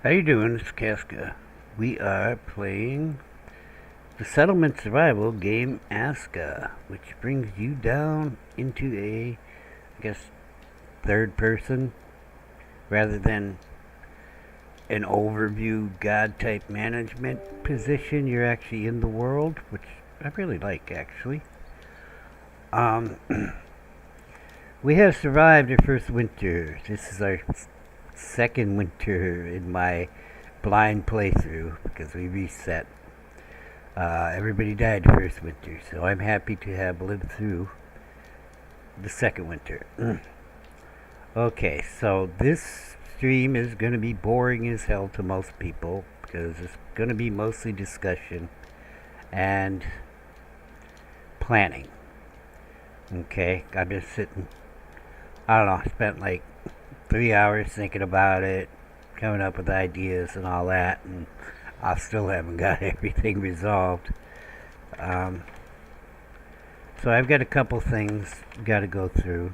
How you doing? It's Casca. We are playing the settlement survival game Aska, which brings you down into I guess, third person rather than an overview god type management position. You're actually in the world, which I really like actually. Um, we have survived our first winter. This is our second winter in my blind playthrough because we reset. Everybody died first winter, so I'm happy to have lived through the second winter. Okay, so this stream is going to be boring as hell to most people because it's going to be mostly discussion and planning. Okay, I've been sitting, I don't know, I spent like 3 hours thinking about it, coming up with ideas and all that, and I still haven't got everything resolved. Um, so I've got a couple things got to go through.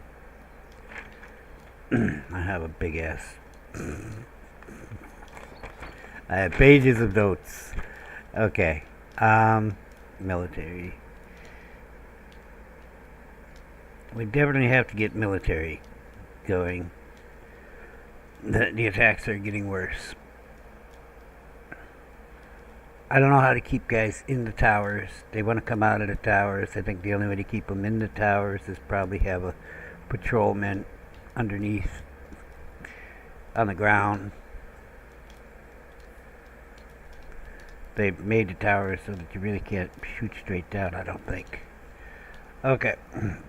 I have a big ass. I have pages of notes. Okay. Military. We definitely have to get military going. The attacks are getting worse. I don't know how to keep guys in the towers. They want to come out of the towers. I think the only way to keep them in the towers is probably have a patrolman underneath on the ground. They've made the towers so that you really can't shoot straight down, I don't think. Okay,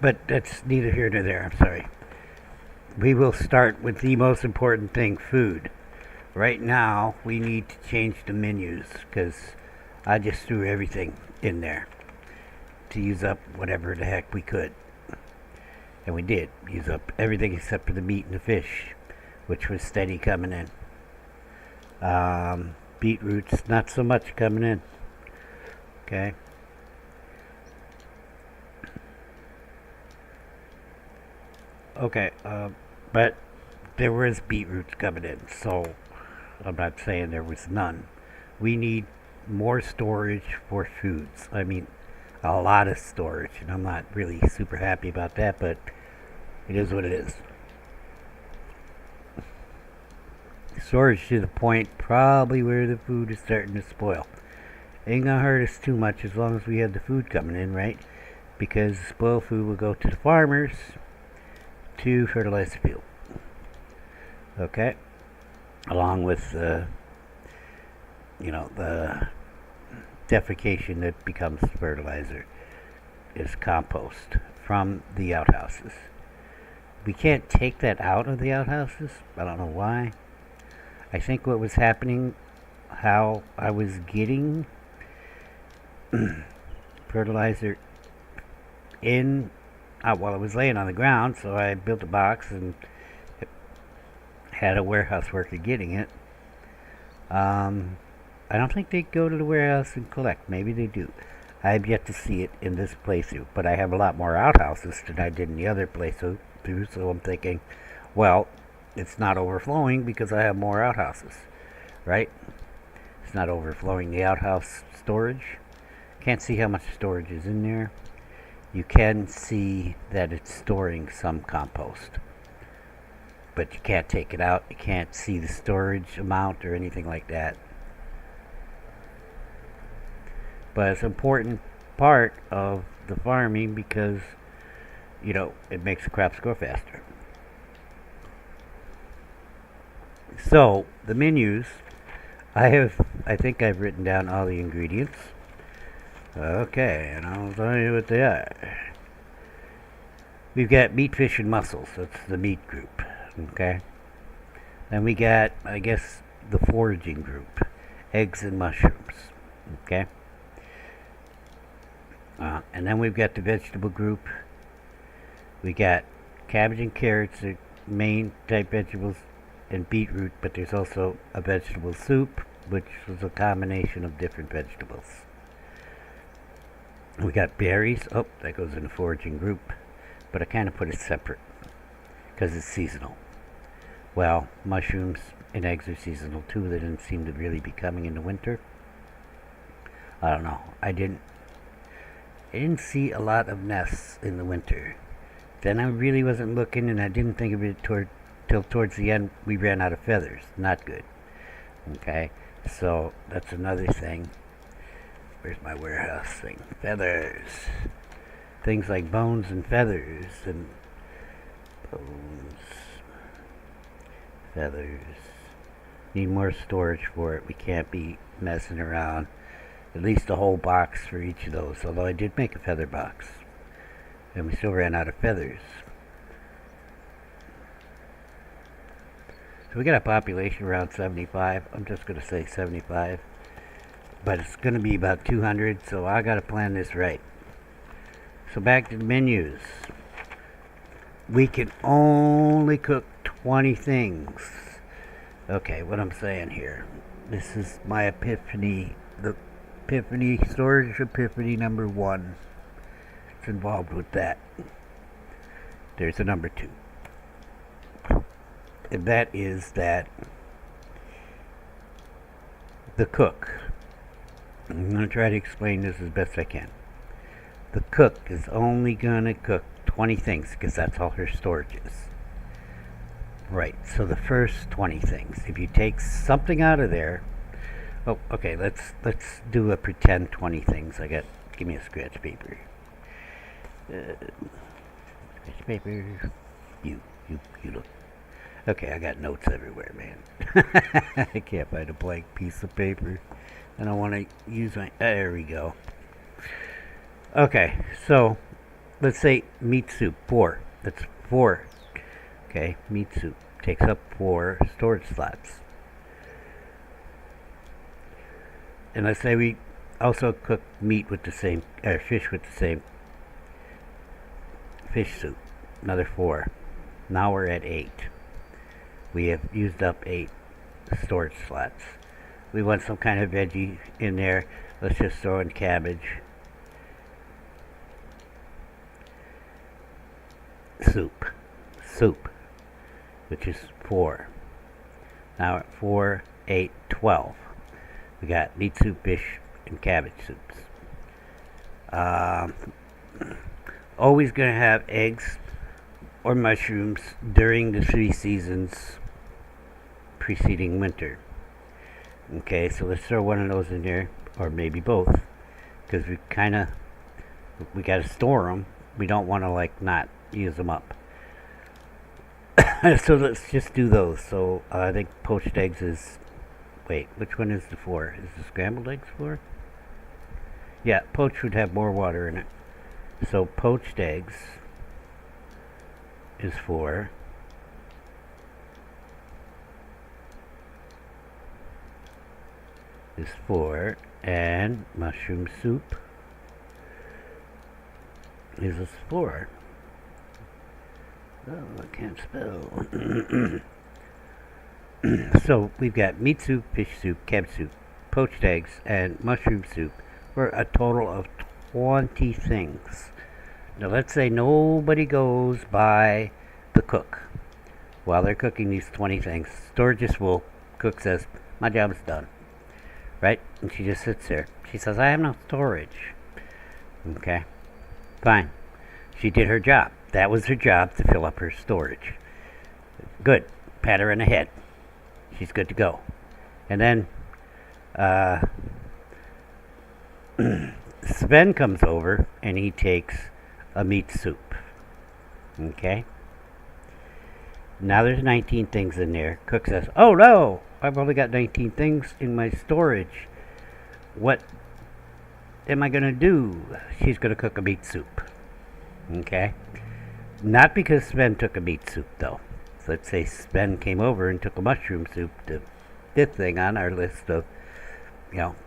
but that's neither here nor there, I'm sorry. We will start with the most important thing, food. Right now, we need to change the menus because I just threw everything in there to use up whatever the heck we could. And we did use up everything except for the meat and the fish, which was steady coming in. Beetroots, not so much coming in. Okay. Okay, but there was beetroots coming in, so I'm not saying there was none. We need more storage for foods. I mean, a lot of storage, and I'm not really super happy about that, but it is what it is. Storage to the point probably where the food is starting to spoil. Ain't gonna hurt us too much as long as we have the food coming in, right? Because spoiled food will go to the farmers to fertilize the field. Okay? Along with the defecation that becomes fertilizer is compost from the outhouses. We can't take that out of the outhouses. I don't know why. I think what was happening, how I was getting fertilizer in while it was laying on the ground, so I built a box and had a warehouse worker getting it. I don't think they go to the warehouse and collect. Maybe they do. I've yet to see it in this playthrough, but I have a lot more outhouses than I did in the other playthrough, so I'm thinking, well, it's not overflowing because I have more outhouses, right? It's not overflowing the outhouse storage. Can't see how much storage is in there. You can see that it's storing some compost, but you can't take it out. You can't see the storage amount or anything like that. But it's an important part of the farming because, it makes the crops grow faster. So, the menus, I think I've written down all the ingredients. Okay, and I'll tell you what they are. We've got meat, fish, and mussels. That's the meat group. Okay. Then we got, I guess, the foraging group. Eggs and mushrooms. Okay. And then we've got the vegetable group. We got cabbage and carrots, the main type vegetables, and beetroot, but there's also a vegetable soup, which was a combination of different vegetables. We got berries. Oh, that goes in the foraging group. But I kind of put it separate because it's seasonal. Well, mushrooms And eggs are seasonal too. They didn't seem to really be coming in the winter. I don't know. I didn't see a lot of nests in the winter. Then I really wasn't looking, and I didn't think of it till towards the end. We ran out of feathers. Not good. Okay, so that's another thing. Where's my warehouse thing? Feathers. Things like bones and feathers and bones, feathers. Need more storage for it. We can't be messing around. At least a whole box for each of those. Although I did make a feather box. And we still ran out of feathers. So we got a population around 75. I'm just going to say 75. But it's going to be about 200, so I got to plan this right. So back to the menus. We can only cook 20 things. Okay, what I'm saying here. This is my epiphany. The epiphany, storage epiphany number 1. It's involved with that. There's a number 2. And that is that the cook. I'm going to try to explain this as best I can. The cook is only going to cook 20 things because that's all her storage is. Right, so the first 20 things. If you take something out of there, oh, okay, let's do a pretend 20 things. Give me a scratch paper. Scratch paper. You look. Okay, I got notes everywhere, man. I can't find a blank piece of paper. I don't want to use my... There we go. Okay, so let's say meat soup, 4. That's 4. Okay, meat soup takes up 4 storage slots. And let's say we also cook meat with the same, fish with the same fish soup. Another 4. Now we're at 8. We have used up 8 storage slots. We want some kind of veggie in there. Let's just throw in cabbage. Soup, which is 4. Now at 4, 8, 12. We got meat soup, fish, and cabbage soups. Always going to have eggs or mushrooms during the 3 seasons preceding winter. Okay, so let's throw one of those in there, or maybe both, because we got to store them. We don't want to not use them up. So let's just do those. So I think poached eggs is, wait, which one is the 4? Is the scrambled eggs 4? Yeah, poached would have more water in it. So poached eggs is 4. Is 4, and mushroom soup is a 4. Oh, I can't spell. So we've got meat soup, fish soup, cabbage soup, poached eggs, and mushroom soup for a total of 20 things. Now let's say nobody goes by the cook while they're cooking these 20 things. Storage is full. Cook says, my job is done. Right? And she just sits there. She says, I have no storage. Okay. Fine. She did her job. That was her job, to fill up her storage. Good. Pat her in the head. She's good to go. And then Sven comes over and he takes a meat soup. Okay? Now there's 19 things in there. Cook says, oh no! I've only got 19 things in my storage. What am I going to do? She's going to cook a meat soup. Okay? Not because Sven took a meat soup, though. So let's say Sven came over and took a mushroom soup, the 5th thing on our list of,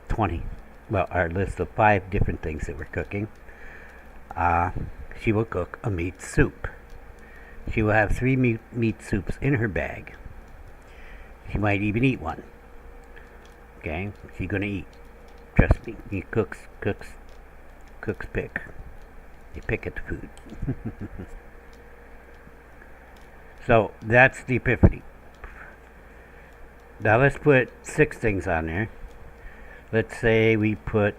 20. Well, our list of 5 different things that we're cooking. She will cook a meat soup. She will have 3 meat soups in her bag. She might even eat one. Okay? She's going to eat. Trust me. He cooks pick. They pick at the food. So, that's the epiphany. Now let's put 6 things on there. Let's say we put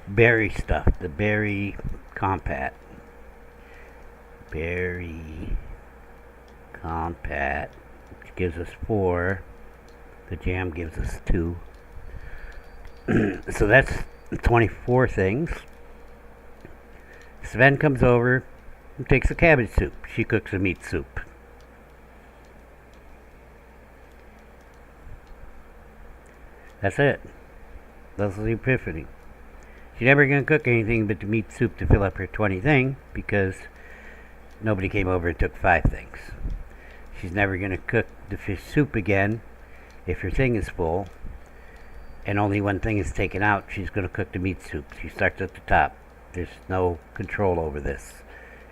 berry stuff, the berry compat. Berry compat, which gives us 4. The jam gives us 2. So that's 24 things. Sven comes over and takes a cabbage soup. She cooks a meat soup. That's it. That's the epiphany. She's never going to cook anything but the meat soup to fill up her 20 thing because nobody came over and took 5 things. She's never going to cook the fish soup again if her thing is full and only one thing is taken out. She's going to cook the meat soup. She starts at the top. There's no control over this.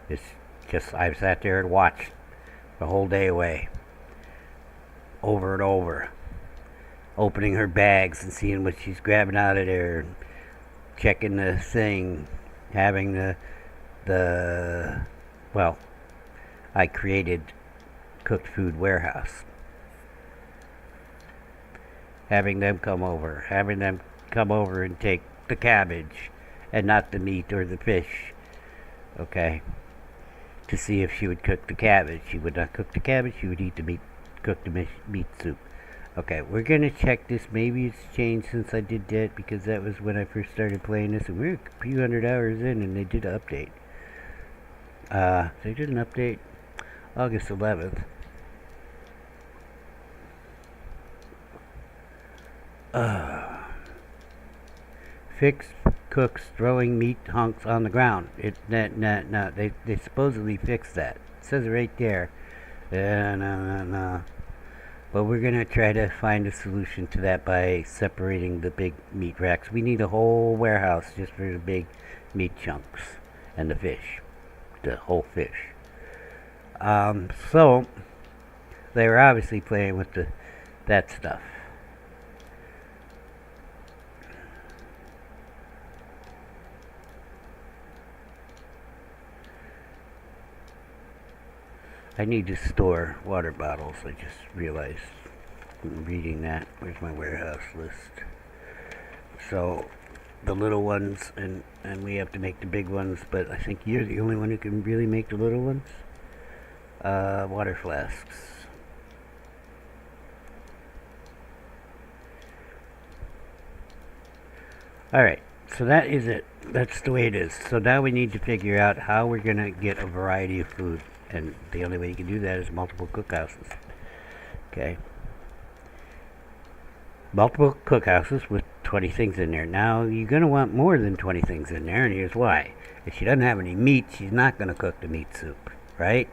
It's just, I've sat there and watched the whole day away, over and over, opening her bags and seeing what she's grabbing out of there, and checking the thing, having well, I created cooked food warehouse. Having them come over and take the cabbage and not the meat or the fish, okay, to see if she would cook the cabbage. She would not cook the cabbage, she would eat the meat, cook the meat soup. Okay, we're going to check this. Maybe it's changed since I did that, because that was when I first started playing this, and we're a few hundred hours in, and they did an update. They did an update August 11th. Fix cooks throwing meat hunks on the ground. No. They supposedly fixed that. It says it right there. No. But we're going to try to find a solution to that by separating the big meat racks. We need a whole warehouse just for the big meat chunks and the fish. The whole fish. So, they were obviously playing with that stuff. I need to store water bottles. I just realized from reading that. Where's my warehouse list? So the little ones, and we have to make the big ones, but I think you're the only one who can really make the little ones. Water flasks. Alright, so that is it. That's the way it is. So now we need to figure out how we're going to get a variety of food. And the only way you can do that is multiple cookhouses. Okay. Multiple cookhouses with 20 things in there. Now, you're going to want more than 20 things in there, and here's why. If she doesn't have any meat, she's not going to cook the meat soup, right?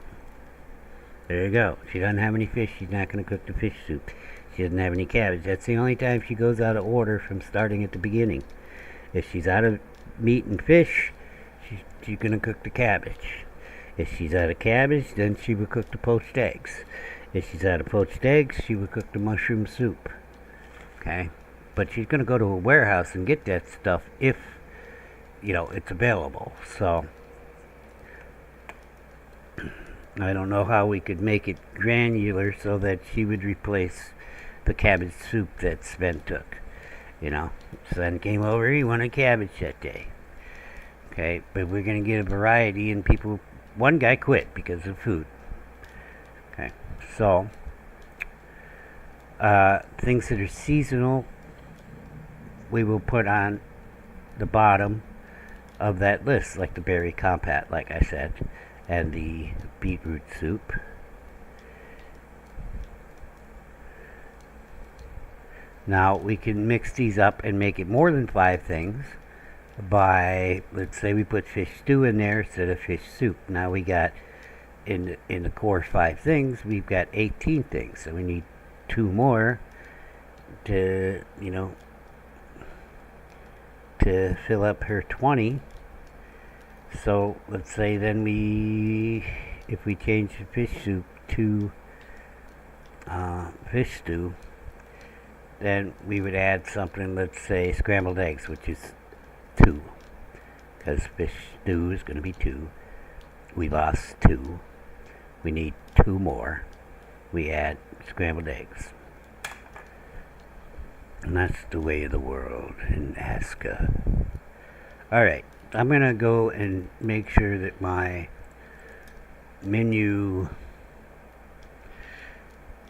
There you go. If she doesn't have any fish, she's not going to cook the fish soup. She doesn't have any cabbage. That's the only time she goes out of order from starting at the beginning. If she's out of meat and fish, she's going to cook the cabbage. If she's out of cabbage, then she would cook the poached eggs. If she's out of poached eggs, she would cook the mushroom soup. Okay? But she's going to go to a warehouse and get that stuff if, it's available. So, I don't know how we could make it granular so that she would replace the cabbage soup that Sven took. Sven came over, he wanted cabbage that day. Okay? But we're going to get a variety, and one guy quit because of food. Okay, so things that are seasonal, we will put on the bottom of that list, like the berry compat, like I said, and the beetroot soup. Now we can mix these up and make it more than 5 things. By, let's say we put fish stew in there instead of fish soup. Now we got, in the core 5 things, we've got 18 things. So we need 2 more to, to fill up her 20. So let's say then if we change the fish soup to fish stew, then we would add something, let's say scrambled eggs, which is 2, because fish stew is going to be 2. We lost 2. We need 2 more. We add scrambled eggs. And that's the way of the world in Aska. Alright, I'm going to go and make sure that my menu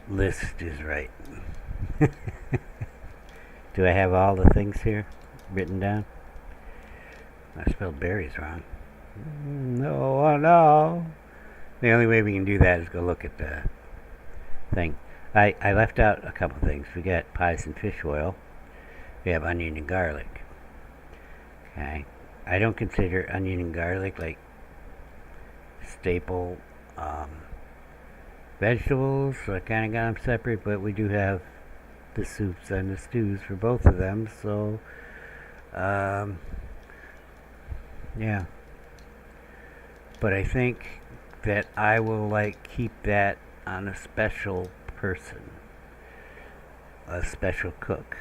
list is right. Do I have all the things here written down? I spelled berries wrong. No, oh no. The only way we can do that is go look at the thing. I left out a couple things. We got pies and fish oil. We have onion and garlic. Okay. I don't consider onion and garlic like staple vegetables, so I kind of got them separate, but we do have the soups and the stews for both of them, so yeah. But I think that I will keep that on a special person, a special cook.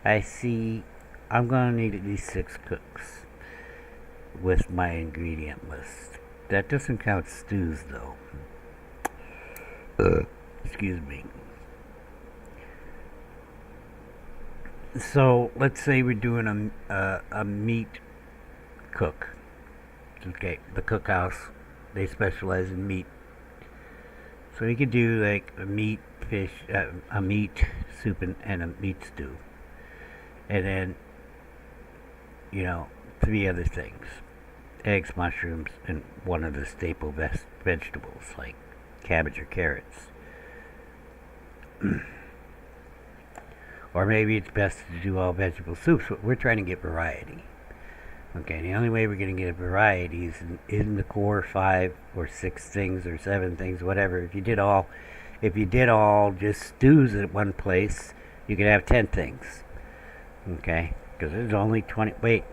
I'm gonna need at least 6 cooks with my ingredient list. That doesn't count stews though. Excuse me. So let's say we're doing a meat cook. Okay, the cookhouse, they specialize in meat. So you could do like a meat fish, a meat soup and a meat stew, and then 3 other things: eggs, mushrooms, and one of the staple vegetables like cabbage or carrots. Or maybe it's best to do all vegetable soups, but we're trying to get variety. Okay, the only way we're going to get variety is in the core 5 or 6 things or 7 things, whatever. If you did all just stews at one place, you could have 10 things. Okay, because there's only 20. Wait,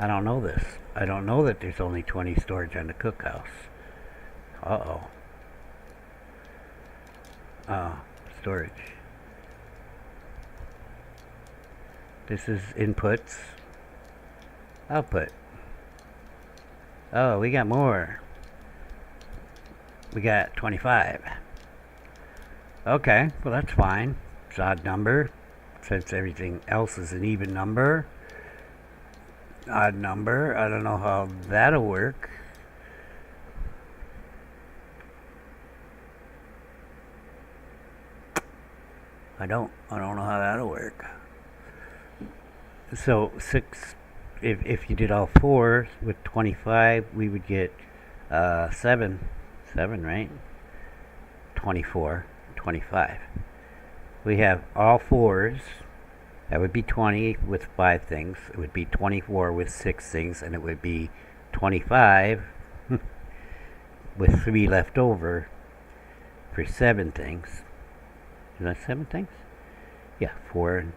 I don't know this. I don't know that there's only 20 storage on the cookhouse. Storage. This is inputs. Output. Oh, we got more. We got 25. Okay, well that's fine. It's odd number, since everything else is an even number. Odd number. I don't know how that'll work. I don't know how that'll work. So 6. If you did all 4 with 25, we would get 7, right? 24, 25. We have all 4s. That would be 20 with 5 things. It would be 24 with 6 things, and it would be 25 with 3 left over for 7 things. Is that 7 things? Yeah, 4 and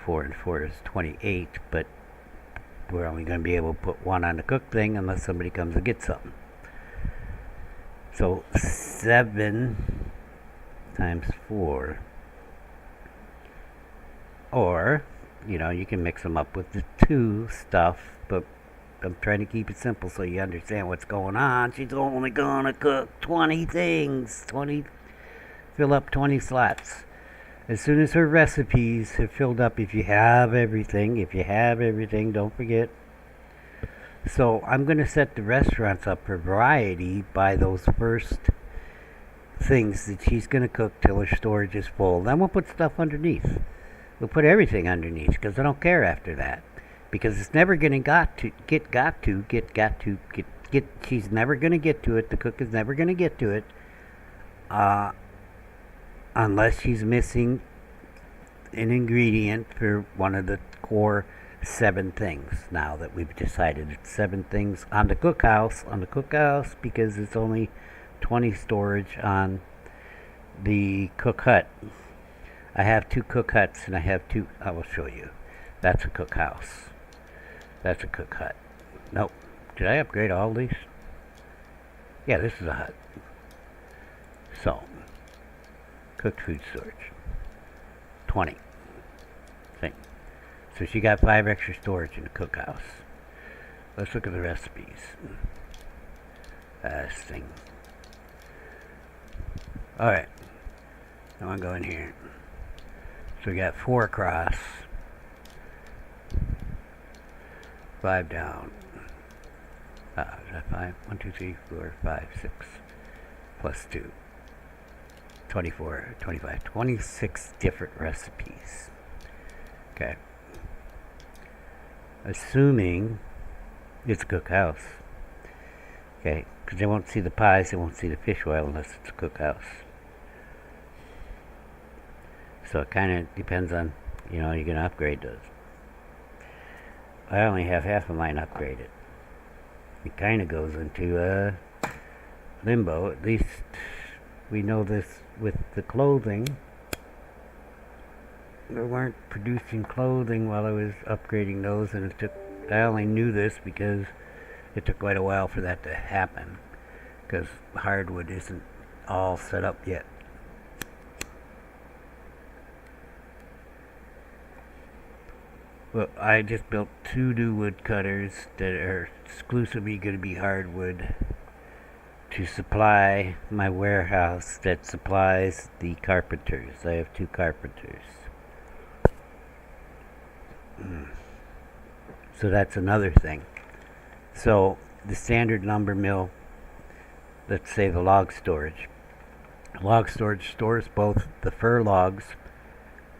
4 is 28, but we're only going to be able to put 1 on the cook thing unless somebody comes and gets something. So 7 times 4. Or, you can mix them up with the 2 stuff, but I'm trying to keep it simple so you understand what's going on. She's only going to cook 20 things. Fill up 20 slots. As soon as her recipes have filled up, if you have everything, don't forget. So I'm going to set the restaurants up for variety by those first things that she's going to cook till her storage is full. Then we'll put stuff underneath. We'll put everything underneath because I don't care after that. Because it's never going to she's never going to get to it. The cook is never going to get to it. Unless she's missing an ingredient for one of the core 7 things. Now that we've decided it's 7 things on the cookhouse, because it's only 20 storage on the cook hut. I have 2 cook huts, and I will show you. That's a cookhouse. That's a cook hut. Nope. Did I upgrade all these? Yeah, this is a hut. So, cooked food storage. 20. See? So she got 5 extra storage in the cookhouse. Let's look at the recipes. This thing. Alright. Now I'm going here. So we got 4 across, 5 down. Is that 5? 1, 2, 3, 4, 5, 6. Plus 2. 24, 25, 26 different recipes. Okay. Assuming it's a cookhouse. Okay, because they won't see the pies, they won't see the fish oil unless it's a cookhouse. So it kind of depends on, you're going to upgrade those. I only have half of mine upgraded. It kind of goes into limbo. At least we know this with the clothing. They weren't producing clothing while I was upgrading those, and I only knew this because it took quite a while for that to happen, because hardwood isn't all set up yet. Well, I just built 2 new wood cutters that are exclusively going to be hardwood to supply my warehouse that supplies the carpenters. I have 2 carpenters. So that's another thing. So the standard lumber mill, let's say the log storage. Log storage stores both the fir logs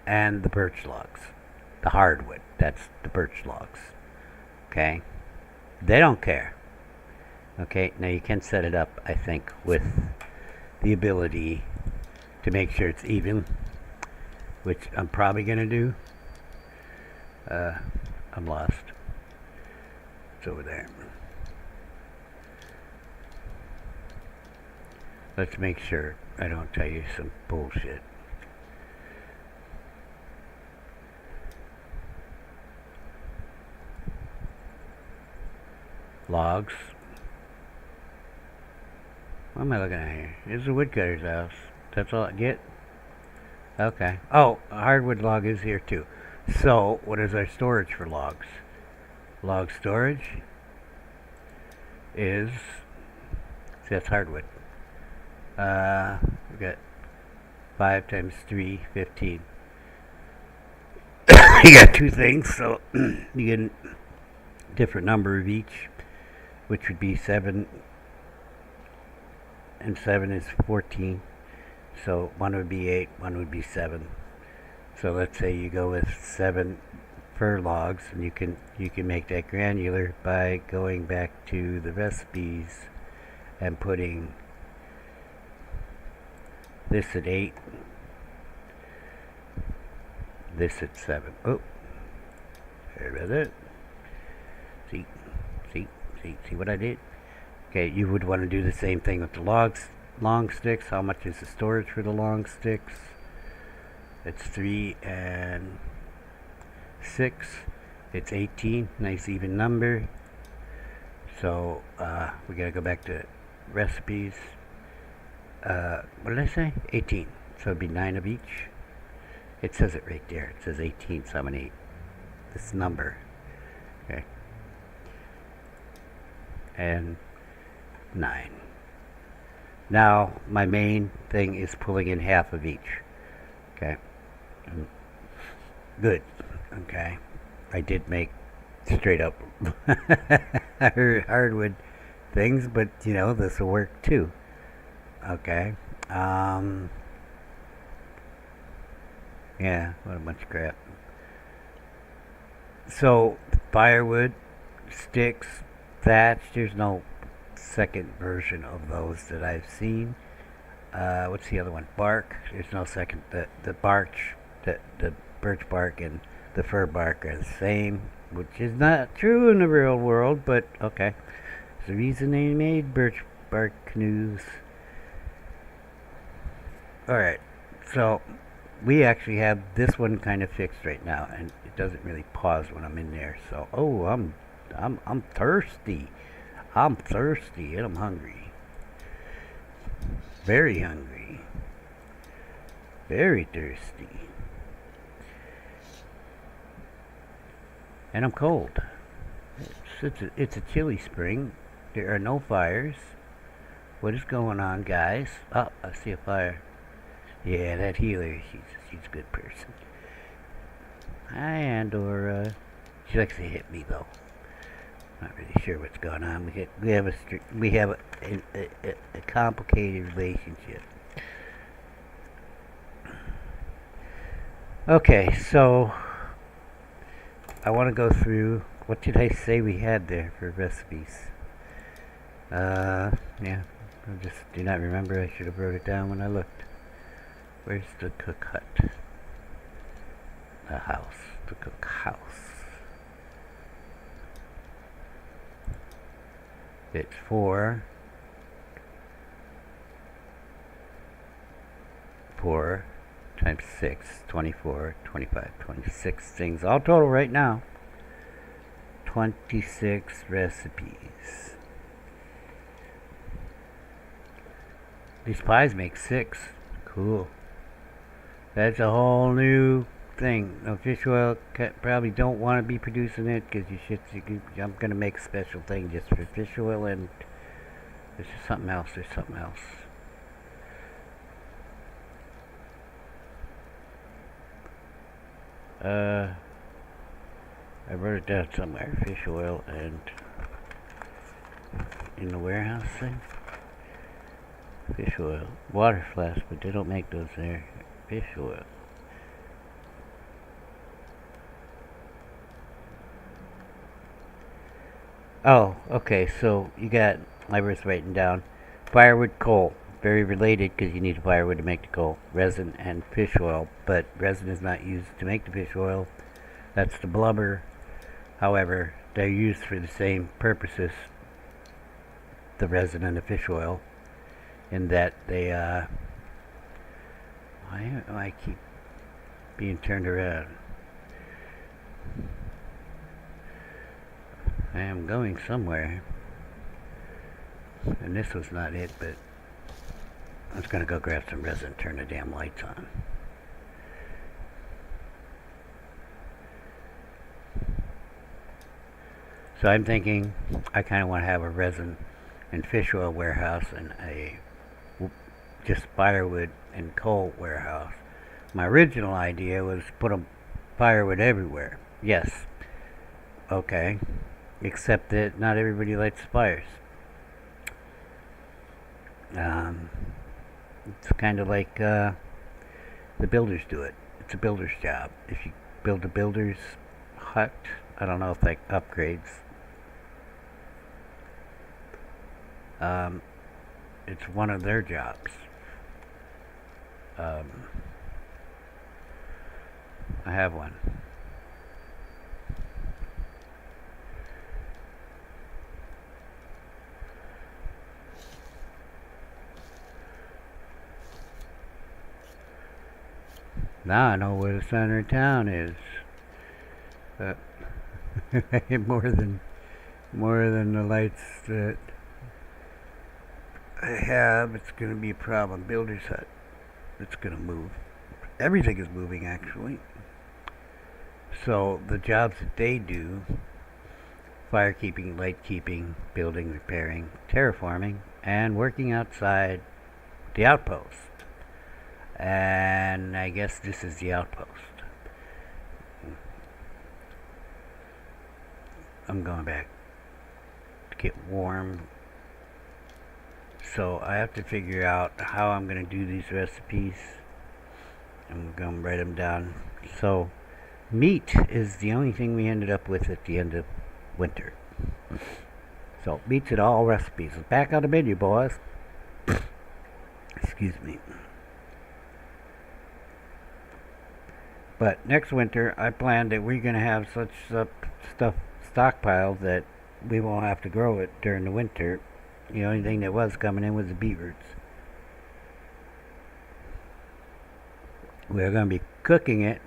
and the birch logs. The hardwood, that's the birch logs. Okay? They don't care. Okay, now you can set it up, I think, with the ability to make sure it's even, which I'm probably going to do. I'm lost. It's over there. Let's make sure I don't tell you some bullshit. Logs. What am I looking at here? This is a woodcutter's house. That's all I get? Okay. Oh, a hardwood log is here too. So, what is our storage for logs? Log storage is, see, that's hardwood. We got 5 times 3, 15. You got 2 things, so you get a different number of each, which would be 7, and 7 is 14. So 1 would be 8, 1 would be 7. So let's say you go with 7 fir logs, and you can make that granular by going back to the recipes and putting this at 8, this at 7. Oh, sorry about that. See what I did? Okay, you would want to do the same thing with the long sticks. How much is the storage for the long sticks? It's 3 and 6. It's 18. Nice even number. So we gotta go back to recipes. What did I say? 18. So it'd be 9 of each. It says it right there. It says 18, so I'm an 8. This number. Okay. And 9. Now my main thing is pulling in half of each. Okay. Good. Okay. I did make straight up hardwood things, but this will work too. Okay. Yeah, what a bunch of crap. So firewood, sticks, thatch, there's no second version of those that I've seen. What's the other one? Bark. There's no second. The birch bark and the fir bark are the same, which is not true in the real world, but okay. It's the reason they made birch bark canoes. Alright, so we actually have this one kind of fixed right now, and it doesn't really pause when I'm in there. So, I'm thirsty. I'm thirsty and I'm hungry. Very hungry. Very thirsty. And I'm cold. It's a chilly spring. There are no fires. What is going on, guys? Oh, I see a fire. Yeah, that healer, she's a good person. And or she likes to hit me though. Not really sure what's going on. We have a complicated relationship. Okay, so I want to go through. What did I say we had there for recipes? Yeah, I just do not remember. I should have wrote it down when I looked. Where's the cook hut? The house. The cook house. It's 4 times 6, 24, 25, 26 things. All total right now. 26 recipes. These pies make 6. Cool. That's a whole new thing. No, fish oil probably don't want to be producing it because I'm going to make a special thing just for fish oil, and there's something else. I wrote it down somewhere. Fish oil and in the warehouse thing. Fish oil. Water flask, but they don't make those there. Fish oil. Oh, okay, so you got, I was writing down, firewood, coal. Very related because you need firewood to make the coal. Resin and fish oil, but resin is not used to make the fish oil. That's the blubber. However, they're used for the same purposes, the resin and the fish oil, in that they, why do I keep being turned around? I am going somewhere, and this was not it, but I was going to go grab some resin and turn the damn lights on. So I'm thinking I kind of want to have a resin and fish oil warehouse and a just firewood and coal warehouse. My original idea was put a firewood everywhere. Yes. Okay. Except that not everybody lights fires. It's kind of like the builders do it. It's a builder's job. If you build a builder's hut, I don't know if that upgrades. It's one of their jobs. I have one. Now I know where the center of town is. More than the lights that I have, it's going to be a problem. Builder's hut. It's going to move. Everything is moving, actually. So the jobs that they do, firekeeping, light keeping, building, repairing, terraforming, and working outside the outpost. And I guess this is the outpost. I'm going back to get warm. So I have to figure out how I'm going to do these recipes. I'm going to write them down. So meat is the only thing we ended up with at the end of winter. So meat's in all recipes. It's back on the menu, boys. Excuse me. But next winter, I plan that we're going to have such stuff stockpiled that we won't have to grow it during the winter. The only thing that was coming in was the beetroots. We're going to be cooking it,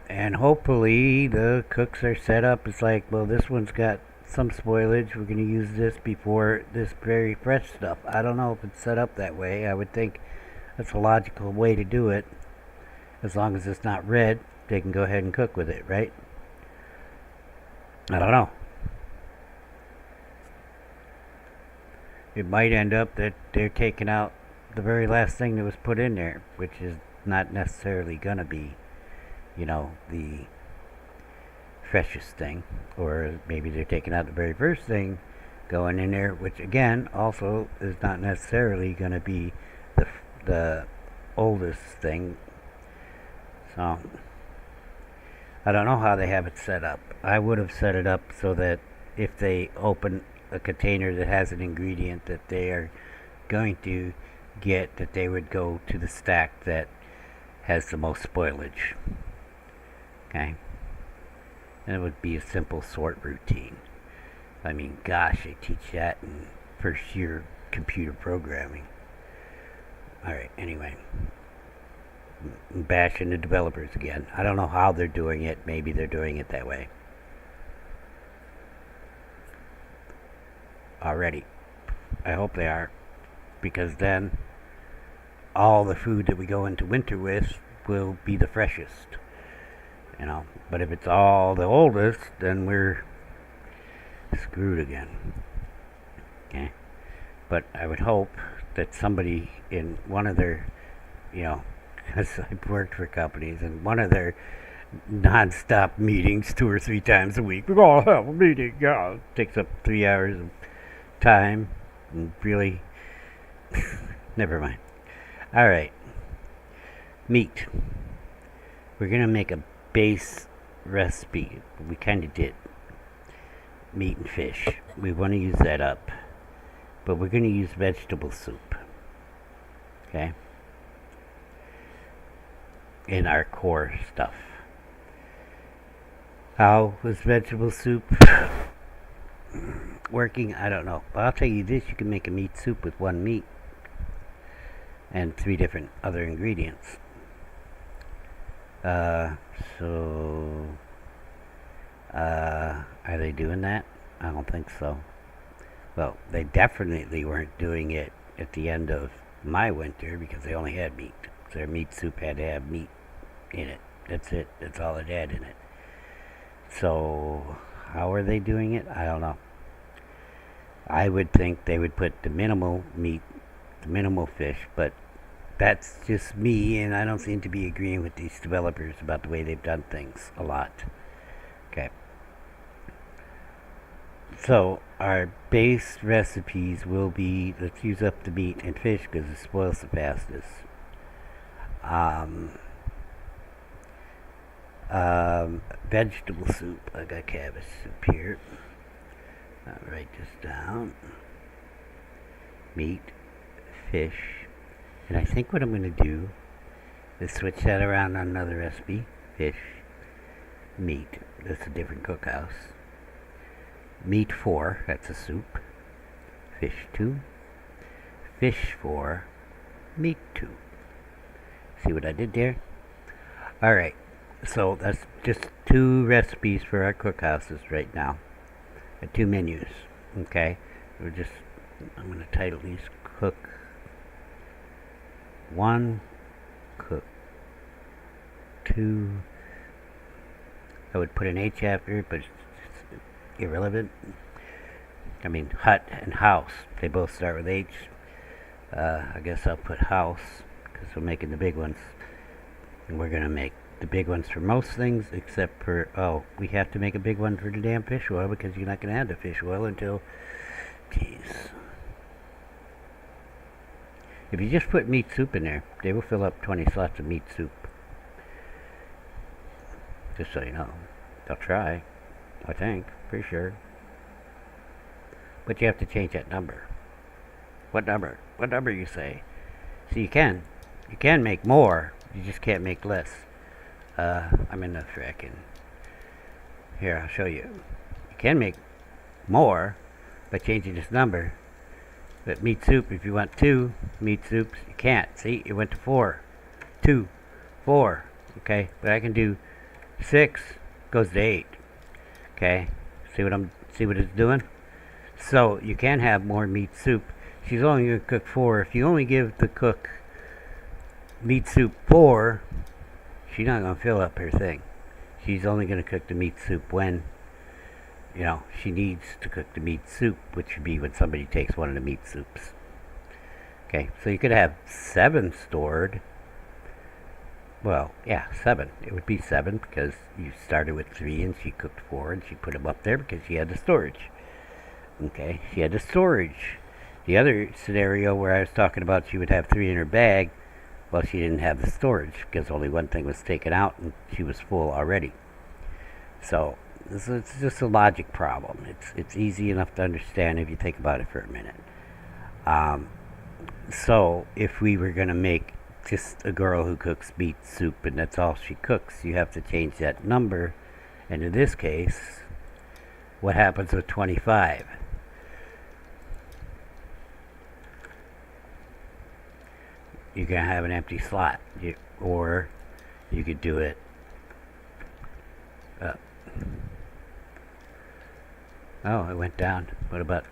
and hopefully the cooks are set up. It's like, well, this one's got some spoilage. We're going to use this before this very fresh stuff. I don't know if it's set up that way. I would think that's a logical way to do it. As long as it's not red, they can go ahead and cook with it, right? I don't know. It might end up that they're taking out the very last thing that was put in there, which is not necessarily going to be the freshest thing, or maybe they're taking out the very first thing, going in there, which again also is not necessarily going to be the oldest thing. So I don't know how they have it set up. I would have set it up so that if they open a container that has an ingredient that they are going to get, that they would go to the stack that has the most spoilage. Okay? And it would be a simple sort routine. I mean, gosh, they teach that in first year computer programming. Alright, anyway. I'm bashing the developers again. I don't know how they're doing it. Maybe they're doing it that way. Already. I hope they are. Because then all the food that we go into winter with will be the freshest. But if it's all the oldest, then we're screwed again. Okay? But I would hope that somebody in one of their, because I've worked for companies, and one of their non-stop meetings 2 or 3 times a week, we're going to have a meeting, it takes up 3 hours of time, and really, never mind. Alright, meat. We're going to make a base recipe. We kind of did. Meat and fish. We want to use that up. But we're going to use vegetable soup. Okay? In our core stuff. How was vegetable soup working? I don't know. But I'll tell you this, you can make a meat soup with 1 meat and 3 different other ingredients. Are they doing that? I don't think so. Well, they definitely weren't doing it at the end of my winter because they only had meat. So their meat soup had to have meat in it. That's it. That's all it had in it. So, how are they doing it? I don't know. I would think they would put the minimal meat, the minimal fish, but that's just me, and I don't seem to be agreeing with these developers about the way they've done things a lot. Okay. So, our base recipes will be, let's use up the meat and fish because it spoils the fastest. Vegetable soup. I got cabbage soup here. I'll write this down. Meat, fish. And I think what I'm going to do is switch that around on another recipe. Fish, meat. That's a different cookhouse. Meat 4, that's a soup. Fish 2. Fish 4. Meat 2. See what I did there? Alright, so that's just 2 recipes for our cookhouses right now. 2 menus, okay? I'm going to title these Cook 1, Cook 2. I would put an H after it, but it's irrelevant. I mean, hut and house, they both start with H. I guess I'll put house, because we're making the big ones. And we're going to make the big ones for most things, except for, we have to make a big one for the damn fish oil, because you're not going to add the fish oil until, geez. If you just put meat soup in there, they will fill up 20 slots of meat soup. Just so you know. They'll try, I think, for sure. But you have to change that number. What number? What number you say? So you can make more, you just can't make less. I'm in the fracking. Here, I'll show you. You can make more by changing this number. But meat soup, if you want 2 meat soups, you can't. See, it went to 4. 2, 4. Okay, but I can do 6, goes to 8. Okay, see what it's doing? So you can have more meat soup. She's only going to cook 4. If you only give the cook meat soup 4, she's not going to fill up her thing. She's only going to cook the meat soup when, she needs to cook the meat soup, which would be when somebody takes one of the meat soups. Okay, so you could have 7 stored, Well, yeah, 7. It would be 7 because you started with 3 and she cooked 4 and she put them up there because she had the storage. Okay, she had the storage. The other scenario where I was talking about she would have 3 in her bag, well, she didn't have the storage because only one thing was taken out and she was full already. So it's just a logic problem. It's easy enough to understand if you think about it for a minute. Um, so if we were going to make just a girl who cooks meat soup and that's all she cooks, you have to change that number. And in this case, what happens with 25? You're going to have an empty slot. Or you could do it up. Oh, it went down. What about...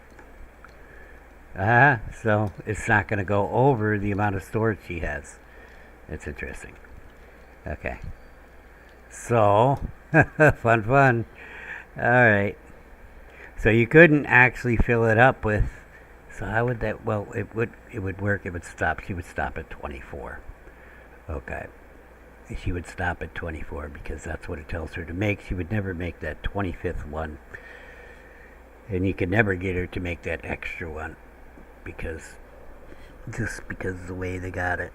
so it's not going to go over the amount of storage she has. That's interesting. Okay. So, fun. Alright. So you couldn't actually fill it up with... So how would that... Well, it would work. It would stop. She would stop at 24. Okay. She would stop at 24 because that's what it tells her to make. She would never make that 25th one. And you could never get her to make that extra one. Because of the way they got it.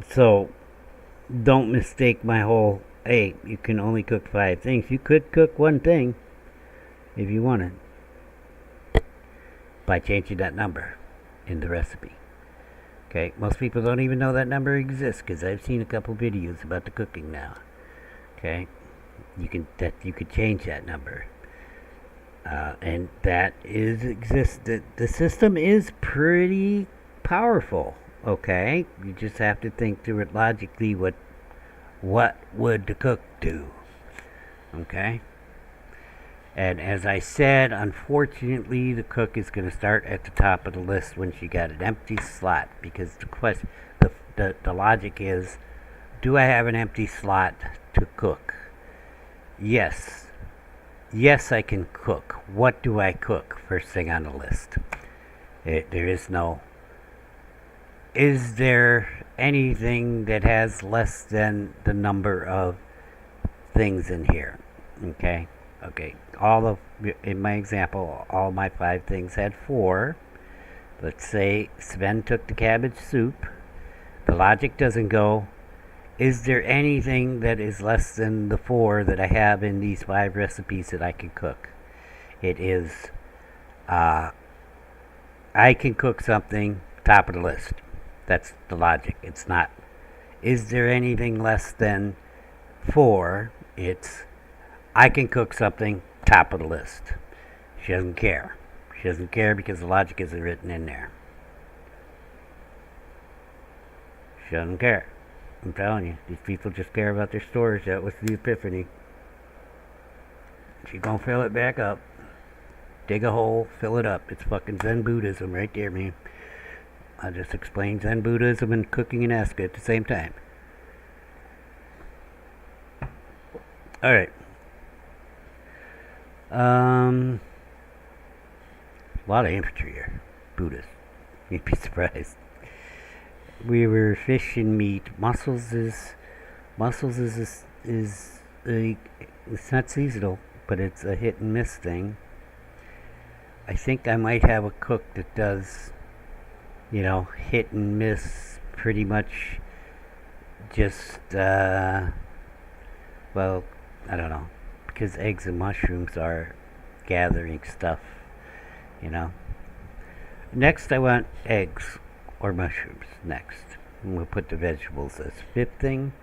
So, don't mistake my whole, hey, you can only cook 5 things. You could cook one thing if you wanted by changing that number in the recipe. Okay, most people don't even know that number exists because I've seen a couple videos about the cooking now. Okay, you could change that number. And that exists. The system is pretty powerful. Okay, you just have to think through it logically. What would the cook do? Okay, and as I said, unfortunately, the cook is going to start at the top of the list when she got an empty slot because the logic is, do I have an empty slot to cook? Yes. Yes, I can cook. What do I cook? First thing on the list. There is no... Is there anything that has less than the number of things in here? Okay. In my example, all my 5 things had 4. Let's say Sven took the cabbage soup. The logic doesn't go... Is there anything that is less than the 4 that I have in these 5 recipes that I can cook? It is, I can cook something, top of the list. That's the logic. It's not, is there anything less than 4? It's, I can cook something, top of the list. She doesn't care. She doesn't care because the logic isn't written in there. She doesn't care. I'm telling you, these people just care about their storage. That was the epiphany. She's gonna fill it back up. Dig a hole, fill it up. It's fucking Zen Buddhism right there, man. I just explained Zen Buddhism and cooking in Aska at the same time. Alright. A lot of infantry here. Buddhists. You'd be surprised. We were fish and meat. Mussels is it's not seasonal, but it's a hit and miss thing. I think I might have a cook that does, hit and miss pretty much. Just well, I don't know, because eggs and mushrooms are gathering stuff, Next, I want eggs. Or mushrooms next. And we'll put the vegetables as 5th thing.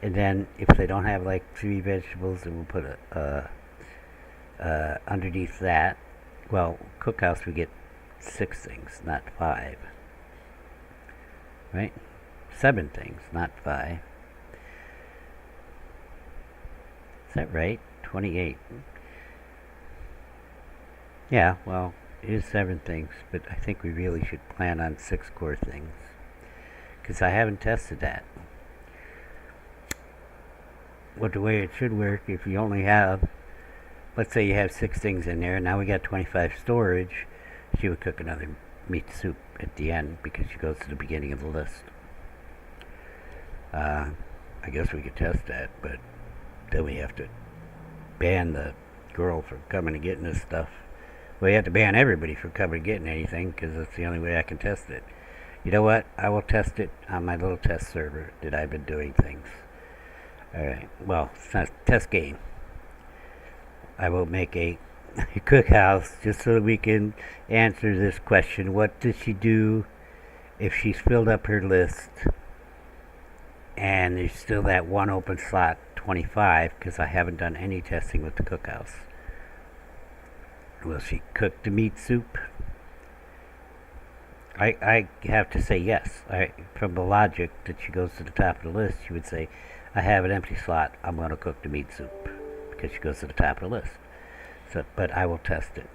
And then if they don't have like 3 vegetables, then we'll put underneath that. Well, cookhouse we get 6 things, not 5. Right? 7 things, not 5. Is that right? 28. Yeah, well, it is 7 things, but I think we really should plan on 6 core things. Because I haven't tested that. But the way it should work, if you only have, let's say you have 6 things in there, and now we got 25 storage, she would cook another meat soup at the end because she goes to the beginning of the list. I guess we could test that, but then we have to ban the girl from coming and getting this stuff. Well, you have to ban everybody from coming and getting anything because that's the only way I can test it. You know what? I will test it on my little test server that I've been doing things. Alright, well, it's not a test game. I will make a cookhouse just so that we can answer this question. What does she do if she's filled up her list and there's still that one open slot, 25, because I haven't done any testing with the cookhouse? Will she cook the meat soup? I have to say yes. From the logic that she goes to the top of the list, she would say, I have an empty slot, I'm going to cook the meat soup, because she goes to the top of the list. So, but I will test it.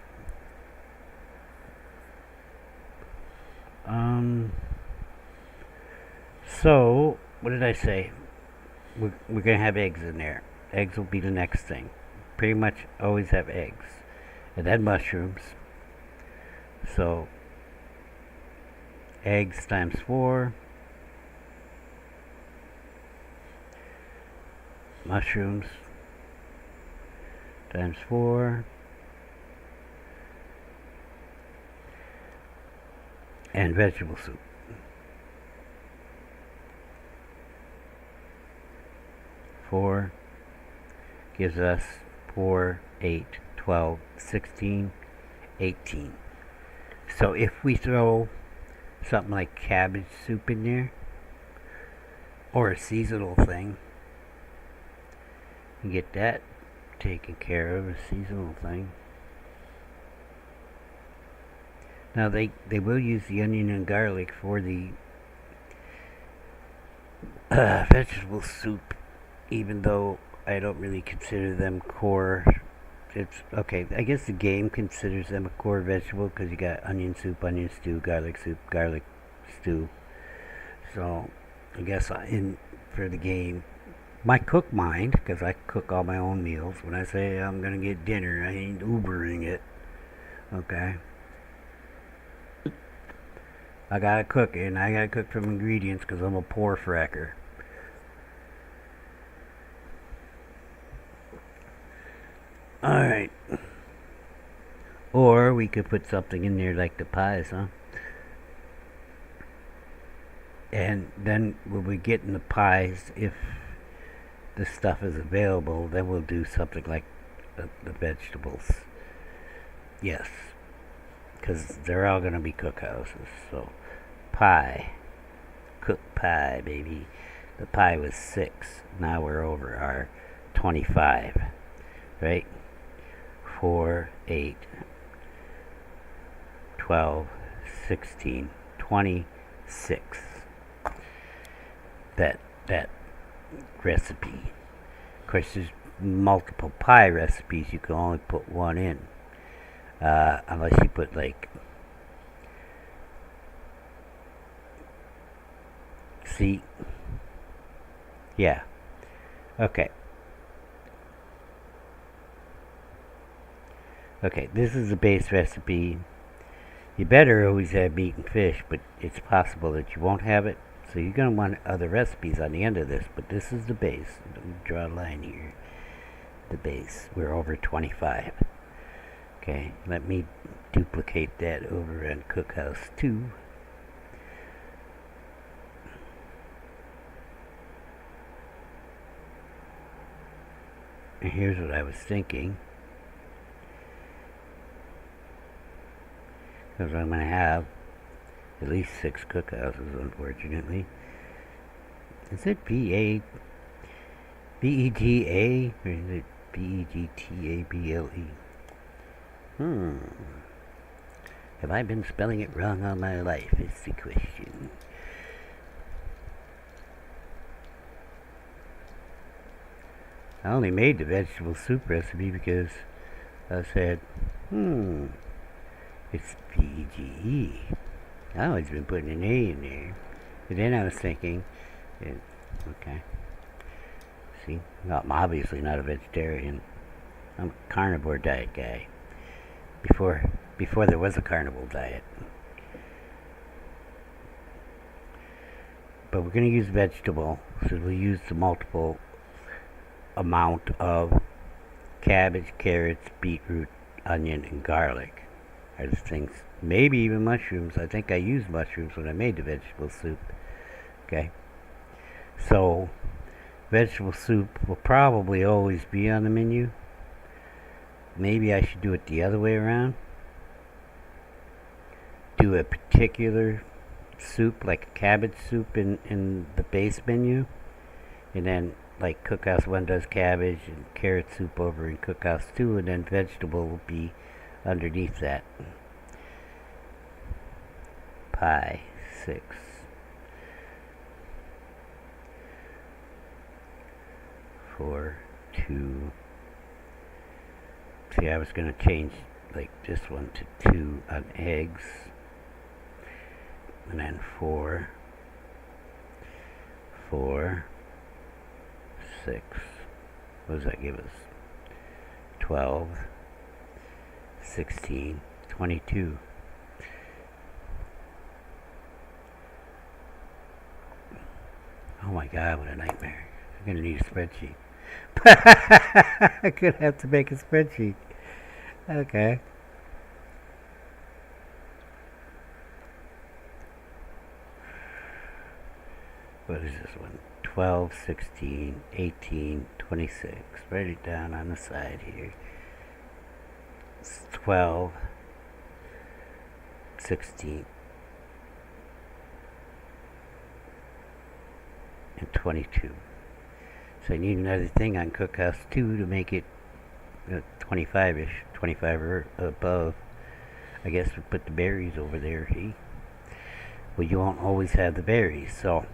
So, what did I say? We're going to have eggs in there. Eggs will be the next thing. Pretty much always have eggs. And then mushrooms. So, eggs times 4. Mushrooms times 4. And vegetable soup. 4 gives us 4, 8, 12, 16, 18. So if we throw something like cabbage soup in there, or a seasonal thing, and get that taken care of, a seasonal thing. Now they will use the onion and garlic for the vegetable soup, even though I don't really consider them core. It's okay, I guess the game considers them a core vegetable because you got onion soup, onion stew, garlic soup, garlic stew. So I guess for the game, my cook mind, because I cook all my own meals. When I say I'm gonna get dinner, I ain't Ubering it. Okay. I gotta cook it, and I gotta cook from ingredients because I'm a poor fracker. Alright. Or we could put something in there like the pies, huh? And then when we get in the pies, if the stuff is available, then we'll do something like the vegetables. Yes. Because they're all going to be cookhouses. So, pie. Cooked pie, baby. The pie was 6. Now we're over our 25. Right? 4, 8, 12, 16, 26. That recipe. Of course, there's multiple pie recipes. You can only put one in. Unless you put like, see, yeah, okay, this is the base recipe. You better always have meat and fish, but it's possible that you won't have it, so you're going to want other recipes on the end of this, but this is the base. Let me draw a line here. The base. We're over 25. Okay, let me duplicate that over on Cookhouse 2. And here's what I was thinking. Because I'm going to have at least 6 cookhouses, unfortunately. Is it B-E-G-A? Or is it B-E-G-T-A-B-L-E? Have I been spelling it wrong all my life is the question. I only made the vegetable soup recipe because I said, it's P-E-G-E. I've always been putting an A in there. But then I was thinking, okay. See, I'm obviously not a vegetarian. I'm a carnivore diet guy. Before there was a carnivore diet. but we're going to use vegetable, so we'll use the multiple amount of cabbage, carrots, beetroot, onion, and garlic. Are the things. Maybe even mushrooms. I think I used mushrooms when I made the vegetable soup. Okay. So, vegetable soup will probably always be on the menu. Maybe I should do it the other way around. Do a particular soup, like a cabbage soup in the base menu. And then, like Cookhouse 1 does cabbage and carrot soup over in Cookhouse 2. And then vegetable will be underneath that. Pie 6. Four, 2. See, I was going to change like this one to 2 on eggs. And then 4, 6. What does that give us? 12, 16, 22. Oh my God, what a nightmare. I'm going to need a spreadsheet. I'm going to have to make a spreadsheet. Okay. What is this one? 12, 16, 18, 26. Write it down on the side here. It's 12, 16, and 22. So I need another thing on Cookhouse 2 to make it 25-ish, 25 or above. I guess we put the berries over there, see? Well, you won't always have the berries, so...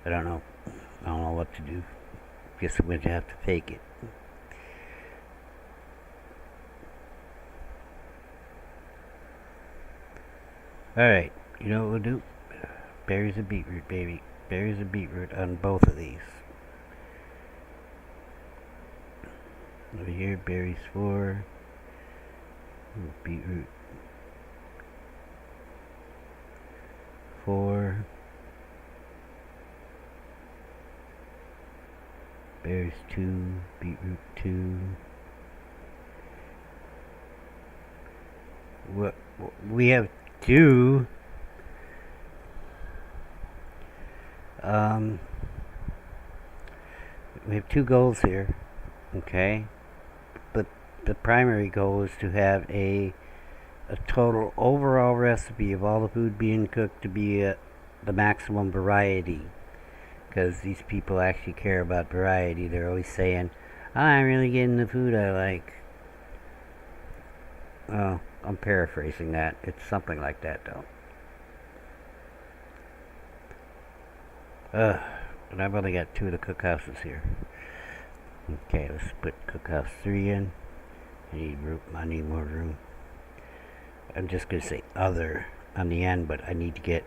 I don't know. I don't know what to do. Guess I'm going to have to fake it. Alright, you know what we'll do? Berries and beetroot, baby. Berries and beetroot on both of these. Over here, berries 4. Beetroot 4. Berries 2, beetroot 2. We have 2. We have 2 goals here, okay? But the primary goal is to have a total overall recipe of all the food being cooked to be the maximum variety. Because these people actually care about variety. They're always saying, I'm really getting the food I like. Oh, I'm paraphrasing that. It's something like that, though. But I've only got 2 of the cookhouses here. Okay, let's put cookhouse 3 in. I need more room. I'm just going to say other on the end, but I need to get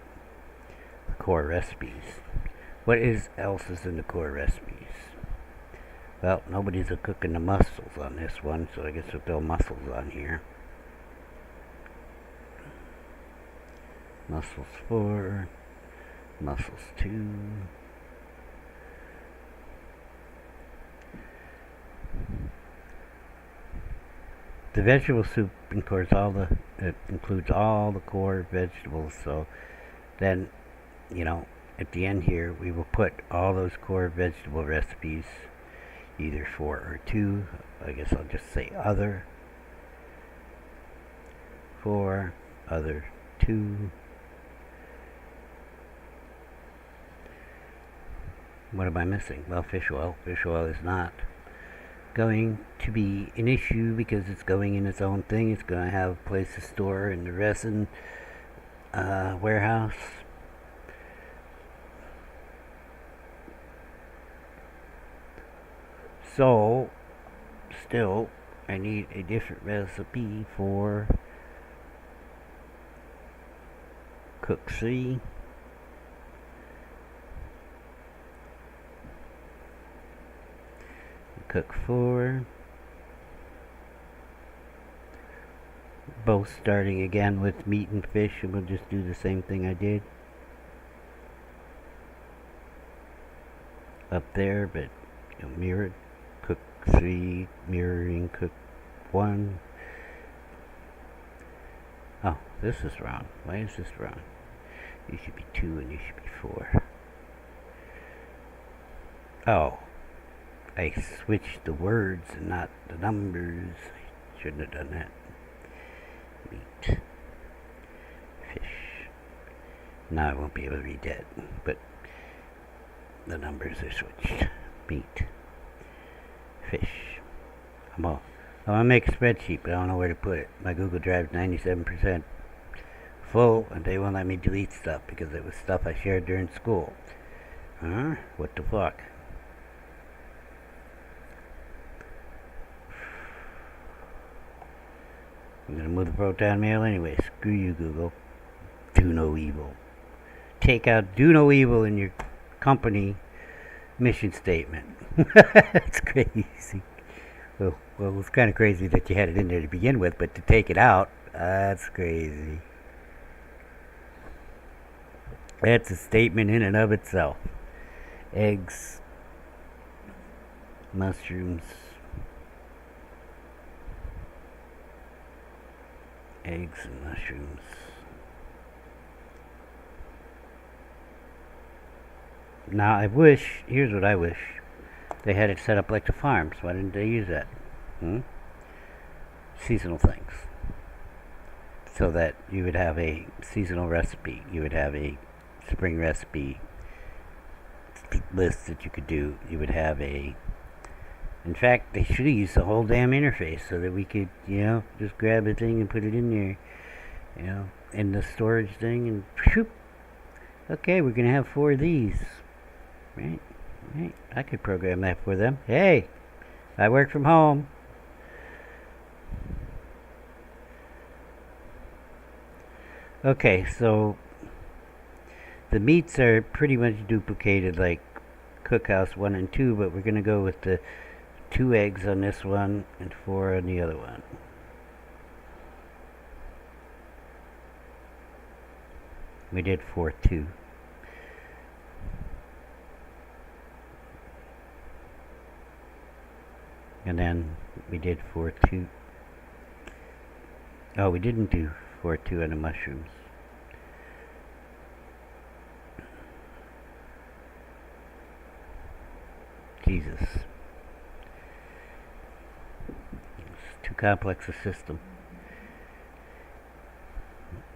the core recipes. What else is in the core recipes? Well, nobody's cooking the mussels on this one, so I guess we'll throw mussels on here. Mussels 4, mussels 2. The vegetable soup includes all the core vegetables, so then, you know, at the end here, we will put all those core vegetable recipes, either 4 or 2. I guess I'll just say other. 4, other 2. What am I missing? Well, fish oil. Fish oil is not going to be an issue because it's going in its own thing. It's going to have a place to store in the resin warehouse. So, still, I need a different recipe for cook 3. Cook 4. Both starting again with meat and fish, and we'll just do the same thing I did up there, but mirrored. Cook 3, mirroring cook 1. Oh, this is wrong. Why is this wrong? You should be 2 and you should be 4. Oh, I switched the words and not the numbers. I shouldn't have done that. Meat. Fish. Now I won't be able to read that, but the numbers are switched. Meat. Fish. I'm gonna make a spreadsheet, but I don't know where to put it. My Google Drive's 97% full, and they won't let me delete stuff because it was stuff I shared during school. Huh? What the fuck? I'm gonna move the proton mail anyway. Screw you, Google. Do no evil. Take out do no evil in your company mission statement. That's crazy. Well, it's kind of crazy that you had it in there to begin with, but to take it out, that's crazy. That's a statement in and of itself. Eggs, mushrooms, eggs and mushrooms. Now I wish, here's what I wish, they had it set up like the farms. Why didn't they use that? Seasonal things. So that you would have a seasonal recipe. You would have a spring recipe list that you could do. You would have a... In fact, they should have used the whole damn interface so that we could, just grab a thing and put it in there, in the storage thing, and whoop. Okay, we're going to have 4 of these. Right? I could program that for them. Hey, I work from home. Okay, so the meats are pretty much duplicated like Cookhouse 1 and 2, but we're going to go with the 2 eggs on this one and 4 on the other one. We did 4 2. And then we did 4 2. Oh, we didn't do 4 2 on the mushrooms. Jesus. It's too complex a system.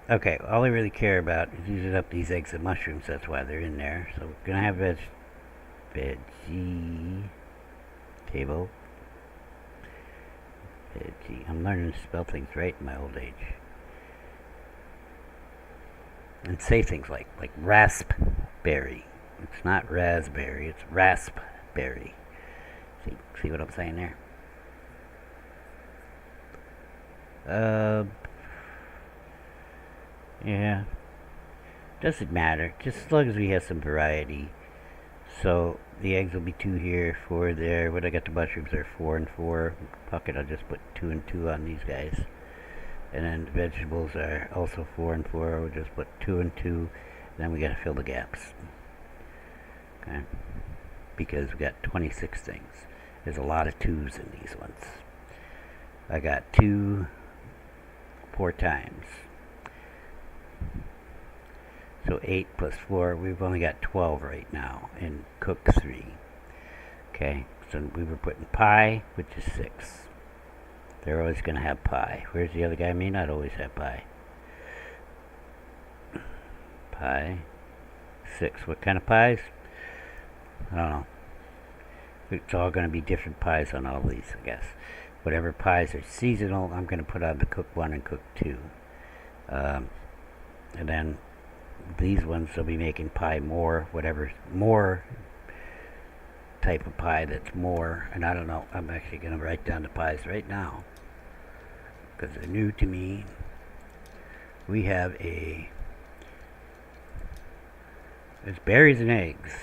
Okay, all I really care about is using up these eggs and mushrooms. That's why they're in there. So we're going to have veggie table. Veggie. I'm learning to spell things right in my old age. And say things like raspberry. It's not raspberry, it's raspberry. See what I'm saying there? Yeah. Doesn't matter. Just as long as we have some variety. So the eggs will be 2 here, 4 there. When I got the mushrooms, they're 4 and 4. Fuck it, I'll just put 2 and 2 on these guys. And then the vegetables are also 4 and 4. We'll just put 2 and 2. Then we gotta fill the gaps. Okay? Because we got 26 things. There's a lot of 2s in these ones. I got 2 4 times. So 8 plus 4, we've only got 12 right now in cook 3. Okay, so we were putting pie, which is 6. They're always going to have pie. Where's the other guy? May not always have pie. Pie. 6. What kind of pies? I don't know. It's all going to be different pies on all these, I guess. Whatever pies are seasonal, I'm going to put on the cook 1 and cook 2. And then these ones will be making pie more, whatever more type of pie that's more, and I don't know, I'm actually going to write down the pies right now because they're new to me. We have it's berries and eggs.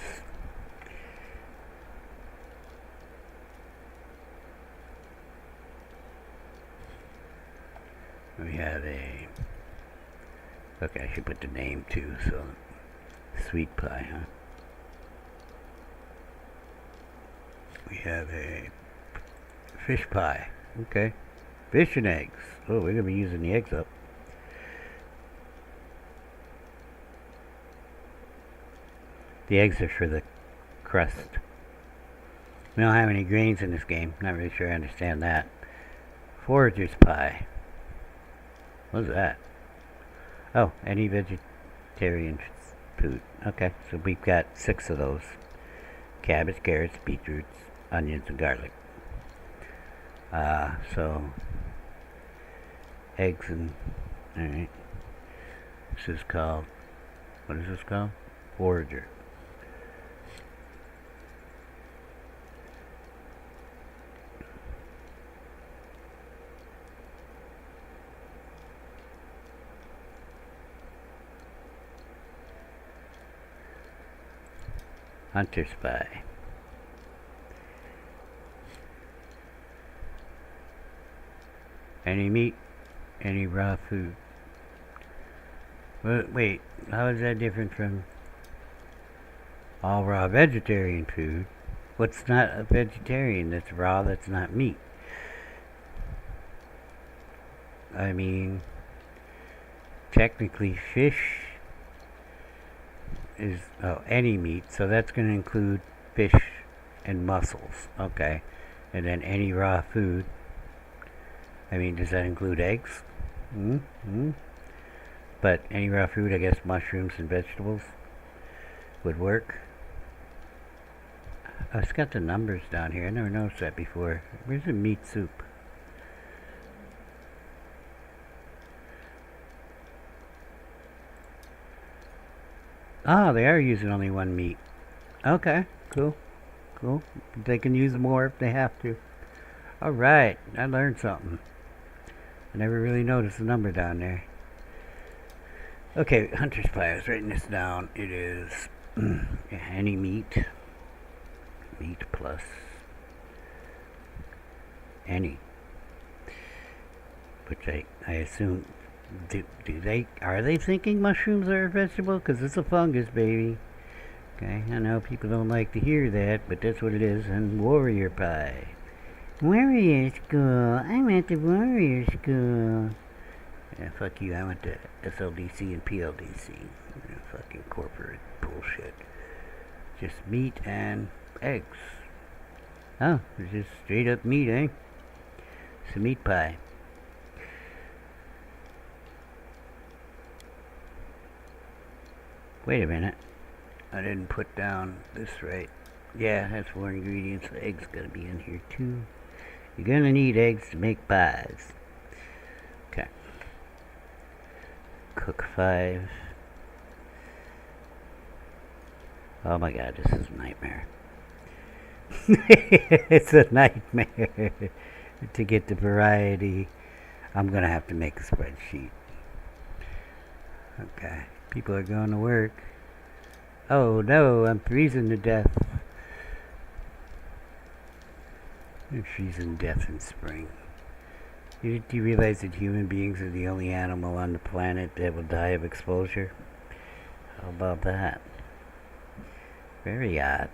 We have okay, I should put the name too, so sweet pie, huh? We have a fish pie. Okay. Fish and eggs. Oh, we're going to be using the eggs up. The eggs are for the crust. We don't have any grains in this game. Not really sure I understand that. Forager's pie. What's that? Oh, any vegetarian food. Okay, so we've got 6 of those. Cabbage, carrots, beetroots, onions, and garlic. So eggs and alright. This is called, what is this called? Forager. Hunter's pie. Any meat, any raw food. Wait, how is that different from all raw vegetarian food? What's not a vegetarian that's raw that's not meat? I mean, technically fish is any meat, so that's going to include fish and mussels. Okay, and then any raw food. I mean, does that include eggs? But any raw food, I guess mushrooms and vegetables would work. It's got the numbers down here. I never noticed that before. Where's the meat soup? Ah, they are using only one meat. Okay, cool. They can use more if they have to. Alright, I learned something. I never really noticed the number down there. Okay, Hunter's pie. I was writing this down. It is any meat. Meat plus any. Which I assume, are they thinking mushrooms are a vegetable? Because it's a fungus, baby. Okay, I know people don't like to hear that, but that's what it is. And warrior pie. Warrior school. I went to warrior school. Yeah, fuck you. I went to SLDC and PLDC. Yeah, fucking corporate bullshit. Just meat and eggs. Oh, it's just straight up meat, eh? It's a meat pie. Wait a minute. I didn't put down this right. Yeah, that's 4 ingredients. The eggs gotta be in here too. You're gonna need eggs to make pies. Okay. Cook 5. Oh my god, this is a nightmare. It's a nightmare. To get the variety, I'm gonna have to make a spreadsheet. Okay. People are going to work. Oh no, I'm freezing to death. I'm freezing to death in spring. Do you realize that human beings are the only animal on the planet that will die of exposure? How about that? Very odd.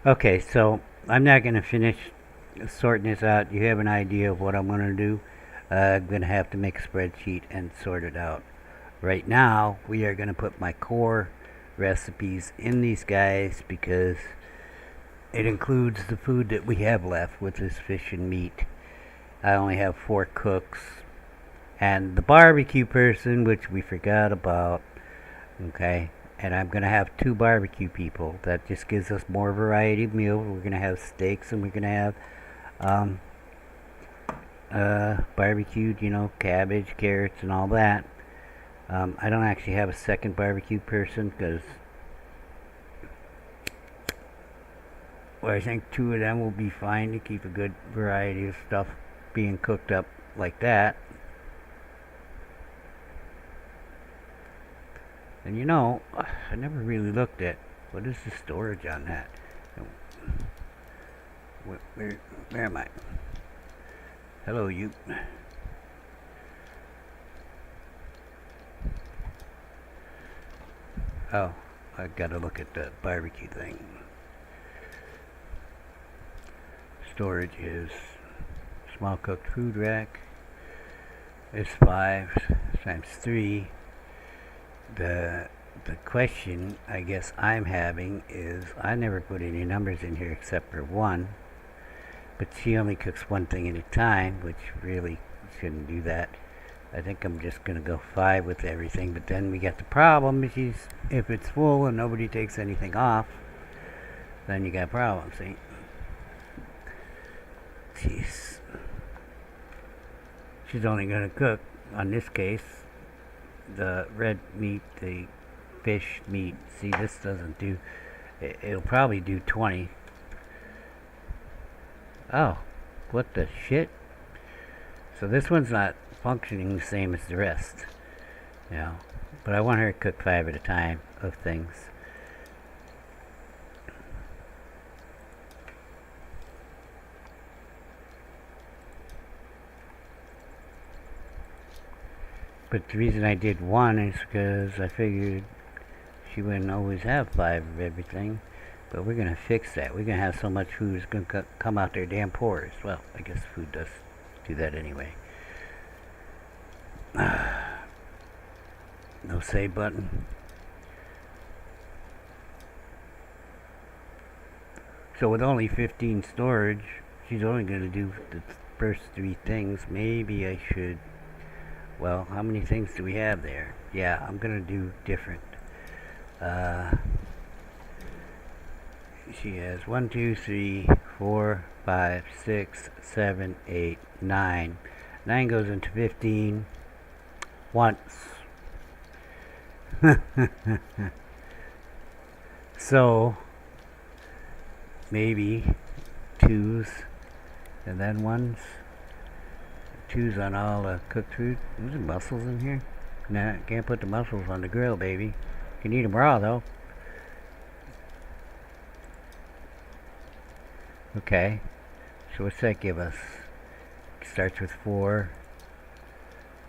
Okay, so I'm not going to finish sorting this out. You have an idea of what I'm going to do. I'm going to have to make a spreadsheet and sort it out. Right now, we are going to put my core recipes in these guys because it includes the food that we have left, which is fish and meat. I only have 4 cooks. And the barbecue person, which we forgot about. Okay. And I'm going to have 2 barbecue people. That just gives us more variety of meals. We're going to have steaks and we're going to have barbecued, cabbage, carrots, and all that. I don't actually have a second barbecue person because, well, I think two of them will be fine to keep a good variety of stuff being cooked up like that. And you know, I never really looked at what is the storage on that. Where am I? Hello, you. Oh, I gotta look at the barbecue thing. Storage is small cooked food rack. It's 5 times 3. The question I guess I'm having is I never put any numbers in here except for 1, but she only cooks one thing at a time, which really shouldn't do that. I think I'm just gonna go 5 with everything, but then we got the problem if it's full and nobody takes anything off, then you got a problem, see? She's only gonna cook, on this case, the red meat, the fish meat. See, this doesn't do, it'll probably do 20. Oh, what the shit? So this one's not functioning the same as the rest, you know, but I want her to cook 5 at a time of things. But the reason I did 1 is because I figured she wouldn't always have 5 of everything. But we're going to fix that. We're going to have so much food it's going to come out their damn pores. Well, I guess food does do that anyway. No save button. So with only 15 storage, she's only going to do the first 3 things. Maybe I should... Well, how many things do we have there? Yeah, I'm going to do different. She has 1, 2, 3, 4, 5, 6, 7, 8, 9. 9 goes into 15 once. So maybe 2s and then 1s. 2s on all the cooked food. There's mussels in here. Nah, can't put the mussels on the grill, baby. You can eat them raw though. Okay, so what's that give us? It starts with 4,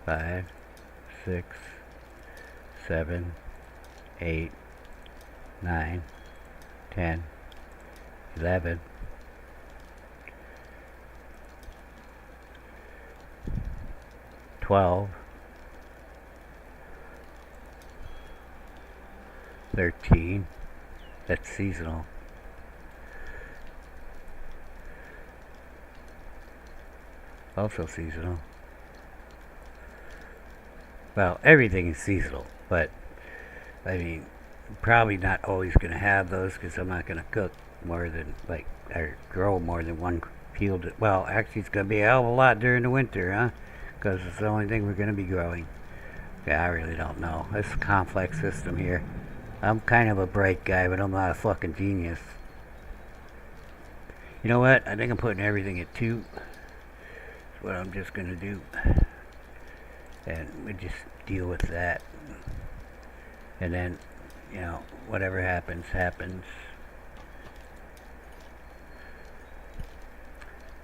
5, 6, 7, 8, 9, 10, 11, 12, 13. That's seasonal. Also seasonal. Well, everything is seasonal, but I mean, probably not always going to have those because I'm not going to cook more than, like, or grow more than one field. Well, actually, it's going to be a hell of a lot during the winter, huh? Because it's the only thing we're going to be growing. Yeah, I really don't know. It's a complex system here. I'm kind of a bright guy, but I'm not a fucking genius. You know what? I think I'm putting everything at 2. What I'm just going to do, and we just deal with that, and then, you know, whatever happens happens.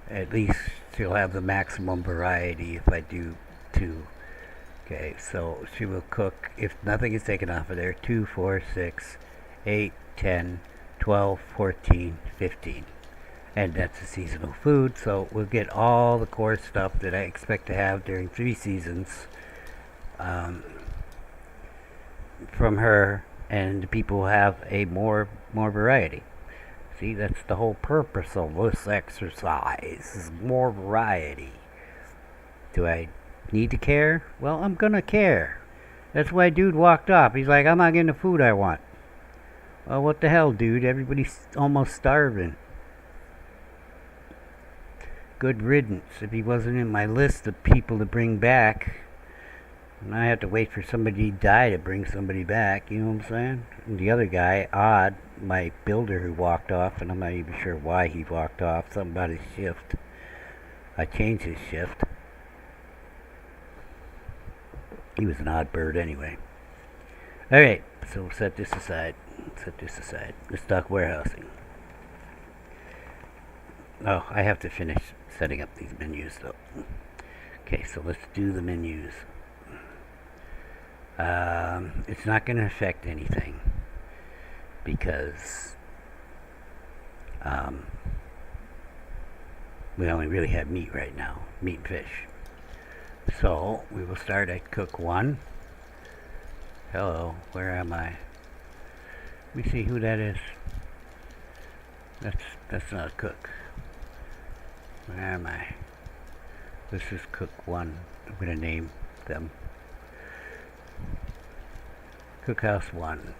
At least she'll have the maximum variety if I do 2. Okay, so she will cook, if nothing is taken off of there, 2, 4, 6, 8, 10, 12, 14, 15. And that's a seasonal food, so we'll get all the core stuff that I expect to have during 3 seasons from her, and the people will have a more variety. See, that's the whole purpose of this exercise, is more variety. Do I need to care? Well, I'm gonna care. That's why dude walked off. He's like, I'm not getting the food I want. Well, what the hell, dude? Everybody's almost starving. Good riddance. If he wasn't in my list of people to bring back, And I have to wait for somebody to die to bring somebody back, you know what I'm saying? And the other guy, Odd, my builder who walked off, and I'm not even sure why he walked off, something about his shift. I changed his shift. He was an odd bird anyway. Alright, so we'll set this aside. Let's talk warehousing. Oh, I have to finish setting up these menus though. Okay, so let's do the menus. It's not going to affect anything because we only really have meat right now, meat and fish. So we will start at cook 1. Hello, where am I? Let me see who that is. That's not a cook. Where am I? This is cook 1. I'm going to name them. Cookhouse 1.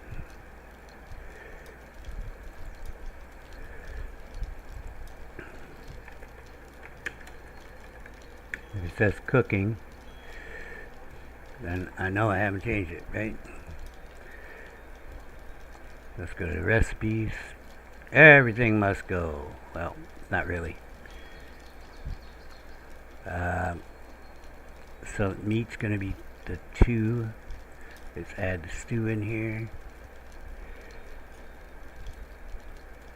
If it says cooking, then I know I haven't changed it, right? Let's go to recipes. Everything must go. Well, not really. So meat's going to be the 2. Let's add the stew in here.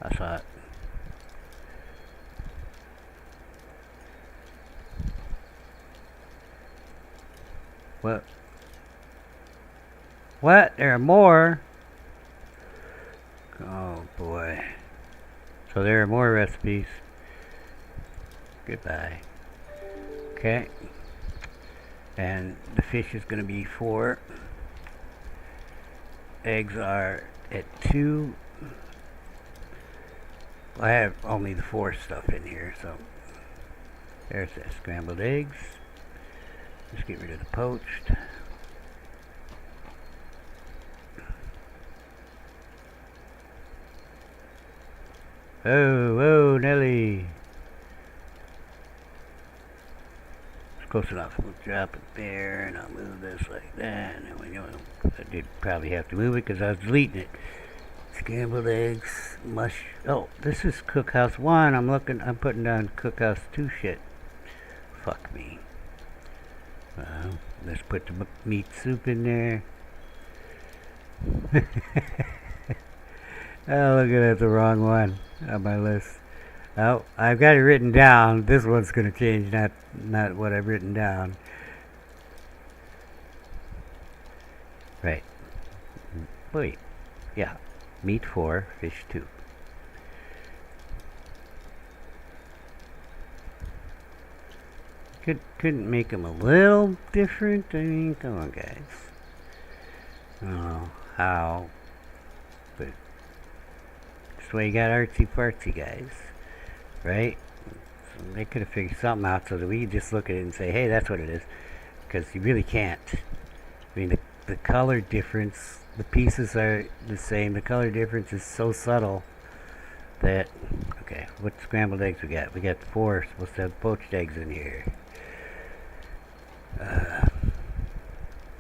I thought. What? What? There are more? Oh boy. So there are more recipes. Goodbye. Okay. And the fish is going to be 4. Eggs are at 2. I have only the 4 stuff in here, so there's that scrambled eggs. Let's get rid of the poached. Oh, Nelly. It's close enough. We'll drop it there, and I'll move this like that. And we go. I did probably have to move it because I was deleting it. Scrambled eggs, mush. Oh, this is Cookhouse 1. I'm putting down Cookhouse 2 shit. Fuck me. Let's put the meat soup in there. Oh, look at that, the wrong one on my list. Oh, I've got it written down. This one's going to change, not what I've written down. Right. Wait. Yeah. Meat 4, fish 2. Couldn't make them a little different? I mean, come on, guys. I don't know how, but that's why you got artsy fartsy guys, right? So they could have figured something out so that we could just look at it and say, hey, that's what it is. Because you really can't. I mean, the color difference, the pieces are the same. The color difference is so subtle that, okay, what scrambled eggs we got? We got 4, supposed to have poached eggs in here.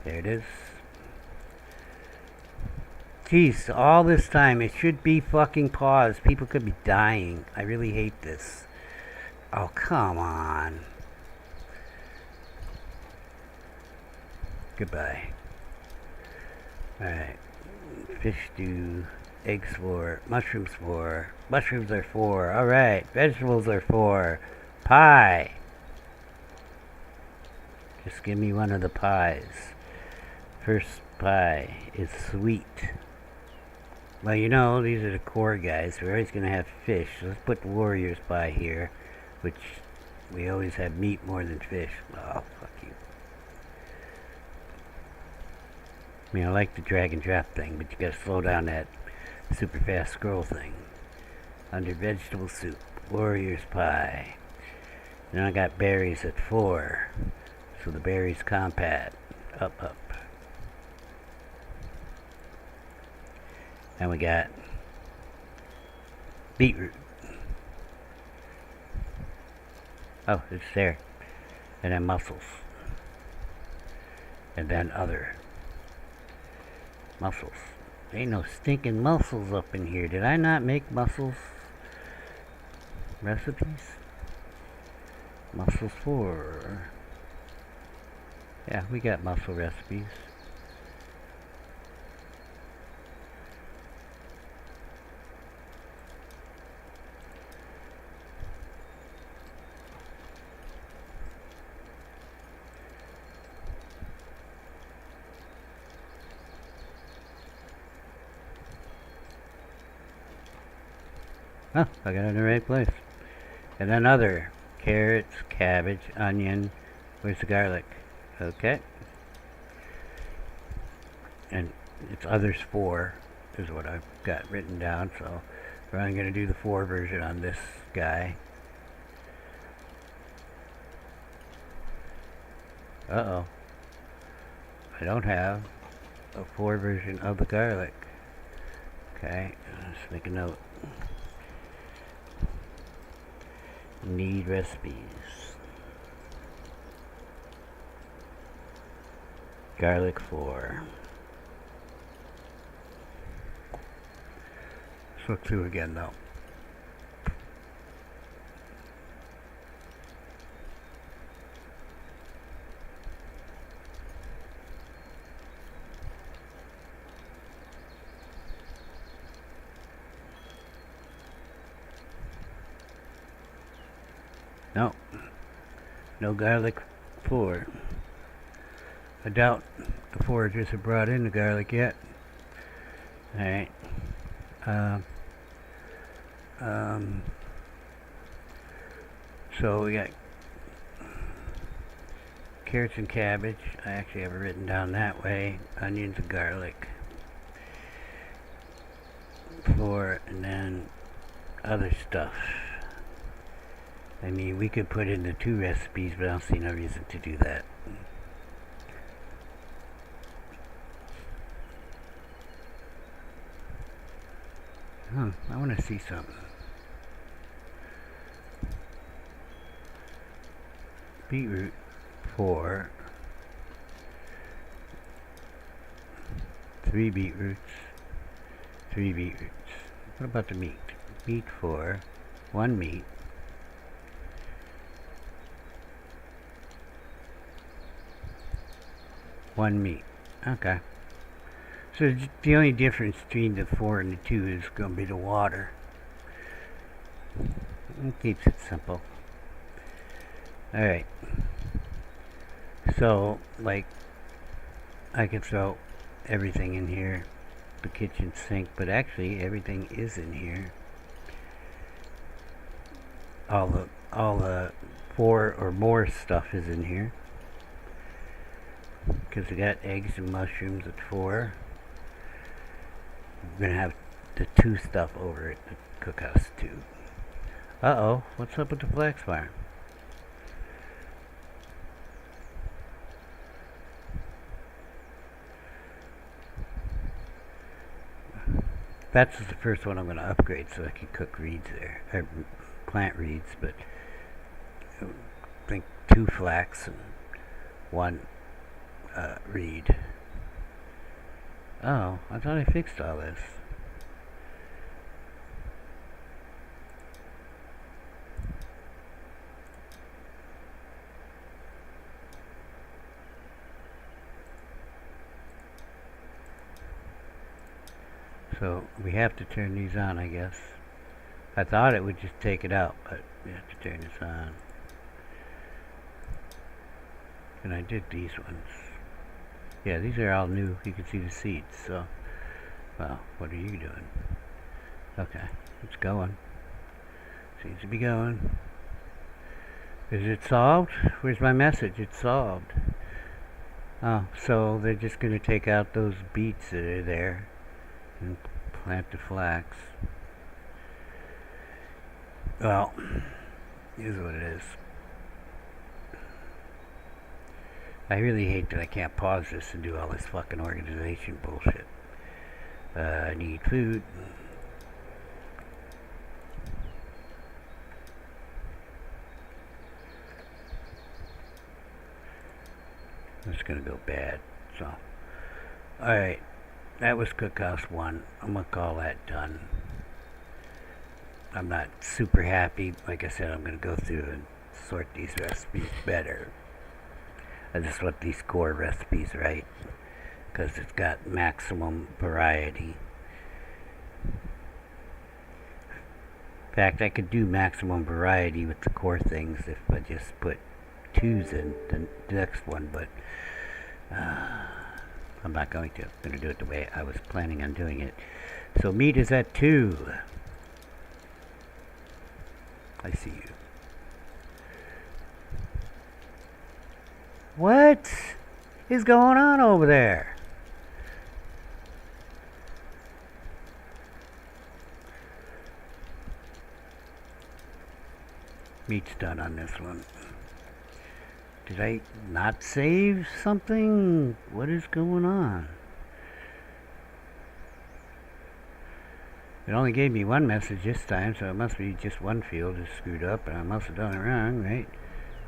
There it is. Jeez, all this time, it should be fucking paused. People could be dying. I really hate this. Oh, come on. Goodbye. Alright. Fish stew. Eggs 4. Mushrooms 4. Mushrooms are 4. Alright. Vegetables are 4. Pie. Just give me one of the pies. First pie is sweet. Well, you know, these are the core guys. We're always going to have fish. So let's put the warrior's pie here, which we always have meat more than fish. Oh, fuck you. I mean, I like the drag and drop thing, but you got to slow down that super fast scroll thing. Under vegetable soup, warrior's pie. Then I got berries at 4. So the berries compat. Up. And we got beetroot. Oh, it's there. And then mussels. And then other. Mussels. Ain't no stinking mussels up in here. Did I not make mussels recipes? Mussels 4. Yeah, we got mussel recipes. Oh, I got it in the right place. And then other. Carrots, cabbage, onion. Where's the garlic? Okay. And it's others 4 is what I've got written down. So I'm going to do the 4 version on this guy. Uh-oh. I don't have a 4 version of the garlic. Okay, let's make a note. Need recipes. Garlic 4. Let's look through again though. No. No garlic 4. I doubt the foragers have brought in the garlic yet. Alright. So we got carrots and cabbage. I actually have it written down that way. Onions and garlic. 4, and then other stuff. I mean, we could put in the 2 recipes, but I don't see no reason to do that. I want to see something. Beetroot 4. 3 beetroots. 3 beetroots. What about the meat? Meat 4. 1 meat. 1 meat. Okay. So the only difference between the 4 and the 2 is going to be the water. It keeps it simple. Alright. So, like, I could throw everything in here. The kitchen sink, but actually everything is in here. All the 4 or more stuff is in here. Because we got eggs and mushrooms at 4. We're gonna have the 2 stuff over at the cookhouse too. Uh-oh, what's up with the flax farm? That's the first one I'm gonna upgrade so I can cook reeds there, or plant reeds, but I think 2 flax and 1 reed. Oh, I thought I fixed all this. So we have to turn these on, I guess. I thought it would just take it out, but we have to turn this on. And I did these ones. Yeah, these are all new. You can see the seeds, so... Well, what are you doing? Okay, it's going. Seems to be going. Is it solved? Where's my message? It's solved. Oh, so they're just going to take out those beets that are there and plant the flax. Well, here's what it is. I really hate that I can't pause this and do all this fucking organization bullshit. I need food. It's gonna go bad. So, alright. That was Cookhouse 1. I'm gonna call that done. I'm not super happy. Like I said, I'm gonna go through and sort these recipes better. I just want these core recipes right, because it's got maximum variety. In fact, I could do maximum variety with the core things if I just put 2s in the next one, but I'm not going to. I'm going to do it the way I was planning on doing it. So meat is at 2. I see you. What is going on over there? Meat's done on this one. Did I not save something? What is going on? It only gave me one message this time, so it must be just one field is screwed up, and I must have done it wrong, right?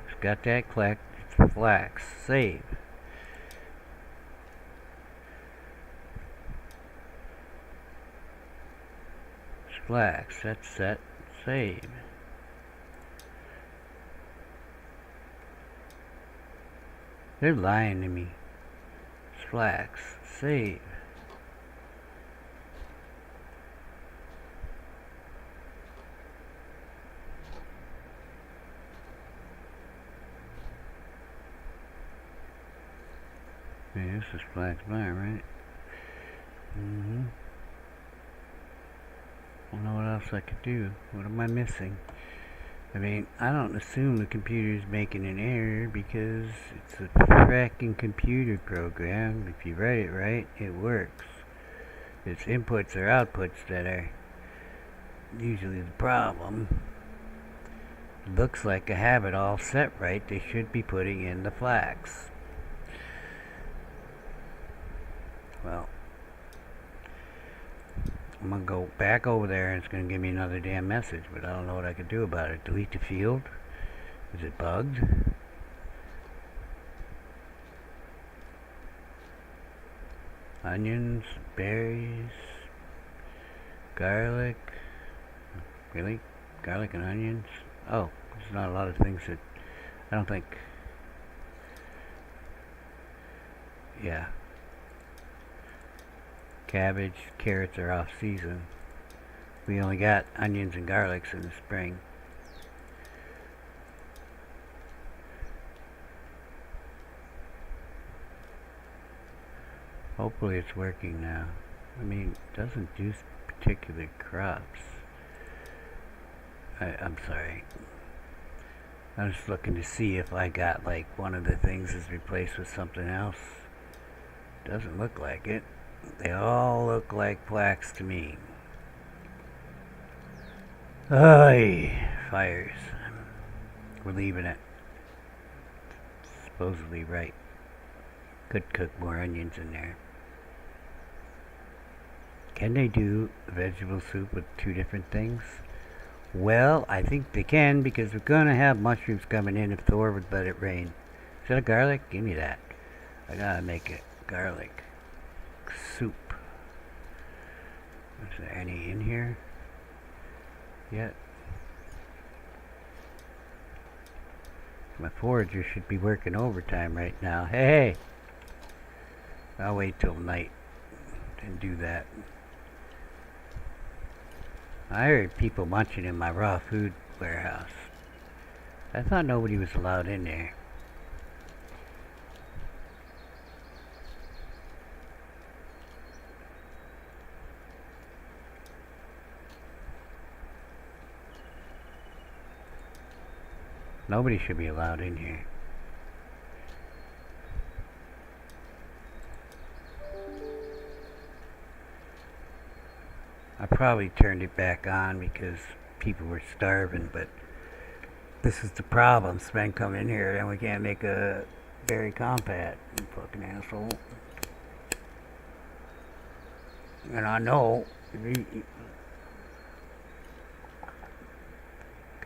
It's got that collect. It's flax. Save. It's flax. That's set. Save. They're lying to me. It's flax. Save. Okay, this is flax bar, right? I don't know what else I could do. What am I missing? I mean, I don't assume the computer's making an error because it's a fracking computer program. If you write it right, it works. It's inputs or outputs that are usually the problem. Looks like I have it all set right. They should be putting in the flax. Well, I'm gonna go back over there and it's gonna give me another damn message, but I don't know what I can do about it. Delete the field? Is it bugged? Onions, berries, garlic. Really? Garlic and onions? Oh, there's not a lot of things that I don't think. Yeah. Cabbage, carrots are off season. We only got onions and garlics in the spring. Hopefully it's working now. I mean, it doesn't do particular crops. I'm sorry. I'm just looking to see if I got like one of the things is replaced with something else. Doesn't look like it. They all look like flax to me. Ay, fires. We're leaving it. Supposedly right. Could cook more onions in there. Can they do vegetable soup with 2 different things? Well, I think they can because we're gonna have mushrooms coming in if Thor would let it rain. Is that a garlic? Give me that. I gotta make it garlic soup. Is there any in here yet? My forager should be working overtime right now. Hey! I'll wait till night and do that. I heard people munching in my raw food warehouse. I thought nobody was allowed in there. Nobody should be allowed in here. I probably turned it back on because people were starving, but this is the problem. Sven come in here and we can't make a berry compact. You fucking asshole. And I know. Okay,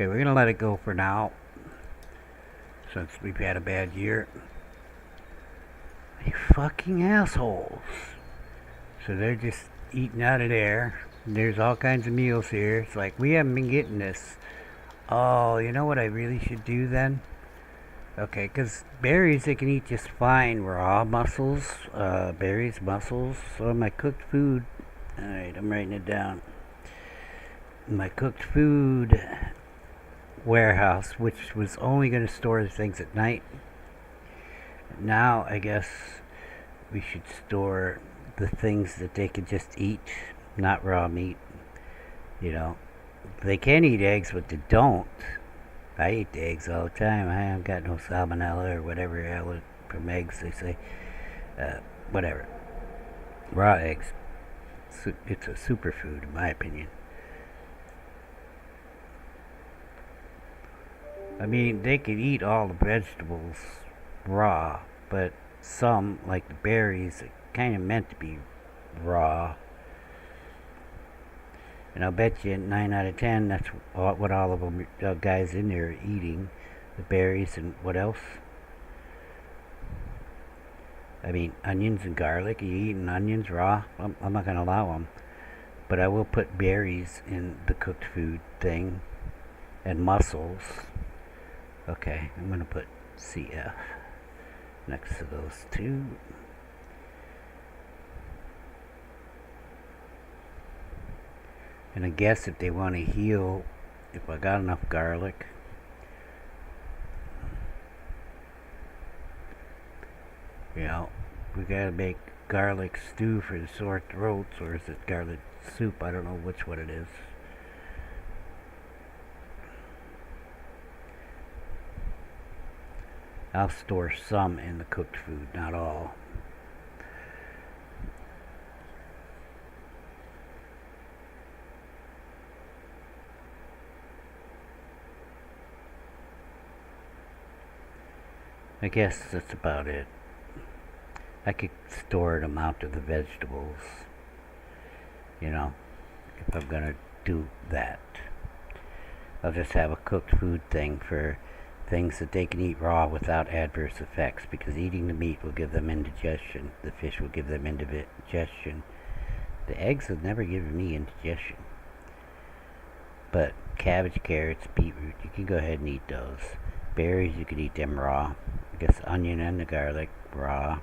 we're gonna let it go for now, since we've had a bad year. You fucking assholes. So they're just eating out of there. There's all kinds of meals here. It's like, we haven't been getting this. Oh, you know what I really should do then? Okay, because berries they can eat just fine. Raw mussels, berries, mussels. So my cooked food. Alright, I'm writing it down. My cooked food warehouse, which was only going to store the things at night. Now, I guess we should store the things that they can just eat, not raw meat. You know, they can eat eggs, but they don't. I eat the eggs all the time. I haven't got no salmonella or whatever hell from eggs they say. Whatever. Raw eggs. It's a superfood in my opinion. I mean, they could eat all the vegetables raw, but some, like the berries, are kind of meant to be raw. And I'll bet you 9 out of 10 that's what all of them guys in there are eating. The berries and what else? I mean, onions and garlic. Are you eating onions raw? I'm not going to allow them. But I will put berries in the cooked food thing. And mussels. Okay, I'm going to put CF next to those two. And I guess if they want to heal, if I got enough garlic, you know, we gotta make garlic stew for the sore throats, or is it garlic soup? I don't know which one it is. I'll store some in the cooked food, not all. I guess that's about it. I could store an amount of the vegetables, you know, if I'm gonna do that. I'll just have a cooked food thing for things that they can eat raw without adverse effects, because eating the meat will give them indigestion. The fish will give them indigestion. The eggs have never given me indigestion. But cabbage, carrots, beetroot, you can go ahead and eat those. Berries, you could eat them raw. I guess onion and the garlic, raw.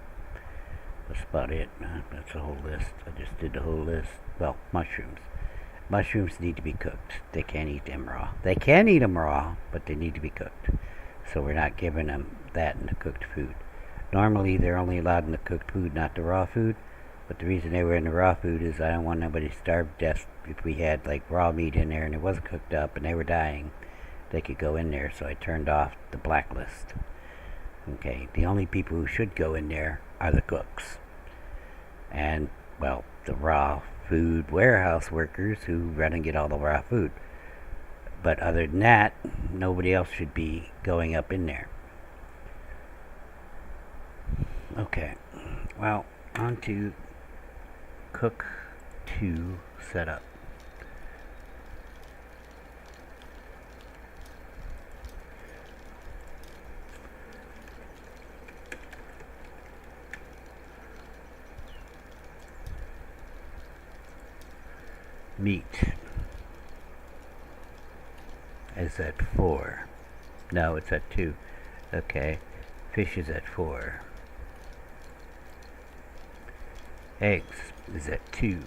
That's about it. That's a whole list. I just did the whole list. Well, mushrooms. Mushrooms need to be cooked. They can't eat them raw. They can eat them raw, but they need to be cooked. So we're not giving them that in the cooked food. Normally, they're only allowed in the cooked food, not the raw food. But the reason they were in the raw food is I don't want nobody to starve to death. If we had like raw meat in there and it wasn't cooked up and they were dying, they could go in there. So I turned off the blacklist. Okay, the only people who should go in there are the cooks. And, well, the raw food warehouse workers who run and get all the raw food. But other than that, nobody else should be going up in there. Okay, well, on to Cook 2 setup. Meat is at 4. No, it's at 2. Okay. Fish is at 4. Eggs is at 2.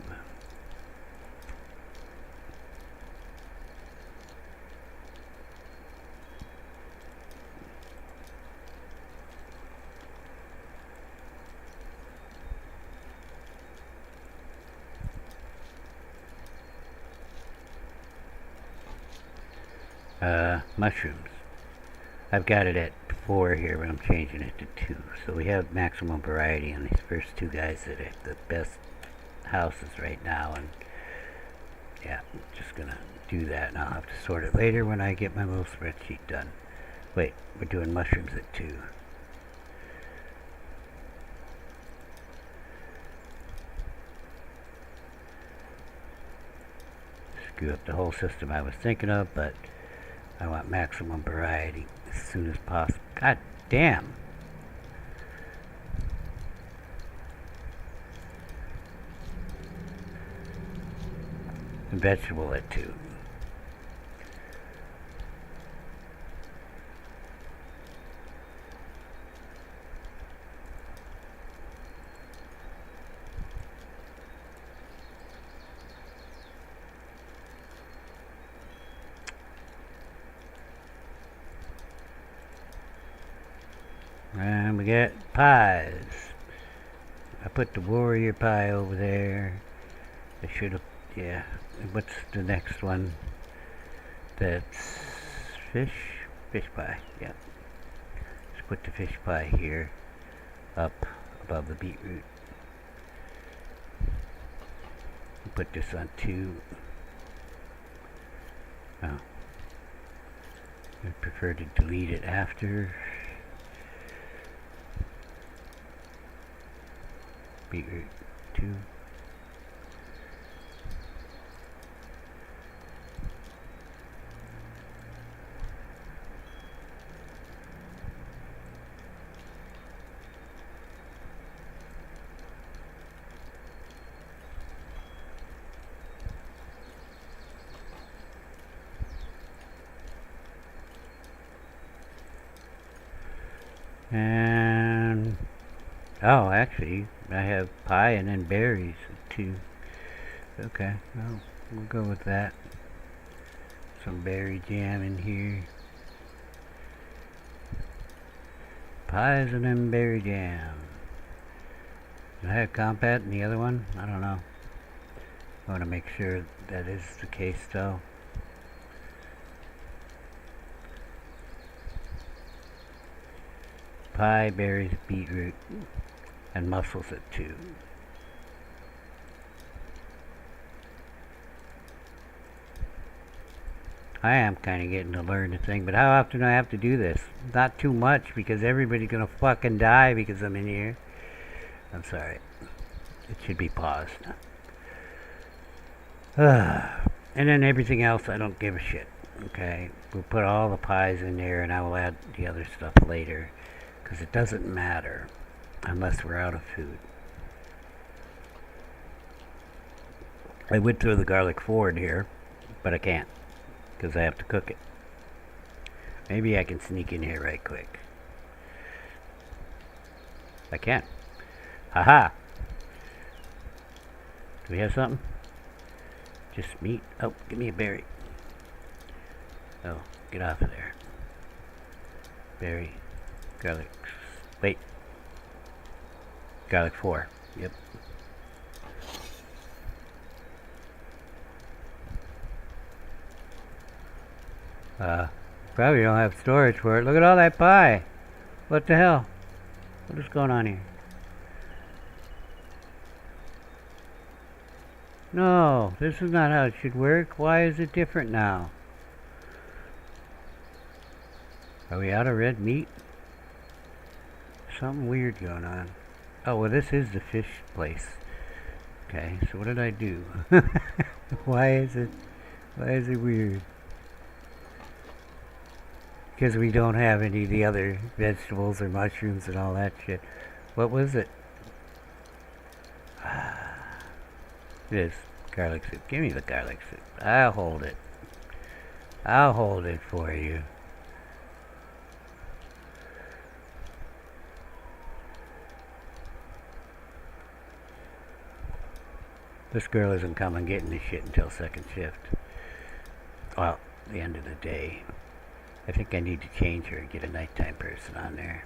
Mushrooms. I've got it at 4 here, but I'm changing it to 2. So we have maximum variety on these first two guys that are the best houses right now. And yeah, I'm just gonna do that, and I'll have to sort it later when I get my little spreadsheet done. Wait, we're doing mushrooms at 2. Screw up the whole system I was thinking of, but I want maximum variety as soon as possible. God damn. and vegetable it too. And we got pies. I put the warrior pie over there. I should have, yeah. What's the next one? That's fish? Fish pie, yeah. Let's put the fish pie here, up above the beetroot. Put this on 2. Oh. I prefer to delete it after. Beetroot 2. And oh, actually, I have pie and then berries too. Okay, well, we'll go with that. Some berry jam in here. Pies and then berry jam. Did I have compat in the other one? I don't know. I want to make sure that is the case though. Pie, berries, beetroot, and mussels at 2. I am kind of getting to learn the thing, but how often do I have to do this? Not too much, because everybody's gonna fucking die because I'm in here. I'm sorry. It should be paused. And then everything else, I don't give a shit. Okay? We'll put all the pies in there, and I will add the other stuff later. Because it doesn't matter unless we're out of food. I would throw the garlic forward here, but I can't because I have to cook it. Maybe I can sneak in here right quick. I can't. Haha! Do we have something? Just meat? Oh, give me a berry. Oh, get off of there. Berry. Garlic. Wait. Garlic 4. Yep. Probably don't have storage for it. Look at all that pie. What the hell? What is going on here? No, this is not how it should work. Why is it different now? Are we out of red meat? Something weird going on. Oh, well, this is the fish place. Okay, so what did I do? Why is it weird? Because we don't have any of the other vegetables or mushrooms and all that shit. What was it? It is garlic soup. Give me the garlic soup. I'll hold it. I'll hold it for you. This girl isn't coming getting this shit until second shift. Well, the end of the day. I think I need to change her and get a nighttime person on there.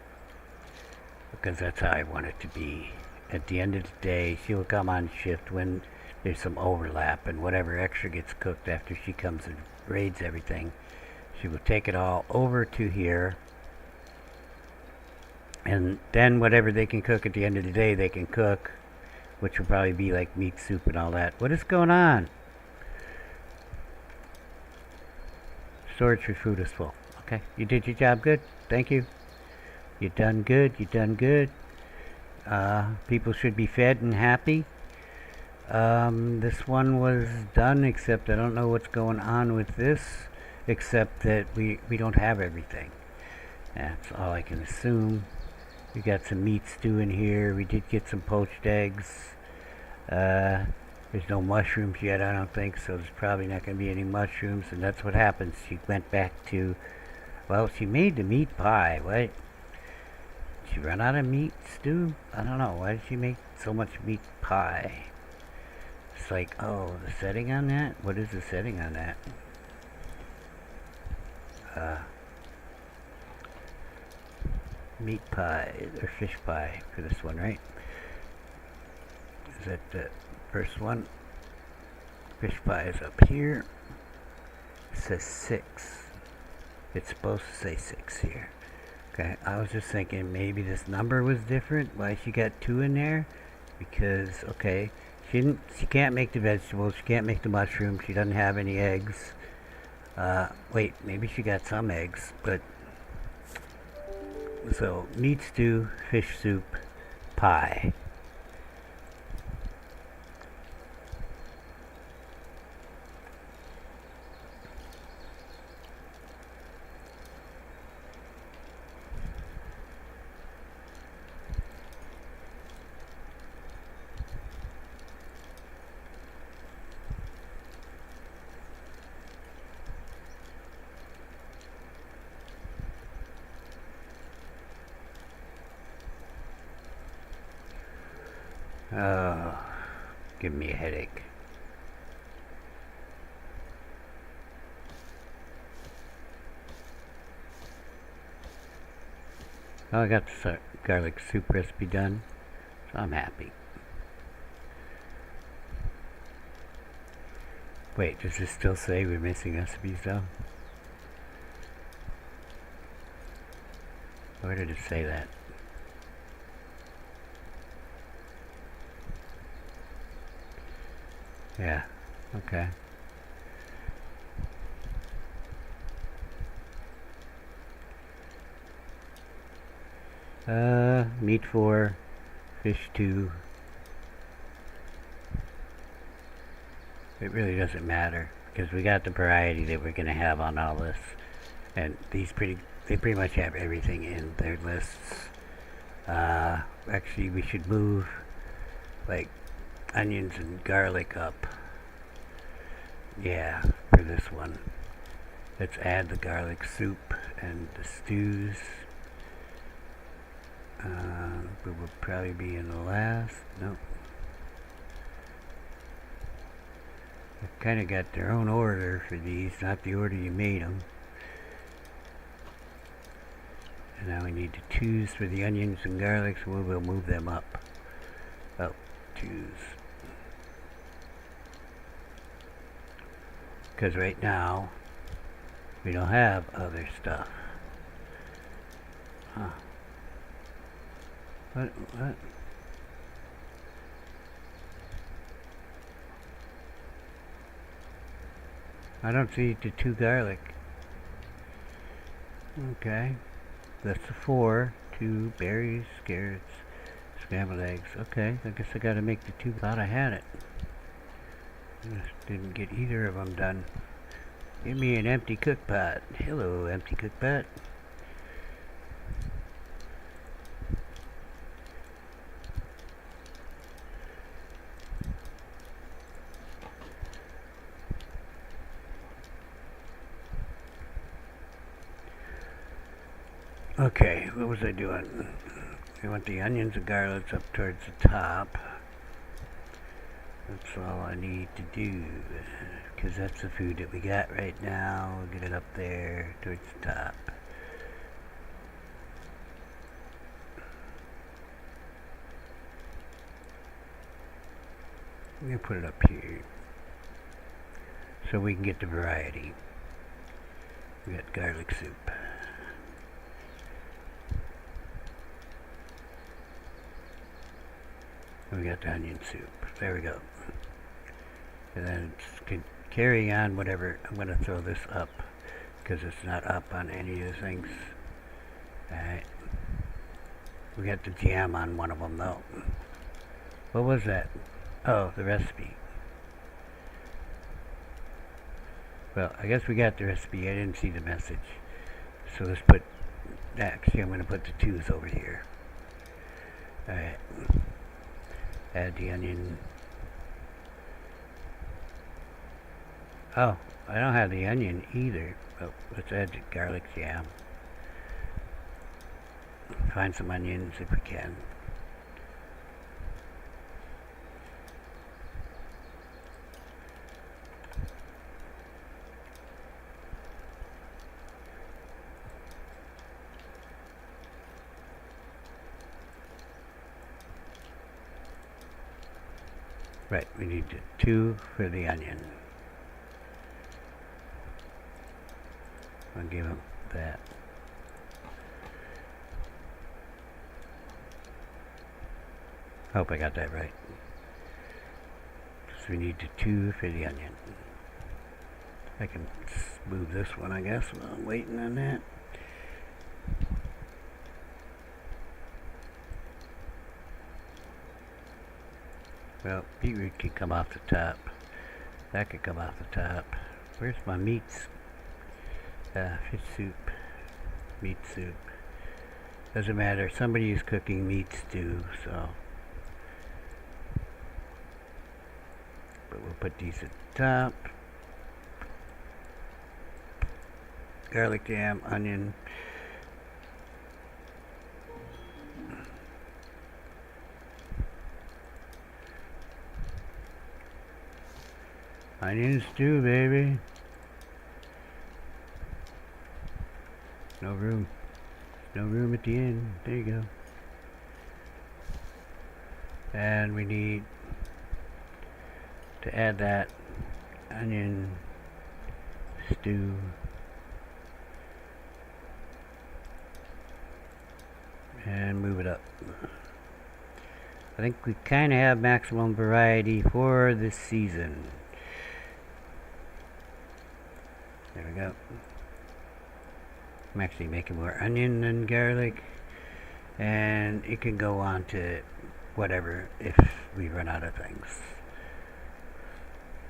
Because that's how I want it to be. At the end of the day, she'll come on shift when there's some overlap, and whatever extra gets cooked after she comes and raids everything, she will take it all over to here. And then whatever they can cook at the end of the day, they can cook. Which will probably be like meat soup and all that. What is going on? Storage for food is full. Okay, you did your job good. Thank you. You done good. You done good. People should be fed and happy. This one was done, except I don't know what's going on with this, except that we don't have everything. That's all I can assume. We got some meat stew in here. We did get some poached eggs. There's no mushrooms yet, I don't think, so there's probably not going to be any mushrooms, and that's what happens. She went back to, well, she made the meat pie. What? Did she run out of meat stew? I don't know. Why did she make so much meat pie? It's like, oh, the setting on that? What is the setting on that? Meat pie, or fish pie for this one, right? Is that the first one? Fish pie is up here. It says 6. It's supposed to say 6 here. Okay, I was just thinking maybe this number was different. Why she got 2 in there? Because, okay, she can't make the vegetables, she can't make the mushrooms, she doesn't have any eggs. Wait, maybe she got some eggs, but so meat stew, fish soup, pie. Oh, give me a headache. Oh, I got the garlic soup recipe done, so I'm happy. Wait, does this still say we're missing recipes though? Where did it say that? Yeah, okay. Meat 4, fish 2. It really doesn't matter because we got the variety that we're gonna have on all this, and they pretty much have everything in their lists. Actually, we should move like onions and garlic up. Yeah, for this one. Let's add the garlic soup and the stews. We will probably be in the last. Nope. They kind of got their own order for these, not the order you made them. And now we need to choose for the onions and garlic, so we'll move them up. Oh, choose. Because right now, we don't have other stuff. Huh. What? I don't see the 2 garlic. Okay. That's the 4. 2 berries, carrots, scrambled eggs. Okay, I guess I gotta make the 2. Thought I had it. Just didn't get either of them done. Give me an empty cook pot. Hello, empty cook pot. Okay, what was I doing? I want the onions and garlics up towards the top. That's all I need to do, because that's the food that we got right now. We'll get it up there towards the top. I'm going to put it up here so we can get the variety. We got garlic soup. We got the onion soup. There we go. And then it's carrying on whatever. I'm going to throw this up because it's not up on any of the things. Alright. We got the jam on one of them though. What was that? Oh, the recipe. Well, I guess we got the recipe. I didn't see the message. So let's put, actually I'm going to put the 2s over here. Alright. Add the onion. Oh, I don't have the onion either. Oh, let's add the garlic jam. Find some onions if we can. Right, we need 2 for the onion. I'll give him that. Hope I got that right. So we need 2 for the onion. I can move this one, I guess, while I'm waiting on that. Well, beetroot can come off the top. That could come off the top. Where's my meats? Fish soup. Meat soup. Doesn't matter. Somebody is cooking meat stew, so. But we'll put these at the top. Garlic jam, onion. Onion stew, baby. No room. No room at the end. There you go. And we need to add that onion stew. And move it up. I think we kind of have maximum variety for this season. There we go. I'm actually making more onion than garlic, and it can go on to whatever if we run out of things.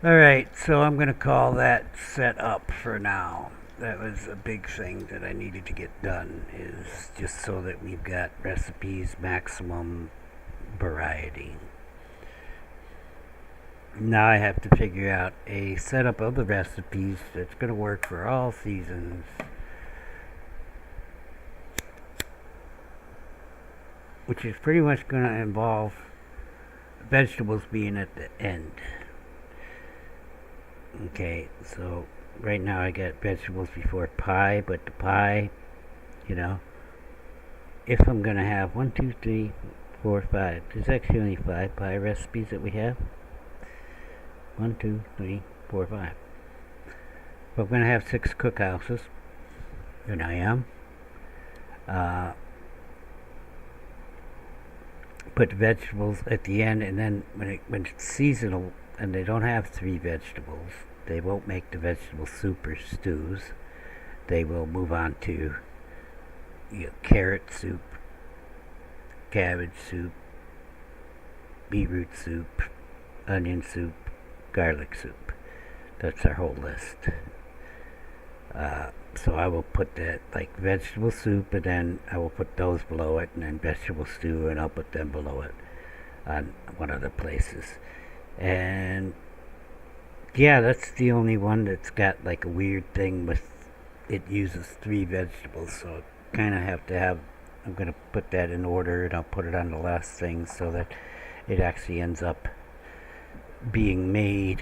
Alright, so I'm going to call that set up for now. That was a big thing that I needed to get done, is just so that we've got recipes, maximum variety. Now I have to figure out a setup of the recipes that's going to work for all seasons. Which is pretty much going to involve vegetables being at the end. Okay, so right now I got vegetables before pie, but the pie, you know, if I'm going to have 1, 2, 3, 4, 5, there's actually only 5 pie recipes that we have. 1, 2, 3, 4, 5. But I'm going to have 6 cookhouses, and I am. Put vegetables at the end, and then when it's seasonal and they don't have 3 vegetables, they won't make the vegetable soup or stews. They will move on to carrot soup, cabbage soup, beetroot soup, onion soup, garlic soup. That's our whole list. So I will put that like vegetable soup, and then I will put those below it, and then vegetable stew, and I'll put them below it on one of the places. And yeah, that's the only one that's got like a weird thing with it uses 3 vegetables, so kind of have to have, I'm going to put that in order, and I'll put it on the last thing so that it actually ends up being made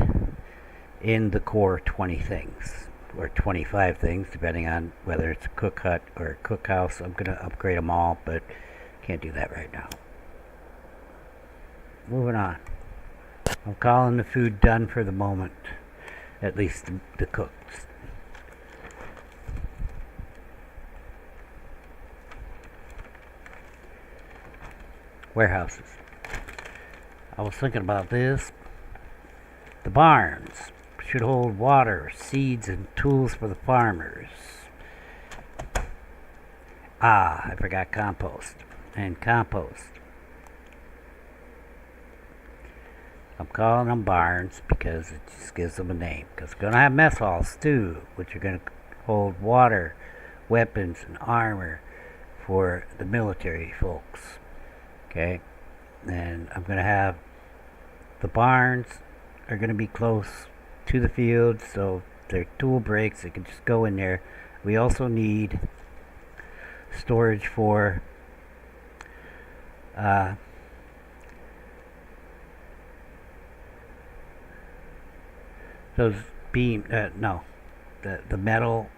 in the core 20 things. Or 25 things, depending on whether it's a cook hut or a cookhouse. I'm going to upgrade them all, but can't do that right now. Moving on. I'm calling the food done for the moment. At least the cooks. Warehouses. I was thinking about this. The barns should hold water, seeds, and tools for the farmers. I forgot compost. And compost. I'm calling them barns because it just gives them a name. Because we're going to have mess halls too, which are going to hold water, weapons, and armor for the military folks. Okay? And I'm going to have the barns are going to be close to the field, so their tool breaks, they can just go in there. We also need storage for those beam. No, the metal.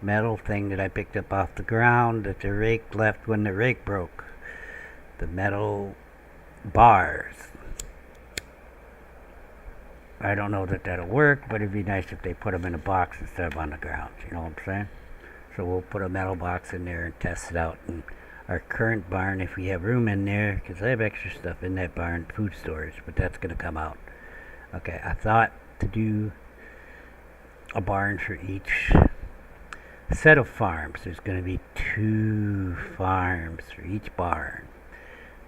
Metal thing that I picked up off the ground that the rake left when the rake broke. The metal bars. I don't know that that'll work, but it'd be nice if they put them in a box instead of on the ground. You know what I'm saying? So we'll put a metal box in there and test it out in our current barn if we have room in there, because I have extra stuff in that barn, food storage, but that's going to come out. Okay, I thought to do a barn for each set of farms. There's going to be 2 farms for each barn.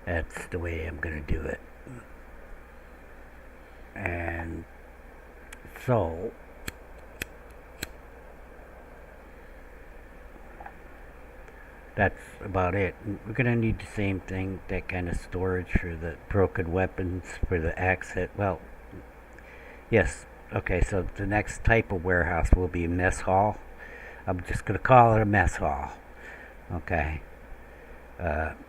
That's the way I'm going to do it. And so that's about it. We're going to need the same thing, that kind of storage for the broken weapons, for the axe head. Well, yes. Okay, so the next type of warehouse will be a mess hall. I'm just going to call it a mess hall. Okay.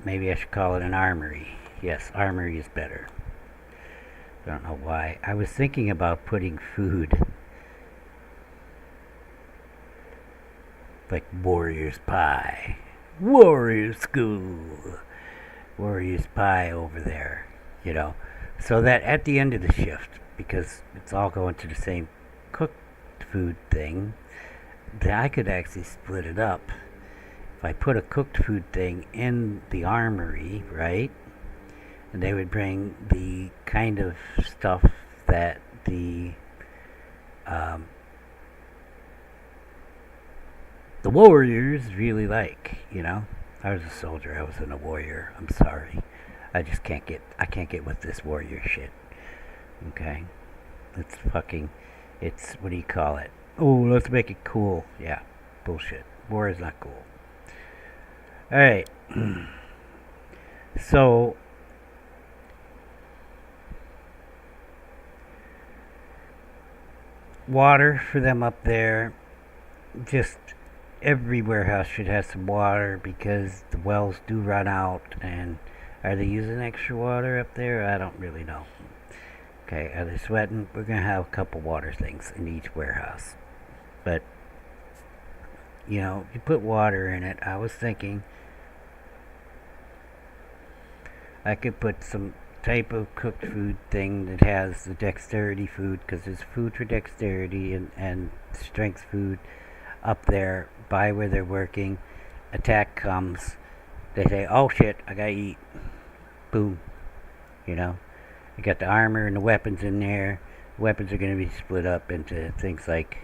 Maybe I should call it an armory. Yes, armory is better. I don't know why. I was thinking about putting food. Like Warrior's Pie. Warrior School. Warrior's Pie over there. You know. So that at the end of the shift, because it's all going to the same cooked food thing, that I could actually split it up. If I put a cooked food thing in the armory, right, and they would bring the kind of stuff that the warriors really like, you know. I was a soldier, I wasn't a warrior. I'm sorry. I can't get with this warrior shit. Okay? It's, what do you call it? Oh, let's make it cool. Yeah, bullshit. War is not cool. Alright. So, water for them up there. Just every warehouse should have some water, because the wells do run out. And are they using extra water up there? I don't really know. Okay, are they sweating? We're going to have a couple water things in each warehouse. But, you know, you put water in it. I was thinking I could put some type of cooked food thing that has the dexterity food, because there's food for dexterity and strength food up there by where they're working. Attack comes. They say, oh shit, I gotta eat. Boom. You know? You got the armor and the weapons in there. The weapons are going to be split up into things like,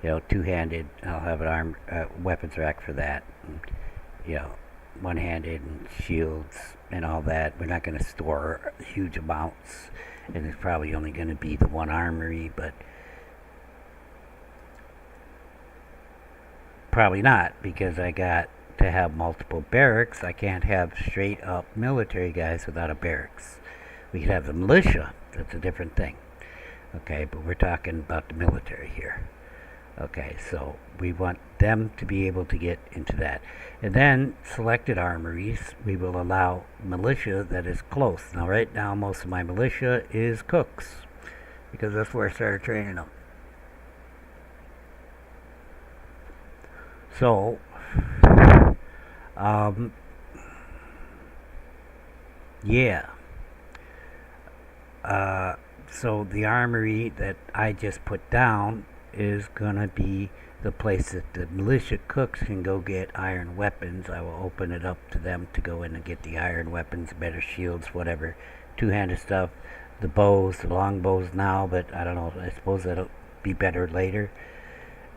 you know, two-handed. I'll have an weapons rack for that. And, you know, one-handed and shields and all that. We're not going to store huge amounts, and it's probably only going to be the one armory, but probably not, because I got to have multiple barracks. I can't have straight-up military guys without a barracks. We could have the militia. That's a different thing. Okay, but we're talking about the military here. Okay, so we want them to be able to get into that. And then selected armories, we will allow militia that is close. Now, right now, most of my militia is cooks, because that's where I started training them. So, yeah. So the armory that I just put down is gonna be the place that the militia cooks can go get iron weapons. I will open it up to them to go in and get the iron weapons, better shields, whatever, two-handed stuff, the bows, the long bows now, but I don't know, I suppose that'll be better later,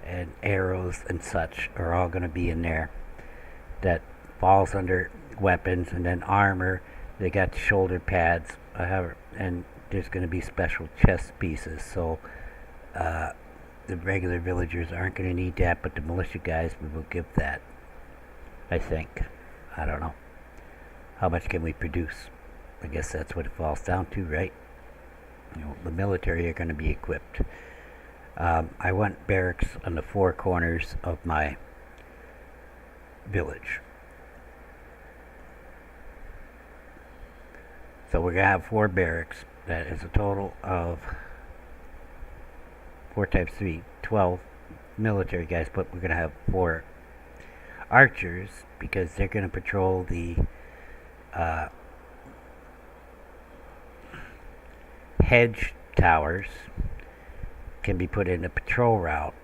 and arrows and such are all gonna be in there. That falls under weapons. And then armor, they got the shoulder pads, and there's going to be special chest pieces, so the regular villagers aren't going to need that, but the militia guys, we will give that, I think. I don't know. how much can we produce? I guess that's what it falls down to, right? The military are going to be equipped. I want barracks on the four corners of my village. So we're going to have 4 barracks. That is a total of 4 times 3, 12 military guys, but we're going to have 4 archers because they're going to patrol the hedge towers. Can be put in a patrol route,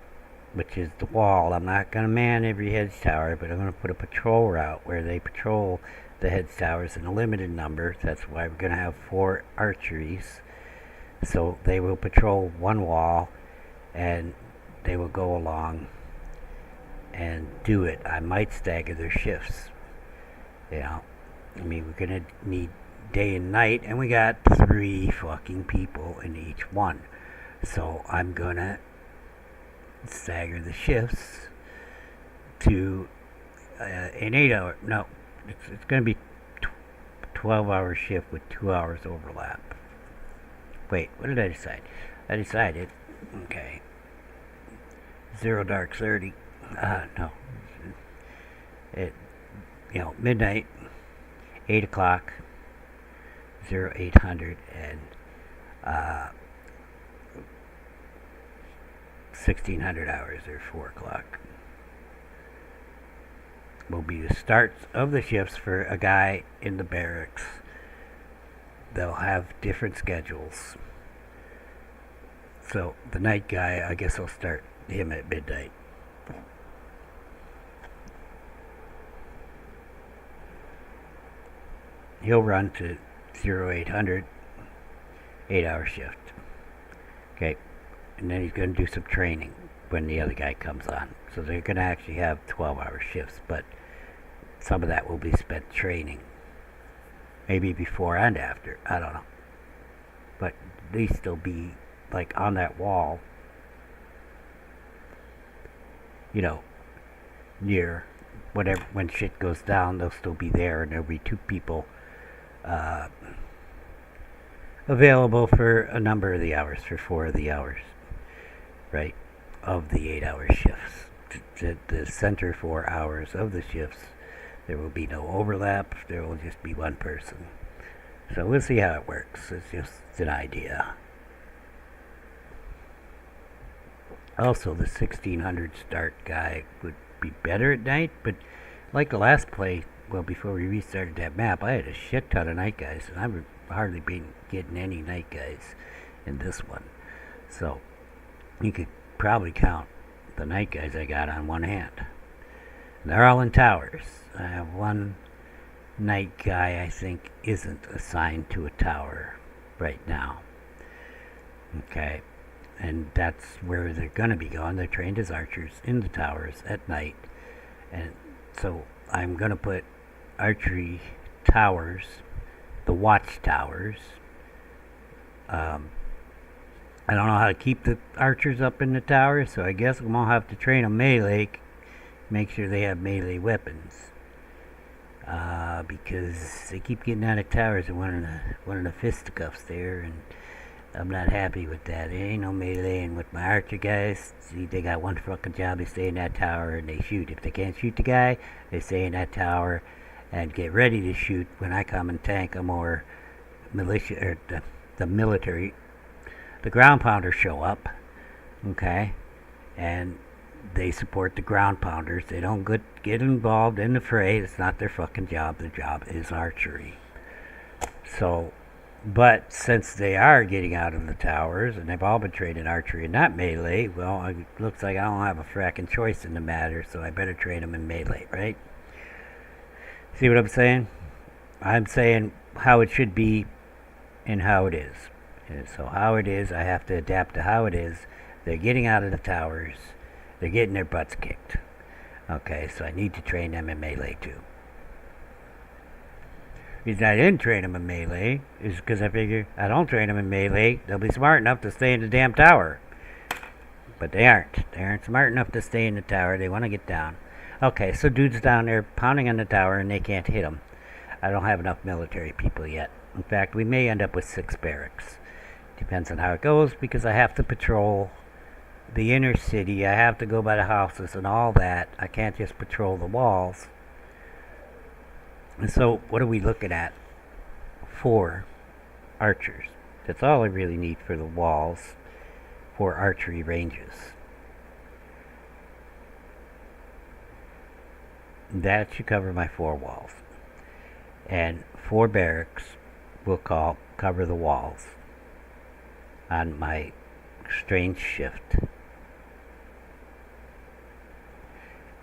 which is the wall. I'm not going to man every hedge tower, but I'm going to put a patrol route where they patrol the hedge towers in a limited number. That's why we're going to have 4 archeries. So they will patrol one wall and they will go along and do it. I might stagger their shifts. I mean, we're going to need day and night, and we got 3 fucking people in each one. So I'm going to stagger the shifts to an 8-hour. No, it's going to be 12-hour shift with 2 hours overlap. Wait, what did I decide? I decided, okay, 0 dark 30. No. Midnight, 8 o'clock, 0800, and 1600 hours, or 4 o'clock. Will be the starts of the shifts for a guy in the barracks. They'll have different schedules. So the night guy, I guess I'll start him at midnight. He'll run to 0800, 8-hour shift. Okay. And then he's going to do some training when the other guy comes on. So they're going to actually have 12-hour shifts, but some of that will be spent training. Maybe before and after. I don't know. But at least they'll be, like, on that wall, near whatever. When shit goes down, they'll still be there, and there'll be 2 people available for a number of the hours, for 4 of the hours. Right, of the 8-hour shifts. The center 4 hours of the shifts, there will be no overlap. There will just be one person. So we'll see how it works. It's just an idea. Also, the 1600 start guy would be better at night, but like the last play, well, before we restarted that map, I had a shit ton of night guys, and I've hardly been getting any night guys in this one. So you could probably count the night guys I got on one hand. They're all in towers. I have one night guy I think isn't assigned to a tower right now. Okay. And that's where they're going to be going. They're trained as archers in the towers at night. And so I'm going to put archery towers, the watchtowers. I don't know how to keep the archers up in the towers, so I guess I'm going to have to train them melee, make sure they have melee weapons. Because they keep getting out of towers and one of the fisticuffs there, and I'm not happy with that. There ain't no meleeing with my archer guys. See, they got one fucking job. They stay in that tower and they shoot. If they can't shoot the guy, they stay in that tower and get ready to shoot when I come and tank them, or militia, or the military. The ground pounders show up, okay, and they support the ground pounders. They don't get involved in the fray. It's not their fucking job. Their job is archery. So, but since they are getting out of the towers, and they've all been trained in archery and not melee, well, it looks like I don't have a fracking choice in the matter, so I better train them in melee, right? See what I'm saying? I'm saying how it should be and how it is. And so how it is, I have to adapt to how it is. They're getting out of the towers. They're getting their butts kicked. Okay, so I need to train them in melee too. The reason I didn't train them in melee is because I figure I don't train them in melee, they'll be smart enough to stay in the damn tower. But they aren't. They aren't smart enough to stay in the tower. They want to get down. Okay, so dude's down there pounding on the tower and they can't hit him. I don't have enough military people yet. In fact, we may end up with 6 barracks. Depends on how it goes, because I have to patrol the inner city. I have to go by the houses and all that. I can't just patrol the walls. And so, what are we looking at? 4 archers. That's all I really need for the walls, 4 archery ranges. That should cover my 4 walls. And 4 barracks will cover the walls on my strange shift.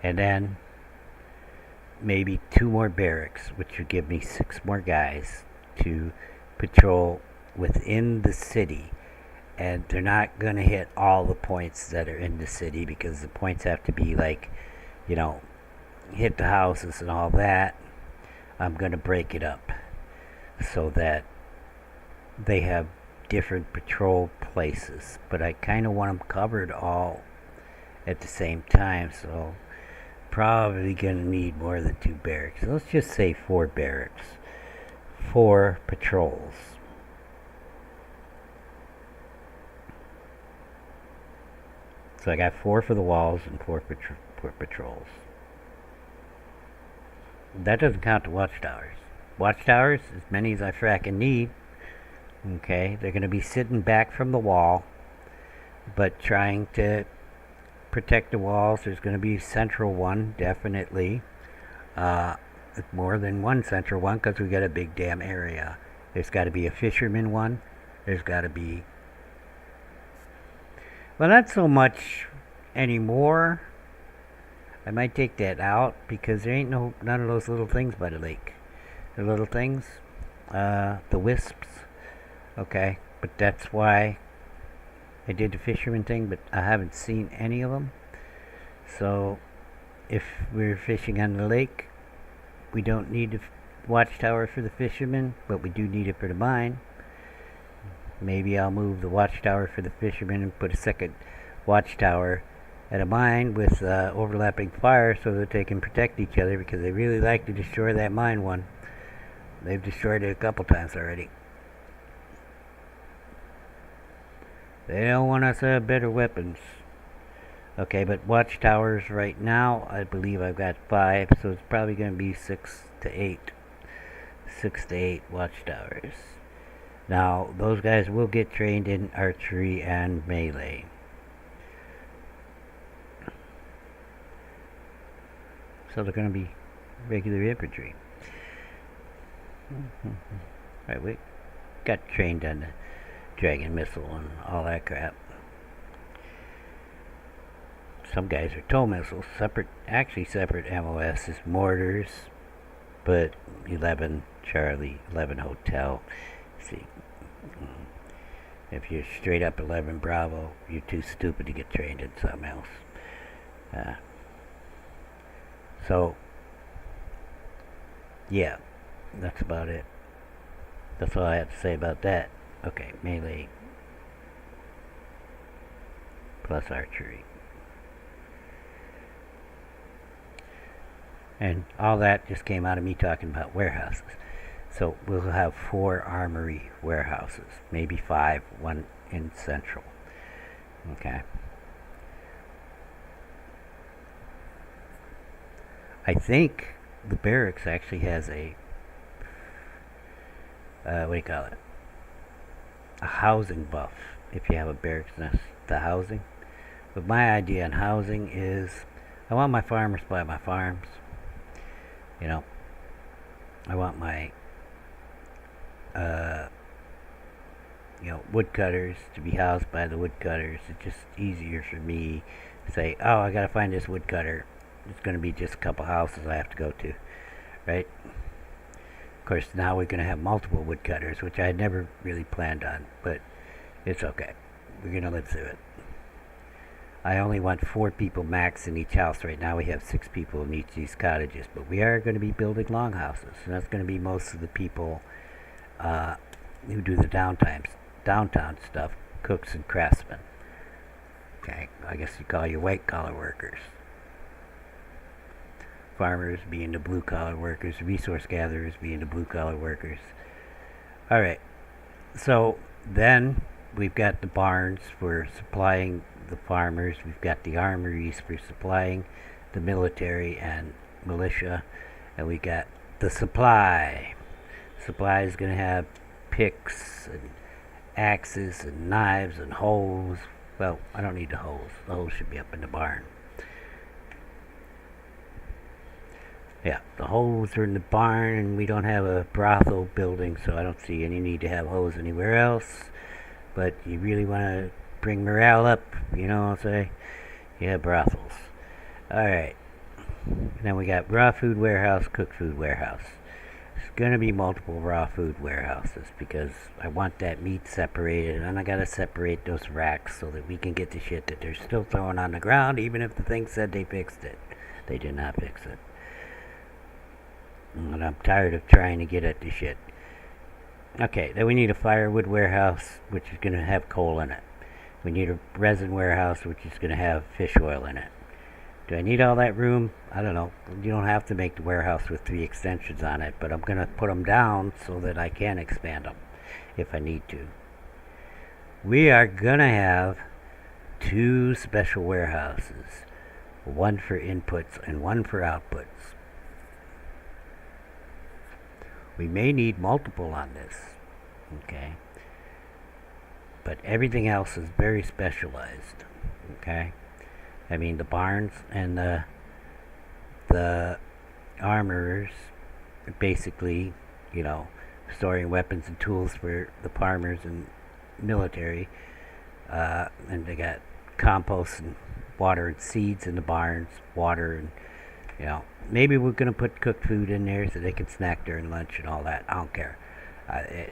And then maybe 2 more barracks, which would give me 6 more guys to patrol within the city. And they're not going to hit all the points that are in the city, because the points have to be like, hit the houses and all that. I'm going to break it up so that they have different patrol places. But I kind of want them covered all at the same time, so probably going to need more than 2 barracks. So let's just say 4 barracks, 4 patrols. So I got 4 for the walls and 4 patrols. That doesn't count the watchtowers. Watchtowers, as many as I frackin' need. Okay, they're going to be sitting back from the wall, but trying to protect the walls. There's going to be a central one, definitely. More than one central one, because we got a big damn area. There's got to be a fisherman one. There's got to be... Well, not so much anymore. I might take that out, because there ain't none of those little things by the lake. The little things, the wisps. Okay, but that's why I did the fisherman thing, but I haven't seen any of them. So, if we're fishing on the lake, we don't need the watchtower for the fishermen, but we do need it for the mine. Maybe I'll move the watchtower for the fishermen and put a second watchtower at a mine with overlapping fire, so that they can protect each other, because they really like to destroy that mine one. They've destroyed it a couple times already. They don't want us to have better weapons. Okay, but watchtowers right now, I believe I've got 5, so it's probably going to be 6 to 8. 6 to 8 watchtowers. Now, those guys will get trained in archery and melee. So they're going to be regular infantry. Right, we got trained on the dragon missile and all that crap. Some guys are tow missiles, separate MOSs, mortars, but 11 Charlie, 11 Hotel. See, if you're straight up 11 Bravo, you're too stupid to get trained in something else. So, yeah, that's about it. That's all I have to say about that. Okay, melee plus archery. And all that just came out of me talking about warehouses. So we'll have 4 armory warehouses, maybe 5, 1 in central. Okay. I think the barracks actually has a, what do you call it? A housing buff, if you have a barracks nest, the housing. But my idea on housing is, I want my farmers by my farms. I want my, woodcutters to be housed by the woodcutters. It's just easier for me to say, oh, I gotta find this woodcutter. It's gonna be just a couple houses I have to go to, right? Of course, now we're gonna have multiple woodcutters, which I had never really planned on, but it's okay. We're gonna live through it. I only want 4 people max in each house. Right now we have 6 people in each of these cottages, but we are going to be building longhouses, and that's going to be most of the people who do the downtown stuff, cooks and craftsmen. Okay, I guess you call you white collar workers. farmers being the blue collar workers, resource gatherers being the blue collar workers. Alright, so then we've got the barns for supplying the farmers, we've got the armories for supplying the military and militia, and we got the supply. Supply is going to have picks and axes and knives and hoes. Well, I don't need the hoes. The hoes should be up in the barn. Yeah, the hoes are in the barn, and we don't have a brothel building, so I don't see any need to have hoes anywhere else. But you really want to bring morale up, you know what I'm saying? Yeah, brothels. Alright. Then we got raw food warehouse, cooked food warehouse. There's going to be multiple raw food warehouses because I want that meat separated, and I got to separate those racks so that we can get the shit that they're still throwing on the ground, even if the thing said they fixed it. They did not fix it. And I'm tired of trying to get at the shit. Okay, then we need a firewood warehouse, which is going to have coal in it. We need a resin warehouse, which is going to have fish oil in it. Do I need all that room? I don't know. You don't have to make the warehouse with 3 extensions on it, but I'm going to put them down so that I can expand them if I need to. We are going to have 2 special warehouses, one for inputs and one for outputs. We may need multiple on this, okay? But everything else is very specialized, okay? I mean, the barns and the armorers are basically, you know, storing weapons and tools for the farmers and military. And they got compost and water and seeds in the barns, water and, you know, maybe we're going to put cooked food in there so they can snack during lunch and all that. I don't care.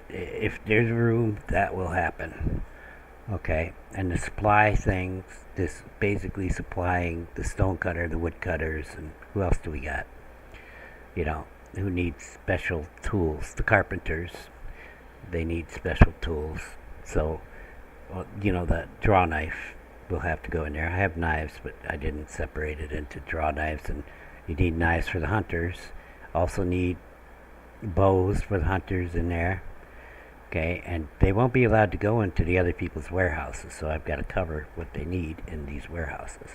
If there's room, that will happen. Okay, and the supply things, this basically supplying the stone cutter, the wood cutters, and who else do we got? You know, who needs special tools? The carpenters, they need special tools. So, well, you know, the draw knife will have to go in there. I have knives, but I didn't separate it into draw knives, and you need knives for the hunters. Also need bows for the hunters in there. Okay, and they won't be allowed to go into the other people's warehouses, so I've got to cover what they need in these warehouses.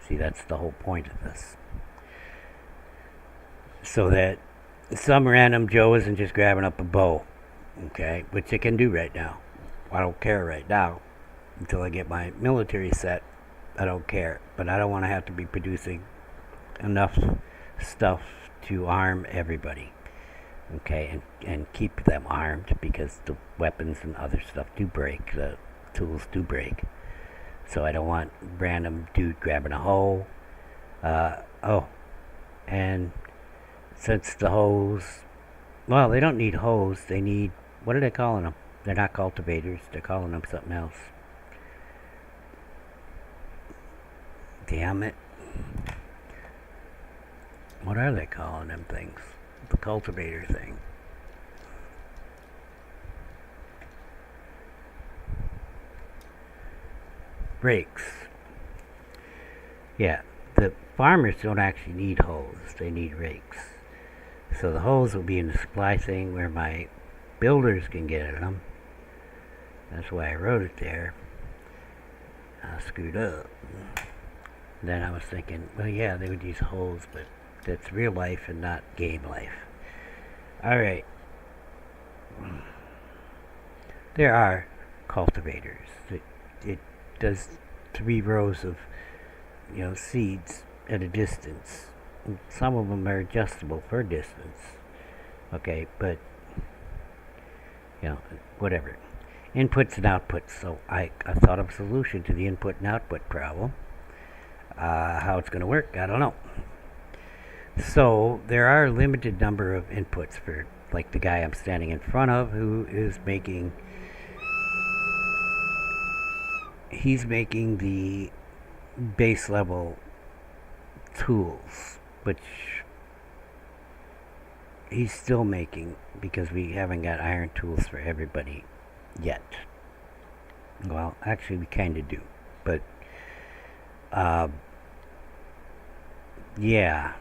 See, that's the whole point of this. So that some random Joe isn't just grabbing up a bow, okay, which they can do right now. I don't care right now. Until I get my military set, I don't care. But I don't want to have to be producing enough stuff to arm everybody. Okay, and keep them armed because the weapons and other stuff do break. The tools do break. So I don't want random dude grabbing a hoe. And since the hoes, well, they don't need hoes. They need, what are they calling them? They're not cultivators. They're calling them something else. Damn it. What are they calling them things? The cultivator thing. Rakes. Yeah, the farmers don't actually need hoes. They need rakes. So the hoes will be in the supply thing where my builders can get them. That's why I wrote it there. I screwed up. Then I was thinking, well, yeah, they would use hoes, but that's real life and not game life. Alright. There are cultivators. It does 3 rows of, you know, seeds at a distance. Some of them are adjustable for distance. Okay, but, you know, whatever. Inputs and outputs. So I thought of a solution to the input and output problem. How it's going to work, I don't know. So there are a limited number of inputs for, like, the guy I'm standing in front of, who is making, he's making the base level tools, which he's still making because we haven't got iron tools for everybody yet. Well, actually we kind of do, but yeah.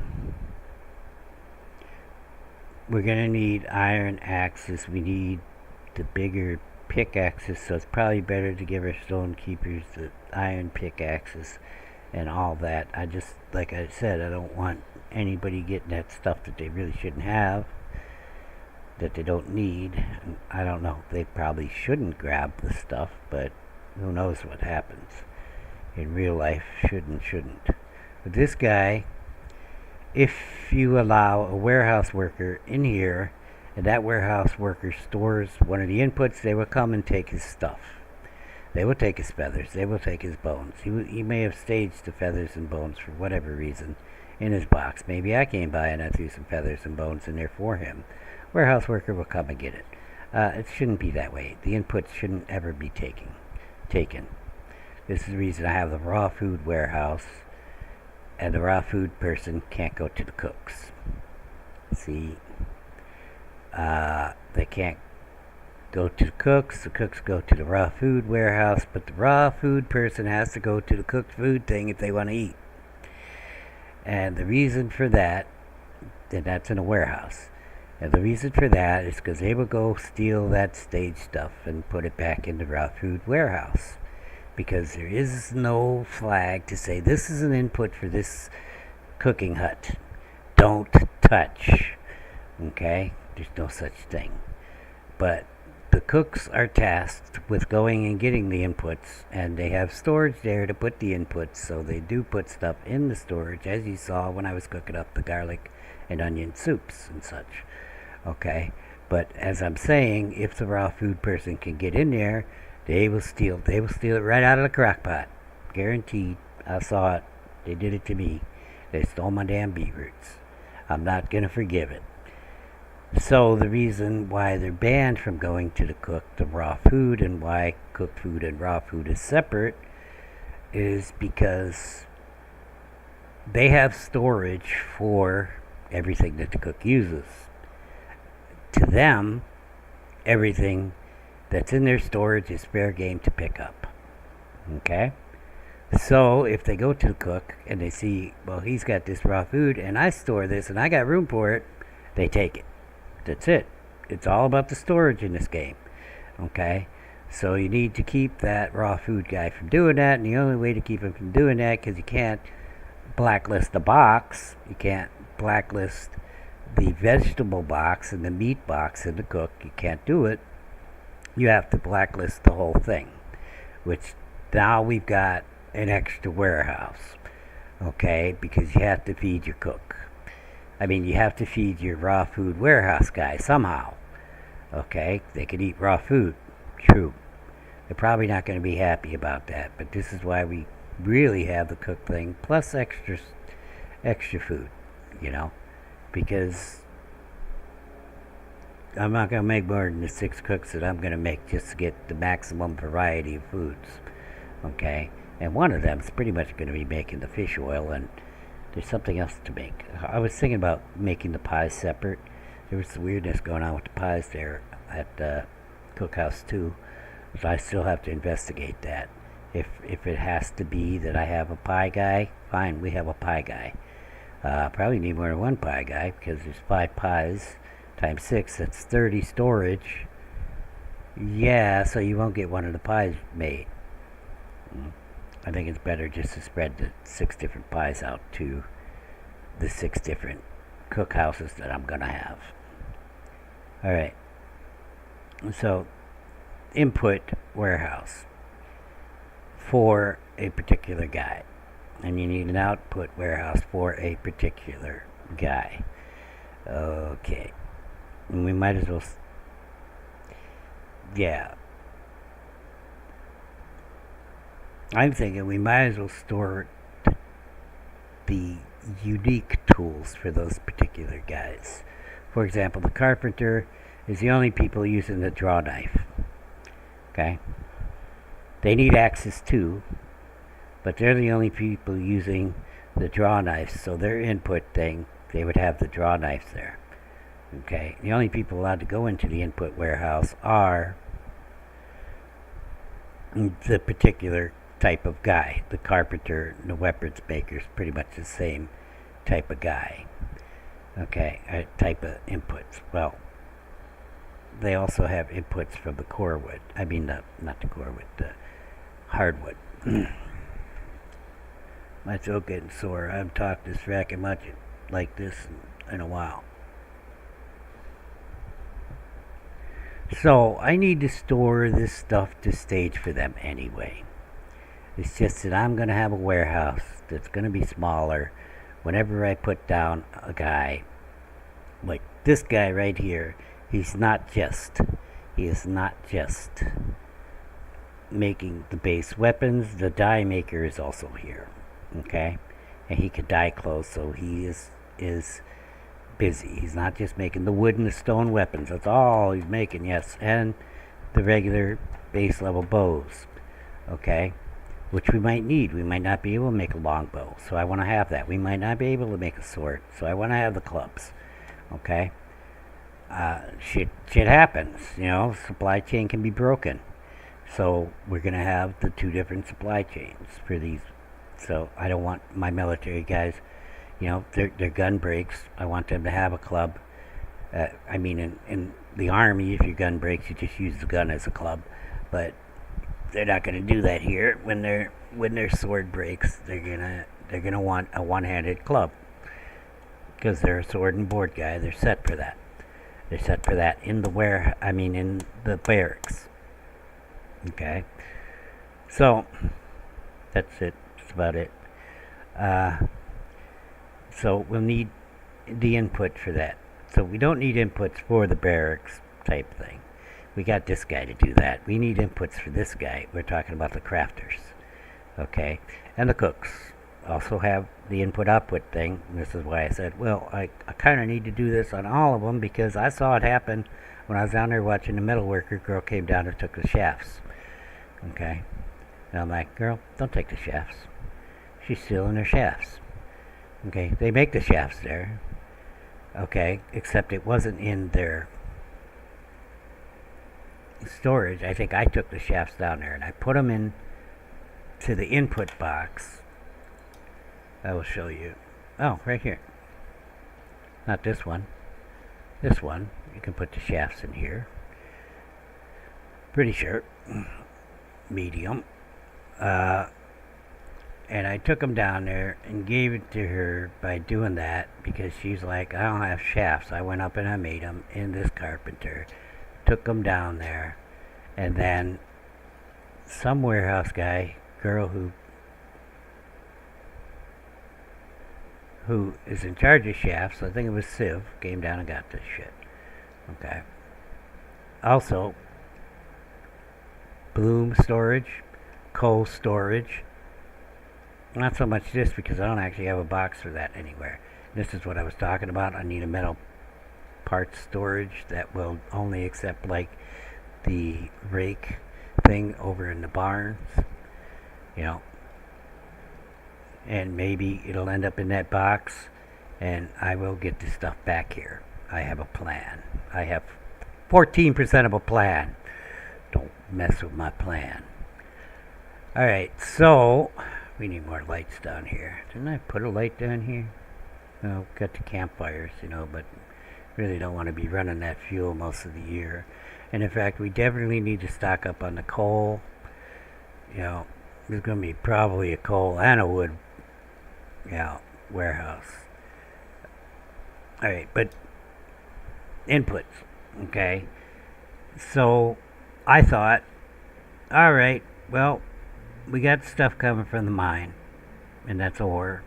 we're gonna need iron axes. We need the bigger pickaxes, so it's probably better to give our stone keepers the iron pickaxes and all that. I just, like I said, I don't want anybody getting that stuff that they really shouldn't have, that they don't need. I don't know, they probably shouldn't grab the stuff, but who knows what happens in real life. Shouldn't. But this guy, if you allow a warehouse worker in here, and that warehouse worker stores one of the inputs, they will come and take his stuff. They will take his feathers. They will take his bones. He may have staged the feathers and bones for whatever reason in his box. Maybe I came by and I threw some feathers and bones in there for him. Warehouse worker will come and get it. It shouldn't be that way. The inputs shouldn't ever be taken. This is the reason I have the raw food warehouse, and the raw food person can't go to the cooks. See, they can't go to the cooks go to the raw food warehouse, but the raw food person has to go to the cooked food thing if they want to eat. And the reason for that, and that's in a warehouse, and the reason for that is because they will go steal that stage stuff and put it back in the raw food warehouse, because there is no flag to say this is an input for this cooking hut. Don't touch. Okay? There's no such thing. But the cooks are tasked with going and getting the inputs, and they have storage there to put the inputs, so they do put stuff in the storage, as you saw when I was cooking up the garlic and onion soups and such. Okay? But as I'm saying, if the raw food person can get in there, they will steal it right out of the crock pot. Guaranteed. I saw it. They did it to me. They stole my damn beetroots. I'm not going to forgive it. So the reason why they're banned from going to the cook, the raw food, and why cooked food and raw food is separate, is because they have storage for everything that the cook uses. To them, everything that's in their storage is fair game to pick up. Okay? So if they go to the cook and they see, well, he's got this raw food and I store this and I got room for it, they take it. That's it. It's all about the storage in this game. Okay? So you need to keep that raw food guy from doing that, and the only way to keep him from doing that, because you can't blacklist the box, you can't blacklist the vegetable box and the meat box in the cook, you can't do it. You have to blacklist the whole thing, which now we've got an extra warehouse, okay, because you have to feed your cook. I mean, you have to feed your raw food warehouse guy somehow, okay? They could eat raw food, true. They're probably not going to be happy about that, but this is why we really have the cook thing, plus extra food, you know, because I'm not going to make more than the 6 cooks that I'm going to make just to get the maximum variety of foods, okay? And one of them is pretty much going to be making the fish oil, and there's something else to make. I was thinking about making the pies separate. There was some weirdness going on with the pies there at Cookhouse 2, so I still have to investigate that. If it has to be that I have a pie guy, fine, we have a pie guy. Probably need more than one pie guy, because there's 5 pies times 6, that's 30 storage. Yeah, so you won't get one of the pies made. I think it's better just to spread the 6 different pies out to the 6 different cookhouses that I'm going to have. Alright. So, input warehouse for a particular guy. And you need an output warehouse for a particular guy. Okay. And we might as well... Yeah. I'm thinking we might as well store the unique tools for those particular guys. For example, the carpenter is the only people using the draw knife. Okay? They need axes too, but they're the only people using the draw knives, so their input thing, they would have the draw knives there. Okay? The only people allowed to go into the input warehouse are the particular type of guy. The carpenter and the weapons maker is pretty much the same type of guy. Okay, type of inputs. Well, they also have inputs from the core wood. I mean, not the core wood, the hardwood. My throat getting sore. I haven't talked this racket much like this in a while. So I need to store this stuff to stage for them anyway. It's just that I'm going to have a warehouse that's going to be smaller. Whenever I put down a guy, like this guy right here, he is not just making the base weapons. The die maker is also here, okay? And he can die close, so he is busy. He's not just making the wood and the stone weapons. That's all he's making, yes, and the regular base level bows, okay? Which we might need. We might not be able to make a longbow, so I want to have that. We might not be able to make a sword, so I want to have the clubs, okay? Shit happens, supply chain can be broken. So we're going to have the two different supply chains for these. So I don't want my military guys, their gun breaks. I want them to have a club. In the army, if your gun breaks, you just use the gun as a club. But they're not going to do that here. When their sword breaks, they're gonna want a one-handed club because they're a sword and board guy. They're set for that. They're set for that in the barracks. Okay, so that's it. That's about it. So we'll need the input for that. So we don't need inputs for the barracks type thing. We got this guy to do that. We need inputs for this guy. We're talking about the crafters. Okay, and the cooks also have the input-output thing. This is why I said, well, I kind of need to do this on all of them because I saw it happen when I was down there watching the metalworker girl came down and took the shafts. Okay, and I'm like, girl, don't take the shafts. She's stealing her shafts. Okay, they make the shafts there. Okay, except it wasn't in their storage. I think I took the shafts down there and I put them in to the input box. I will show you. Oh, right here. Not this one. This one. You can put the shafts in here. Pretty sure. Medium. And I took them down there and gave it to her by doing that because she's like, I don't have shafts. I went up and I made them in this carpenter. Took them down there. And then some warehouse girl who is in charge of shafts, I think it was Civ, came down and got this shit. Okay. Also, bloom storage, coal storage. Not so much this because I don't actually have a box for that anywhere. This is what I was talking about. I need a metal parts storage that will only accept like the rake thing over in the barns. And maybe it'll end up in that box and I will get the stuff back here. I have a plan. I have 14% of a plan. Don't mess with my plan. Alright, so we need more lights down here. Didn't I put a light down here? Well, got the campfires, but really don't want to be running that fuel most of the year. And in fact, we definitely need to stock up on the coal. There's going to be probably a coal and a wood warehouse. Alright, but inputs, okay? So I thought, alright, well, we got stuff coming from the mine, and that's ore,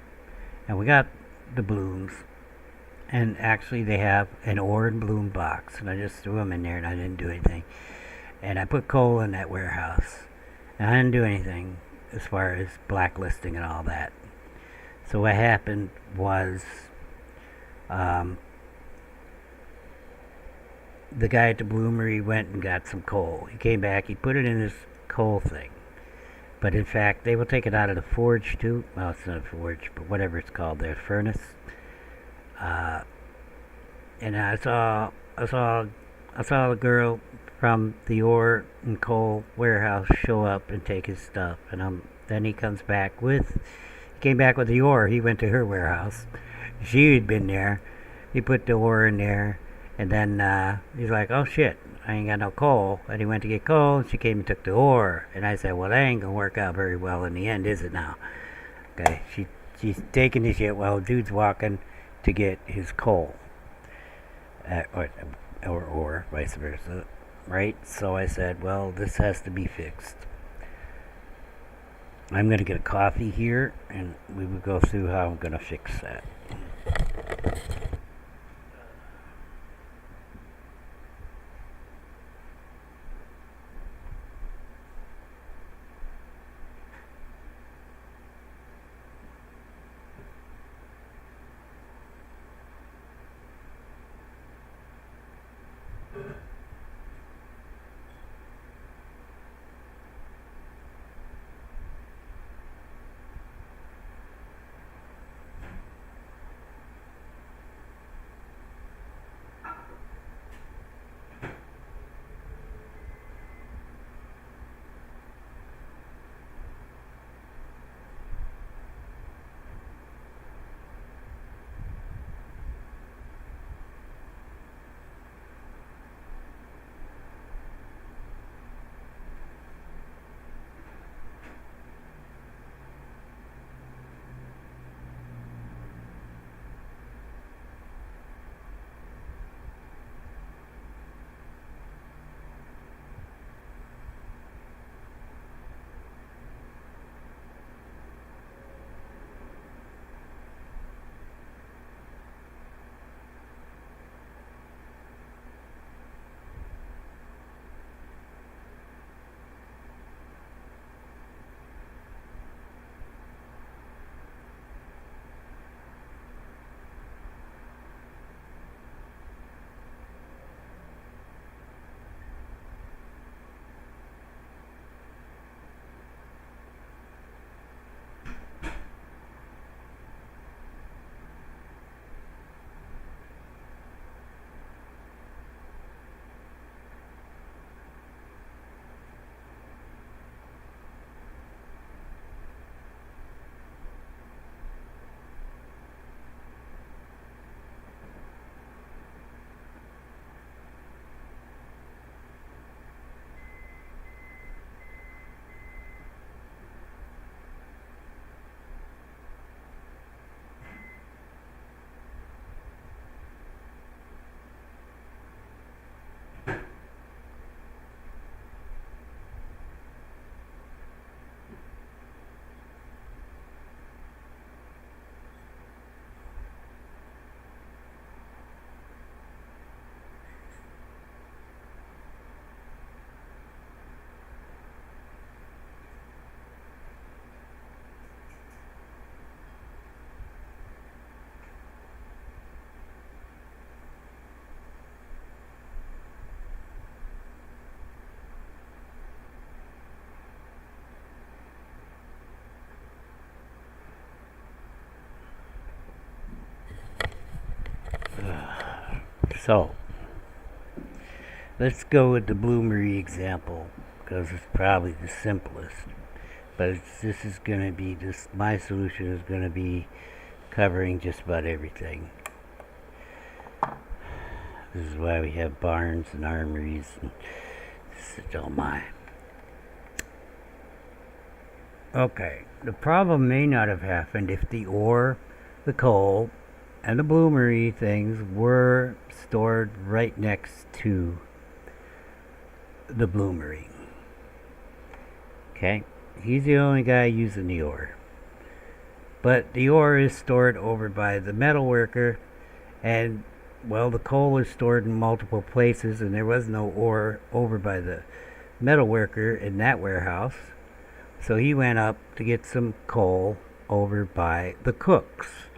and we got the blooms, and actually they have an ore and bloom box, and I just threw them in there and I didn't do anything. And I put coal in that warehouse, and I didn't do anything as far as blacklisting and all that. So what happened was the guy at the bloomery went and got some coal. He came back, he put it in his coal thing. But in fact, they will take it out of the forge too. Well, it's not a forge, but whatever it's called, their furnace. And I saw the girl from the ore and coal warehouse show up and take his stuff. And then he came back with the ore. He went to her warehouse. She had been there, he put the ore in there, and then he's like, oh shit, I ain't got no coal. And he went to get coal, and she came and took the ore. And I said, well, that ain't gonna work out very well in the end, is it now? Okay, she's taking the shit while dude's walking to get his coal. Or vice versa, right? So I said, well, this has to be fixed. I'm going to get a coffee here, and we will go through how I'm going to fix that. So, let's go with the bloomery example, because it's probably the simplest. But this is going to be, my solution is going to be covering just about everything. This is why we have barns and armories, and this is all mine. Okay, the problem may not have happened if the ore, the coal, and the bloomery things were stored right next to the bloomery. Okay, he's the only guy using the ore. But the ore is stored over by the metal worker, and well, the coal is stored in multiple places, and there was no ore over by the metal worker in that warehouse. So he went up to get some coal over by the cooks,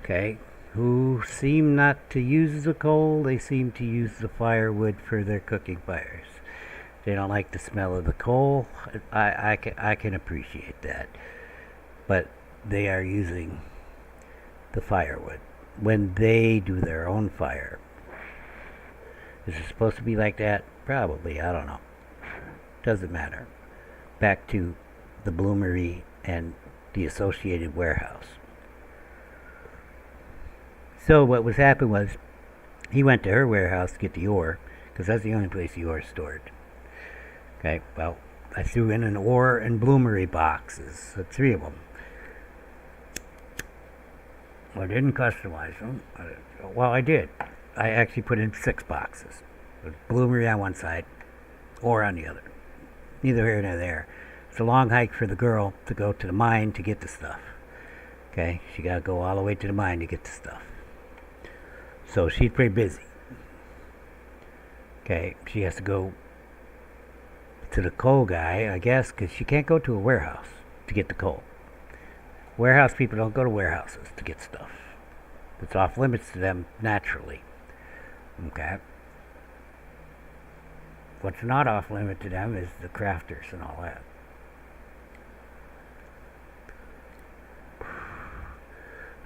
okay, who seem not to use the coal. They seem to use the firewood for their cooking fires. They don't like the smell of the coal. I can appreciate that. But they are using the firewood when they do their own fire. Is it supposed to be like that? Probably. I don't know. Doesn't matter. Back to the bloomery and the associated warehouse. So what was happening was he went to her warehouse to get the ore, because that's the only place the ore is stored. Okay, well, I threw in an ore and bloomery boxes, the 3 of them. I didn't customize them. Well, I did. I actually put in 6 boxes. With bloomery on one side, ore on the other. Neither here nor there. It's a long hike for the girl to go to the mine to get the stuff. Okay, she got to go all the way to the mine to get the stuff. So she's pretty busy. Okay, she has to go to the coal guy, I guess, because she can't go to a warehouse to get the coal. Warehouse people don't go to warehouses to get stuff. It's off limits to them naturally. Okay. What's not off limit to them is the crafters and all that.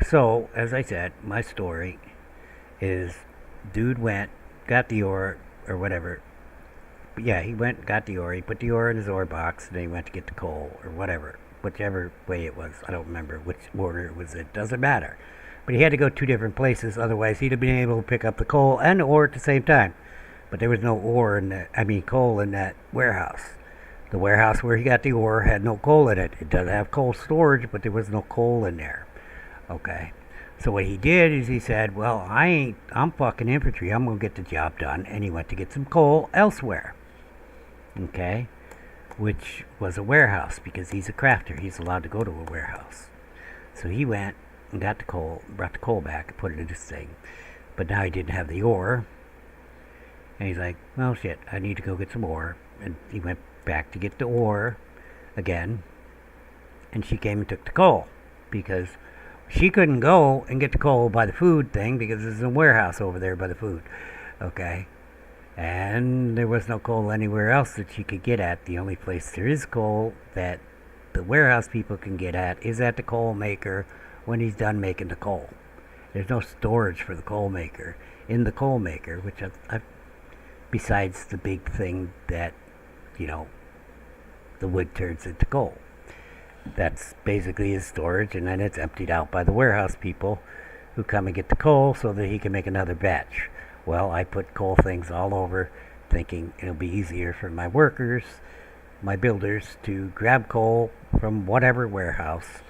So, as I said, my story is dude went, got the ore, or whatever. But yeah, he went, got the ore, he put the ore in his ore box, and then he went to get the coal, or whatever. Whichever way it was. I don't remember which order it was in. Doesn't matter. But he had to go 2 different places, otherwise he'd have been able to pick up the coal and the ore at the same time. But there was no coal in that warehouse. The warehouse where he got the ore had no coal in it. It does have coal storage, but there was no coal in there. Okay. So what he did is he said, well, I'm fucking infantry. I'm going to get the job done. And he went to get some coal elsewhere. Okay. Which was a warehouse, because he's a crafter. He's allowed to go to a warehouse. So he went and got the coal, brought the coal back and put it in his thing. But now he didn't have the ore. And he's like, well, shit, I need to go get some ore. And he went back to get the ore again. And she came and took the coal, because she couldn't go and get the coal by the food thing, because there's a warehouse over there by the food. Okay. And there was no coal anywhere else that she could get at. The only place there is coal that the warehouse people can get at is at the coal maker when he's done making the coal. There's no storage for the coal maker in the coal maker, which besides the big thing that, the wood turns into coal. That's basically his storage, and then it's emptied out by the warehouse people who come and get the coal so that he can make another batch. Well, I put coal things all over, thinking it'll be easier for my workers, my builders, to grab coal from whatever warehouse.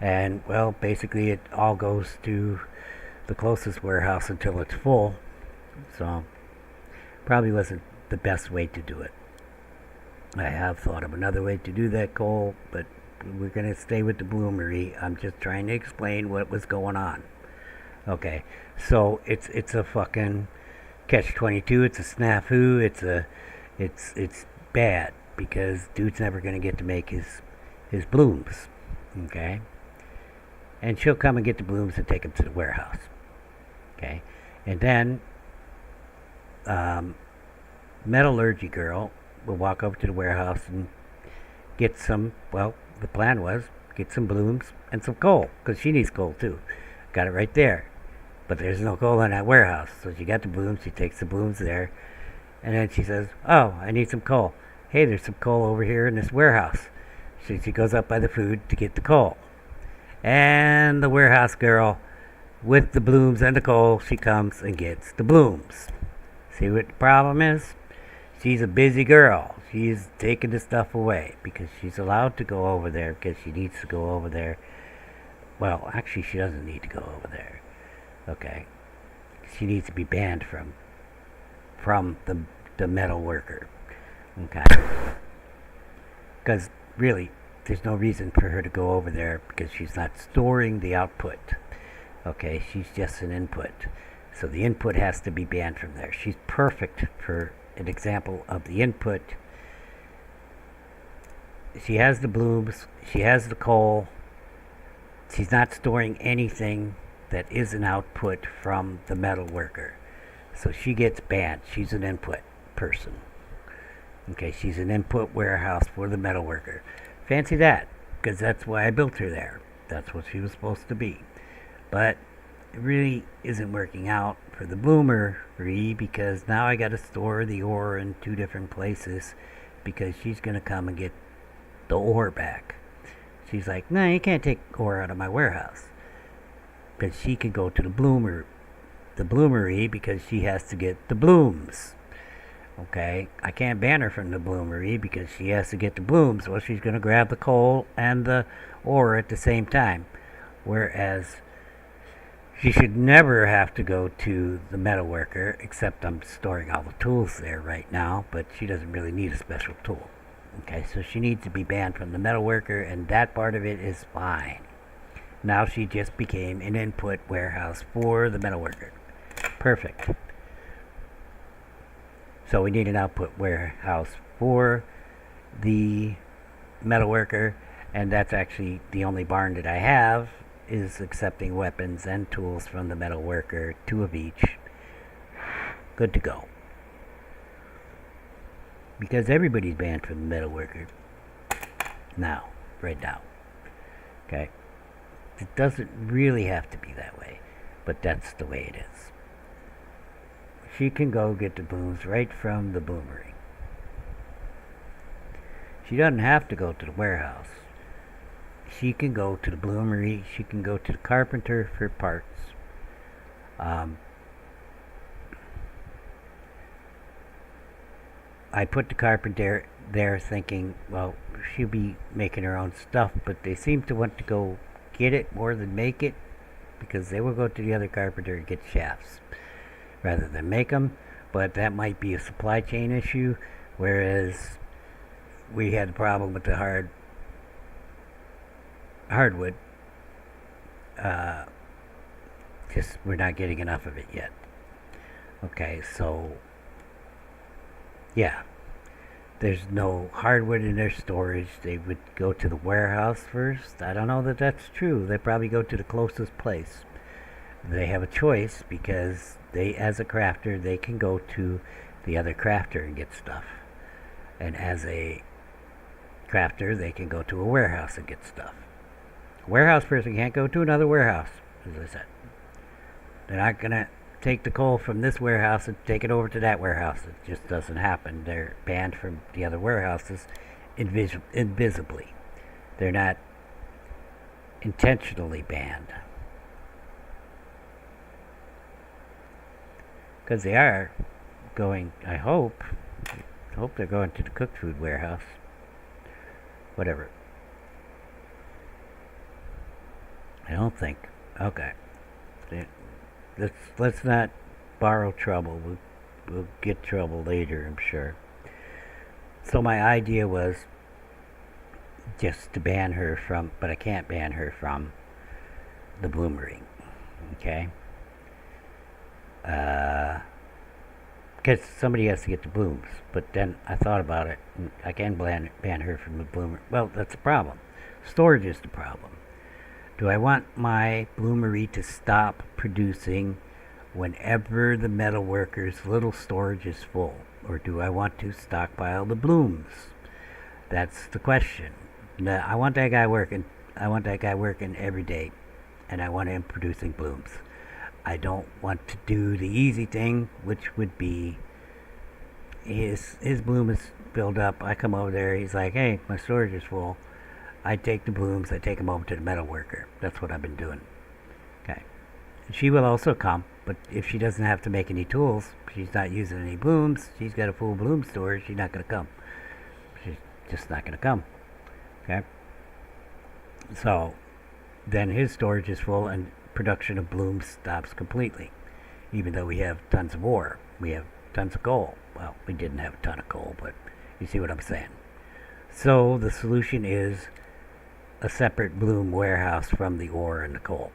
And, well, basically it all goes to the closest warehouse until it's full. So, probably wasn't the best way to do it. I have thought of another way to do that coal, but we're going to stay with the bloomery. I'm just trying to explain what was going on. Okay, so it's a fucking catch-22. It's a snafu. It's bad, because dude's never gonna get to make his blooms. Okay, and she'll come and get the blooms and take them to the warehouse. Okay, and then metallurgy girl will walk over to the warehouse and get some. Well, the plan was get some blooms and some coal, because she needs coal too. Got it right there. But there's no coal in that warehouse. So she got the blooms, she takes the blooms there, and then she says, oh, I need some coal. Hey, there's some coal over here in this warehouse. So she goes up by the food to get the coal. And the warehouse girl, with the blooms and the coal, she comes and gets the blooms. See what the problem is? She's a busy girl. She's taking the stuff away, because she's allowed to go over there, because she needs to go over there. Well, actually, she doesn't need to go over there. Okay, she needs to be banned from the metal worker. Okay, because really, there's no reason for her to go over there, because she's not storing the output. Okay, she's just an input, so the input has to be banned from there. She's perfect for an example of the input. She has the blooms, she has the coal. She's not storing anything that is an output from the metal worker. So she gets banned. She's an input person. Okay, she's an input warehouse for the metal worker. Fancy that, because that's why I built her there. That's what she was supposed to be. But it really isn't working out for the bloomery, because now I got to store the ore in 2 different places, because she's going to come and get the ore back. She's like, no, you can't take ore out of my warehouse. Because she could go to the the bloomery because she has to get the blooms. Okay, I can't ban her from the bloomery because she has to get the blooms. Well, she's going to grab the coal and the ore at the same time. Whereas she should never have to go to the metalworker, except I'm storing all the tools there right now, but she doesn't really need a special tool. Okay, so she needs to be banned from the metalworker, and that part of it is fine. Now she just became an input warehouse for the metalworker. Perfect. So we need an output warehouse for the metalworker, and that's actually the only barn that I have is accepting weapons and tools from the metalworker, 2 of each. Good to go. Because everybody's banned from the metalworker. Now, right now. Okay? It doesn't really have to be that way, but that's the way it is. She can go get the blooms right from the bloomery. She doesn't have to go to the warehouse. She can go to the bloomery. She can go to the carpenter for parts. I put the carpenter there thinking, well, she'll be making her own stuff, but they seem to want to go get it more than make it, because they will go to the other carpenter and get shafts rather than make them. But that might be a supply chain issue, whereas we had a problem with the hardwood. Just we're not getting enough of it yet. Okay, so yeah, there's no hardwood in their storage. They would go to the warehouse first. I don't know that that's true. They probably go to the closest place. They have a choice because they, as a crafter, they can go to the other crafter and get stuff. And as a crafter, they can go to a warehouse and get stuff. A warehouse person can't go to another warehouse, as I said. They're not going to take the coal from this warehouse and take it over to that warehouse. It just doesn't happen. They're banned from the other warehouses invisibly. They're not intentionally banned. Because they are going, I hope they're going to the cooked food warehouse. Whatever. I don't think. Okay. Let's not borrow trouble. We'll get trouble later, I'm sure. So my idea was just to ban her from, but I can't ban her from the bloomery. Okay? Because somebody has to get the blooms. But then I thought about it, and I can ban her from the bloomer. Well, that's the problem. Storage is the problem. Do I want my bloomery to stop producing whenever the metalworker's little storage is full? Or do I want to stockpile the blooms? That's the question. Now, I want that guy working every day, and I want him producing blooms. I don't want to do the easy thing, which would be his bloom is filled up. I come over there, he's like, hey, my storage is full. I take the blooms, I take them over to the metalworker. That's what I've been doing. Okay. She will also come, but if she doesn't have to make any tools, she's not using any blooms, she's got a full bloom storage, she's not going to come. She's just not going to come. Okay. So, then his storage is full and production of blooms stops completely. Even though we have tons of ore. We have tons of coal. Well, we didn't have a ton of coal, but you see what I'm saying. So, the solution is a separate bloom warehouse from the ore and the coal.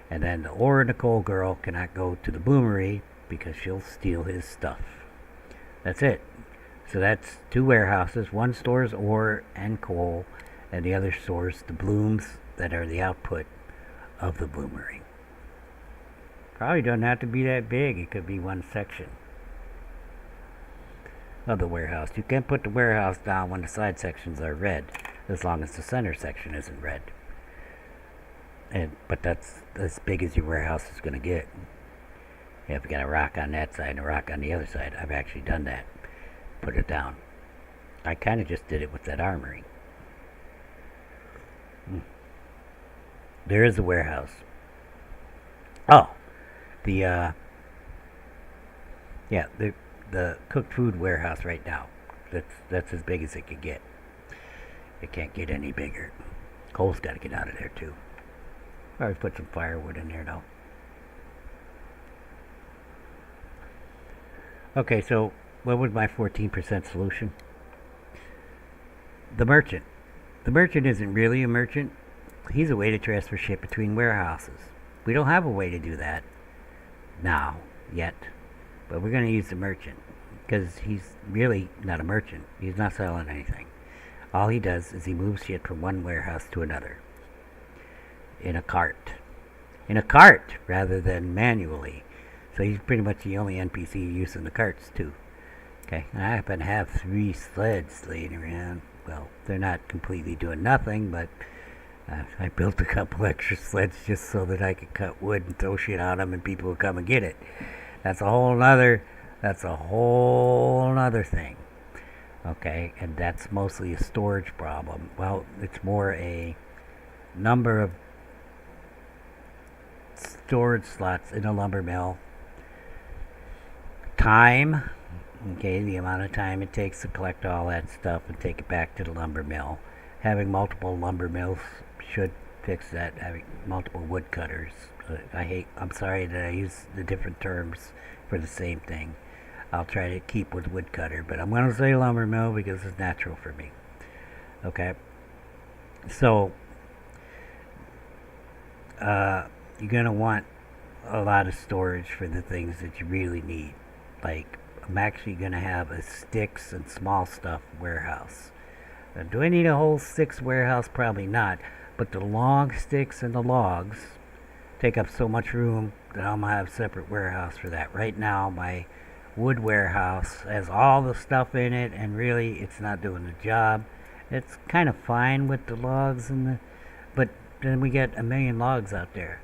And then the ore and the coal girl cannot go to the bloomery because she'll steal his stuff. That's it. So that's 2 warehouses. One stores ore and coal, and the other stores the blooms that are the output of the bloomery. Probably doesn't have to be that big. It could be one section of the warehouse. You can put the warehouse down when the side sections are red, as long as the center section isn't red. But that's as big as your warehouse is going to get. You have got a rock on that side and a rock on the other side. I've actually done that. Put it down. I kind of just did it with that armory. There is a warehouse. Oh, the Yeah, the cooked food warehouse right now. That's as big as it could get. It can't get any bigger. Coal's got to get out of there too. Probably put some firewood in there though. Okay, so what was my 14% solution? The merchant. The merchant isn't really a merchant. He's a way to transfer shit between warehouses. We don't have a way to do that now, yet. But we're going to use the merchant. Because he's really not a merchant. He's not selling anything. All he does is he moves shit from one warehouse to another. In a cart. In a cart, rather than manually. So he's pretty much the only NPC using the carts, too. Okay, and I happen to have 3 sleds laying around. Well, they're not completely doing nothing, but I built a couple extra sleds just so that I could cut wood and throw shit on them and people would come and get it. That's a whole nother thing. Okay, and that's mostly a storage problem. Well, it's more a number of storage slots in a lumber mill. Time. Okay, the amount of time it takes to collect all that stuff and take it back to the lumber mill. Having multiple lumber mills should fix that. Having multiple wood cutters. I'm sorry that I use the different terms for the same thing. I'll try to keep with wood cutter, but I'm going to say lumber mill because it's natural for me. Okay? So, you're going to want a lot of storage for the things that you really need. Like, I'm actually going to have a sticks and small stuff warehouse. Now, do I need a whole sticks warehouse? Probably not. But the long sticks and the logs take up so much room that I'm going to have a separate warehouse for that. Right now, my wood warehouse has all the stuff in it, and really, it's not doing the job. It's kind of fine with the logs but then we get a million logs out there,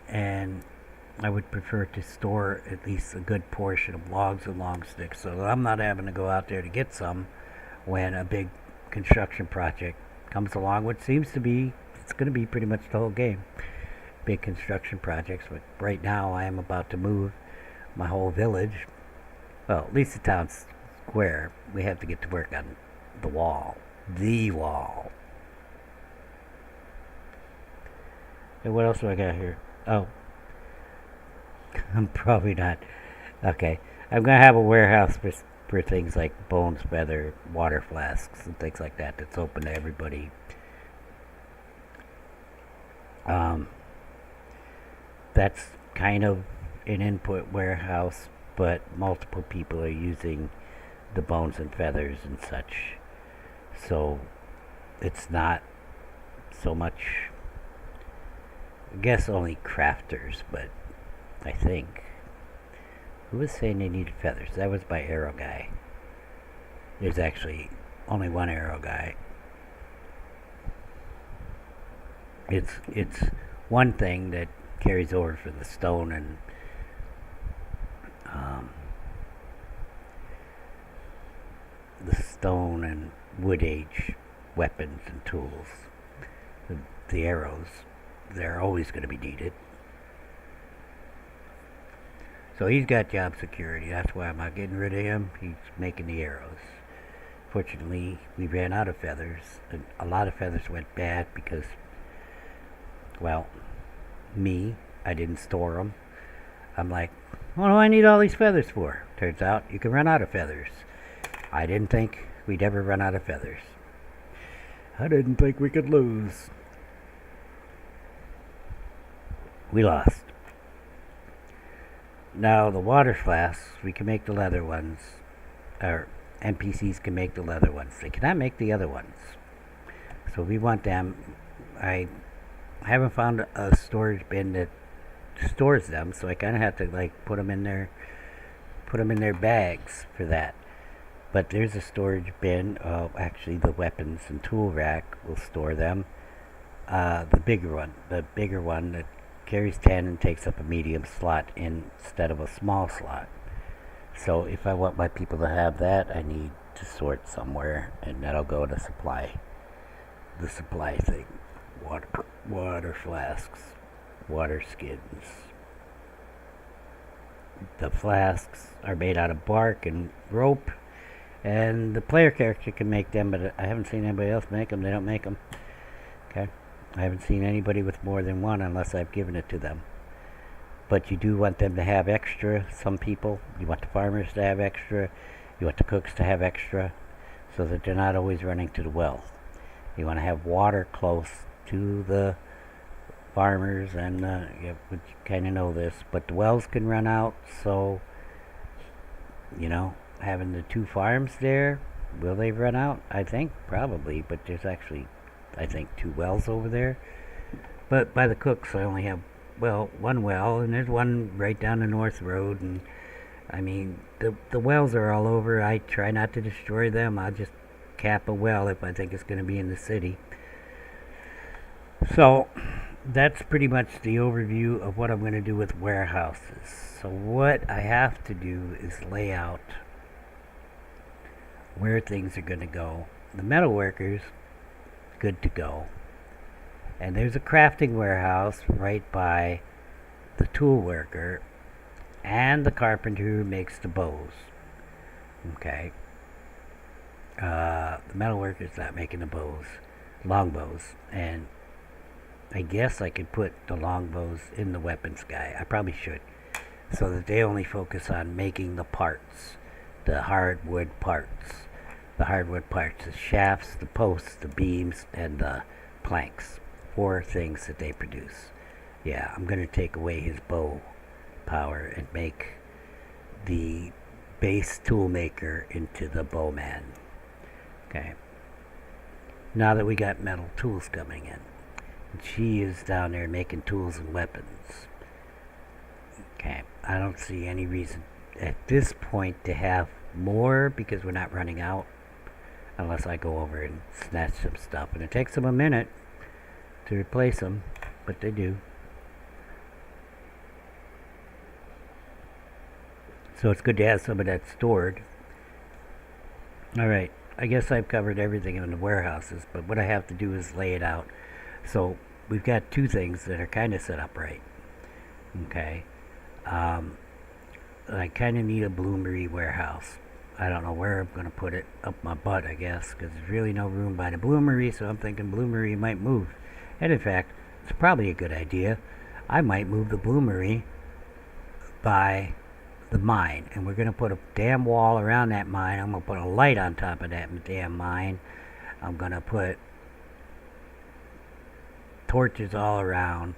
and I would prefer to store at least a good portion of logs and long sticks so that I'm not having to go out there to get some when a big construction project comes along, which seems to be, it's going to be pretty much the whole game. Big construction projects, but right now I am about to move my whole village, well, at least the town square. We have to get to work on the wall. And what else do I got here? Oh, I'm probably not. Okay, I'm gonna have a warehouse for things like bones, feather, water flasks, and things like that. That's open to everybody. That's kind of an input warehouse, but multiple people are using the bones and feathers and such. So it's not so much, I guess, only crafters, but I think, who was saying they needed feathers? That was my arrow guy. There's actually only one arrow guy. It's one thing that carries over for the stone and wood age weapons and tools. The arrows, they're always going to be needed. So he's got job security. That's why I'm not getting rid of him. He's making the arrows. Fortunately, we ran out of feathers, and a lot of feathers went bad because, well, I didn't store them. I'm like, what do I need all these feathers for? Turns out you can run out of feathers. I didn't think we'd ever run out of feathers. I didn't think we could lose. We lost. Now the water flasks, we can make the leather ones, or NPCs can make the leather ones. They cannot make the other ones. So we want them. I haven't found a storage bin that stores them, so I kind of have to put them in their bags for that. But there's a storage bin. Actually, the weapons and tool rack will store them. The bigger one that carries 10 and takes up a medium slot instead of a small slot. So if I want my people to have that, I need to sort somewhere, and that'll go to the supply thing. Water flasks, water skins, The flasks are made out of bark and rope, and the player character can make them, but I haven't seen anybody else make them. They don't make them. Okay, I haven't seen anybody with more than one unless I've given it to them. But you do want them to have extra. Some people, you want the farmers to have extra. You want the cooks to have extra, so that they're not always running to the well. You want to have water close to the farmers, and you kind of know this, but the wells can run out, so, having the two farms there, will they run out? I think probably, but there's actually, I think, two wells over there. But by the cooks, I only have, one well, and there's one right down the north road, and I mean, the wells are all over. I try not to destroy them. I'll just cap a well if I think it's going to be in the city. So that's pretty much the overview of what I'm going to do with warehouses. So what I have to do is lay out where things are going to go. The metalworkers, good to go. And there's a crafting warehouse right by the tool worker and the carpenter who makes the bows. Okay. The metalworker's not making the bows, long bows, and I guess I could put the longbows in the weapons guy. I probably should, so that they only focus on making the parts, the hardwood parts. The hardwood parts, the shafts, the posts, the beams, and the planks. 4 things that they produce. Yeah, I'm going to take away his bow power and make the base tool maker into the bowman. Okay. Now that we got metal tools coming in. She is down there making tools and weapons. Okay. I don't see any reason at this point to have more, because we're not running out. Unless I go over and snatch some stuff. And it takes them a minute to replace them, but they do. So it's good to have some of that stored. Alright, I guess I've covered everything in the warehouses, but what I have to do is lay it out. So we've got 2 things that are kind of set up right. Okay. I kind of need a bloomery warehouse. I don't know where I'm going to put it, up my butt, I guess, because there's really no room by the bloomery, so I'm thinking bloomery might move. And in fact, it's probably a good idea. I might move the bloomery by the mine, and we're going to put a damn wall around that mine. I'm going to put a light on top of that damn mine. I'm going to put torches all around.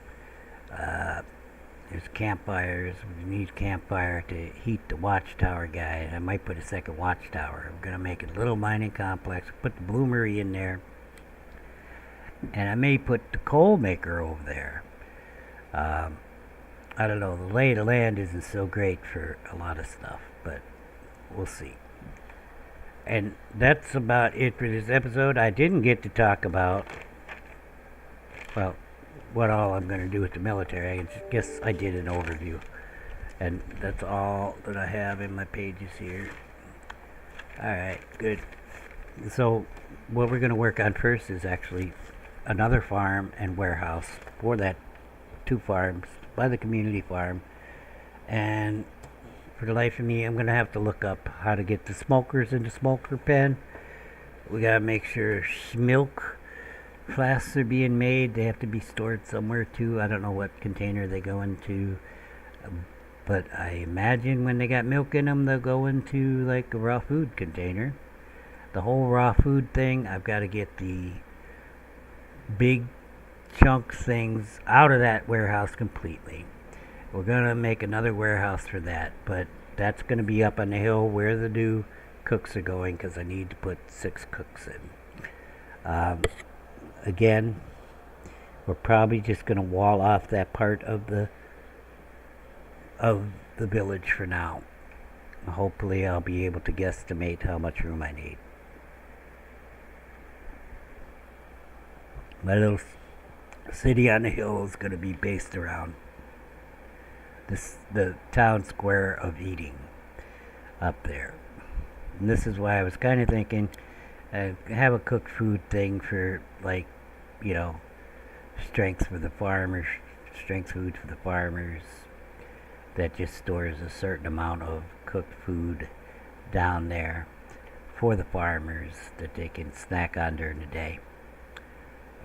There's campfires. We need campfire to heat the watchtower guy. I might put a second watchtower. I'm going to make a little mining complex. Put the bloomery in there. And I may put the coal maker over there. I don't know. The lay of the land isn't so great for a lot of stuff. But we'll see. And that's about it for this episode. I didn't get to talk about, what all I'm going to do with the military. I guess I did an overview. And that's all that I have in my pages here. Alright, good. So, what we're going to work on first is actually another farm and warehouse for that 2 farms by the community farm. And for the life of me, I'm going to have to look up how to get the smokers in the smoker pen. We got to make sure milk flasks are being made. They have to be stored somewhere too. I don't know what container they go into, but I imagine when they got milk in them, they'll go into like a raw food container. The whole raw food thing, I've got to get the big chunk things out of that warehouse completely. We're going to make another warehouse for that, but that's going to be up on the hill where the new cooks are going, because I need to put 6 cooks in. Again, we're probably just going to wall off that part of the village for now. Hopefully I'll be able to guesstimate how much room I need. My little city on the hill is going to be based around the town square of eating up there. And this is why I was kind of thinking have a cooked food thing for, like, strength for the farmers, strength food for the farmers, that just stores a certain amount of cooked food down there for the farmers that they can snack on during the day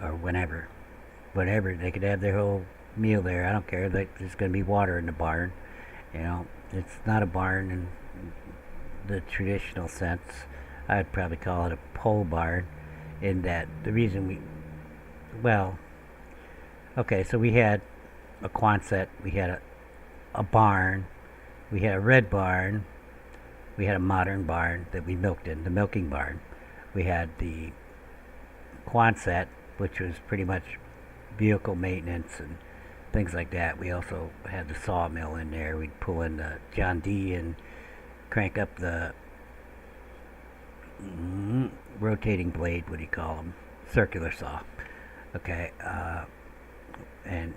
or whenever. Whatever, they could have their whole meal there. I don't care. There's going to be water in the barn. You know, it's not a barn in the traditional sense. I'd probably call it a pole barn. In that the reason okay, so we had a Quonset, we had a barn, we had a red barn, we had a modern barn that we milked in, the milking barn. We had the Quonset, which was pretty much vehicle maintenance and things like that. We also had the sawmill in there. We'd pull in the John D and crank up the rotating blade, what do you call them? Circular saw. Okay, and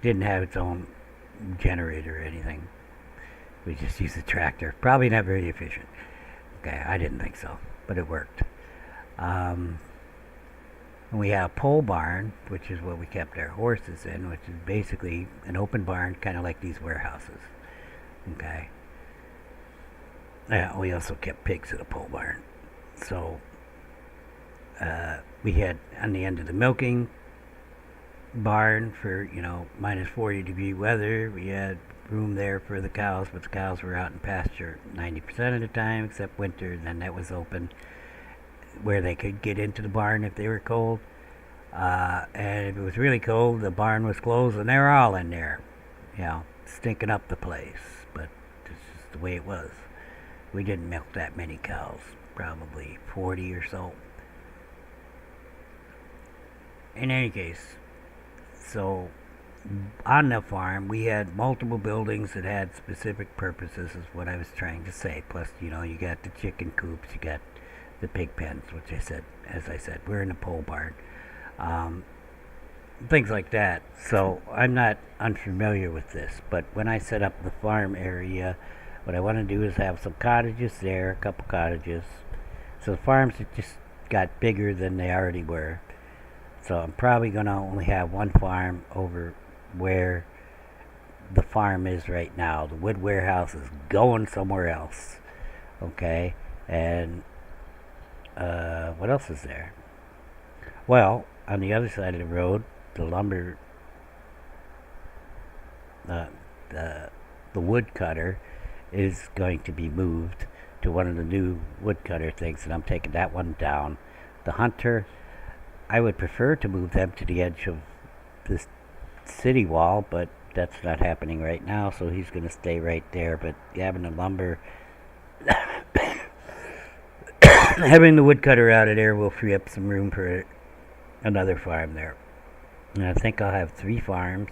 didn't have its own generator or anything. We just used a tractor. Probably not very efficient. Okay, I didn't think so, but it worked. And we had a pole barn, which is what we kept our horses in, which is basically an open barn, kind of like these warehouses. Okay. Yeah, we also kept pigs in a pole barn. So we had on the end of the milking barn for minus 40-degree weather. We had room there for the cows, but the cows were out in pasture 90% of the time, except winter. Then that was open where they could get into the barn if they were cold. And if it was really cold, the barn was closed, and they were all in there, stinking up the place. But this is the way it was. We didn't milk that many cows, probably 40 or so. In any case, so on the farm, we had multiple buildings that had specific purposes, is what I was trying to say. Plus, you got the chicken coops, you got the pig pens, which as I said, we're in a pole barn. Things like that. So I'm not unfamiliar with this, but when I set up the farm area, what I want to do is have some cottages there, a couple cottages. So the farms just got bigger than they already were. So I'm probably going to only have one farm over where the farm is right now. The wood warehouse is going somewhere else. Okay? And what else is there? Well, on the other side of the road, the lumber, the wood cutter is going to be moved to one of the new woodcutter things, and I'm taking that one down. The hunter, I would prefer to move them to the edge of this city wall, but that's not happening right now, so he's going to stay right there. But having the lumber, having the woodcutter out of there will free up some room for another farm there. And I think I'll have 3 farms.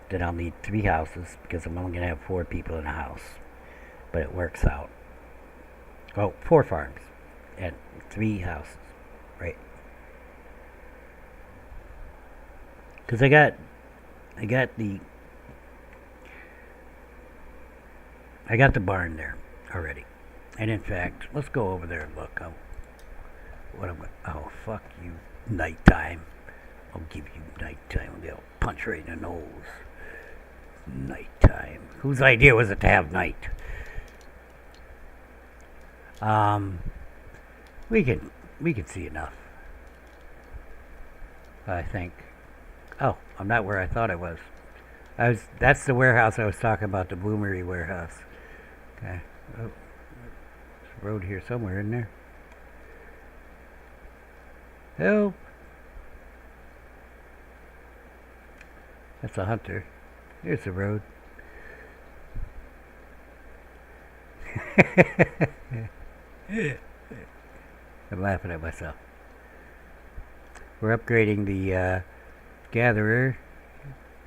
Then I'll need 3 houses, because I'm only going to have 4 people in a house. But it works out. Oh, 4 farms and 3 houses, right? Because I got the barn there already. And in fact, let's go over there and look. Oh, fuck you, nighttime. I'll give you nighttime. They'll punch right in the nose. Nighttime. Whose idea was it to have night? We can see enough, I think. Oh, I'm not where I thought I was. That's the warehouse I was talking about, the Bloomery warehouse. Okay. Oh, there's a road here somewhere, isn't there? Help! That's a hunter. Here's the road. I'm laughing at myself. We're upgrading the gatherer.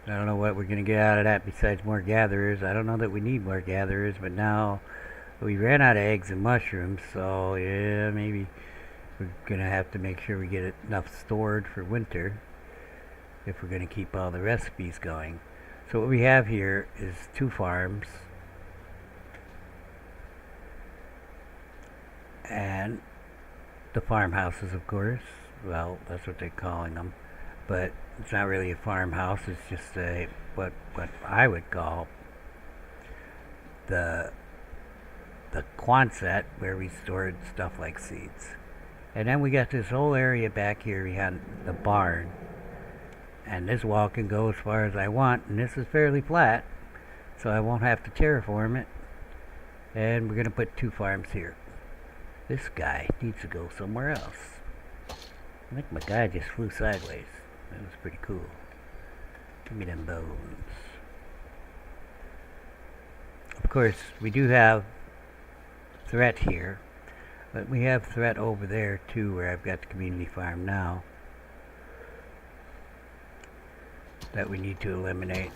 I don't know what we're going to get out of that besides more gatherers. I don't know that we need more gatherers, but now we ran out of eggs and mushrooms, so yeah, maybe we're going to have to make sure we get enough stored for winter if we're going to keep all the recipes going. So what we have here is 2 farms. And the farmhouses, of course. Well, that's what they're calling them. But it's not really a farmhouse. It's just what I would call the Quonset where we stored stuff like seeds. And then we got this whole area back here behind the barn. And this wall can go as far as I want, and this is fairly flat, so I won't have to terraform it. And we're going to put 2 farms here. This guy needs to go somewhere else. I think my guy just flew sideways. That was pretty cool. Give me them bones. Of course, we do have threat here, but we have threat over there too, where I've got the community farm now that we need to eliminate.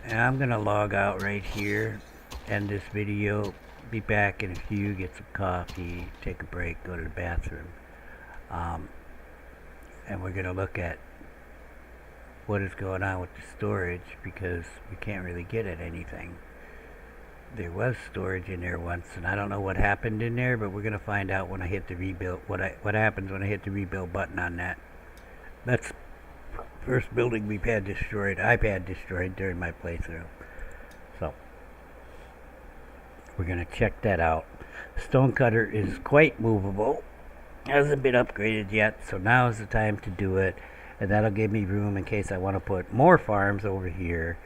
And I'm gonna log out right here, end this video, be back in a few, get some coffee, take a break, go to the bathroom, and we're gonna look at what is going on with the storage, because we can't really get at anything. There was storage in there once, and I don't know what happened in there, but we're gonna find out when I hit the rebuild. What happens when I hit the rebuild button on that. That's first building I've had destroyed during my playthrough. So we're gonna check that out. Stonecutter is quite movable. Hasn't been upgraded yet, so now is the time to do it, and that'll give me room in case I want to put more farms over here.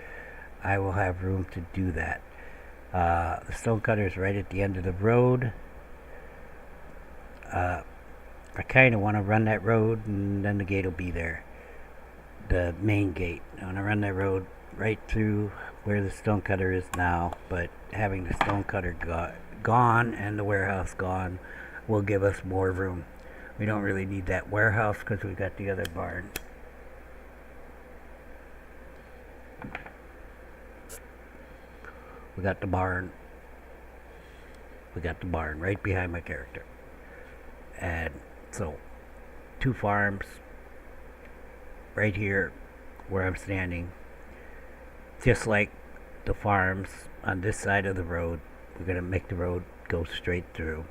I will have room to do that. The stonecutter is right at the end of the road. I kind of want to run that road, and then the gate will be there. The main gate. I want to run that road right through where the stonecutter is now, but having the stonecutter gone and the warehouse gone will give us more room. We don't really need that warehouse because we got the other barn. We got the barn right behind my character. And so 2 farms right here where I'm standing, just like the farms on this side of the road. We're going to make the road go straight through,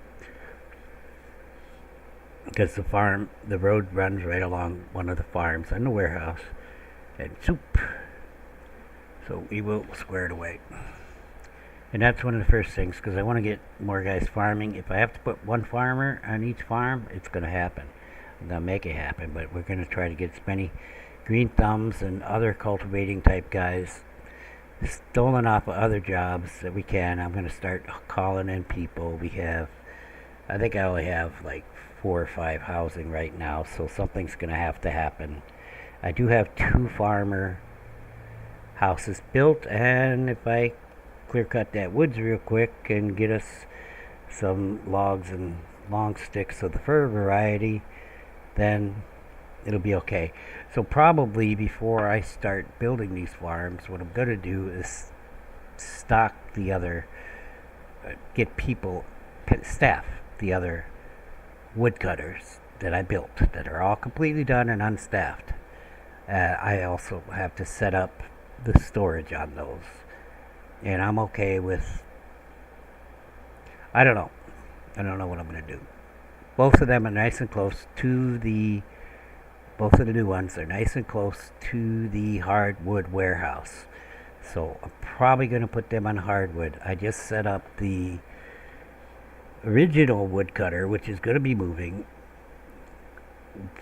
because the road runs right along one of the farms and the warehouse, and soup. So we will square it away. And that's one of the first things, because I want to get more guys farming. If I have to put 1 farmer on each farm, it's going to happen. I'm going to make it happen, but we're going to try to get as many green thumbs and other cultivating type guys stolen off of other jobs that we can. I'm going to start calling in people. I think I only have like 4 or 5 housing right now, so something's going to have to happen. I do have 2 farmer houses built, and if I clear cut that woods real quick and get us some logs and long sticks of the fir variety, then it'll be okay. So probably before I start building these farms, what I'm going to do is stock the other, staff the other woodcutters that I built that are all completely done and unstaffed. I also have to set up the storage on those, and I'm okay with, I don't know what I'm going to do. Both of them are nice and close to both of the new ones are nice and close to the hardwood warehouse. So I'm probably going to put them on hardwood. I just set up the original woodcutter, which is going to be moving,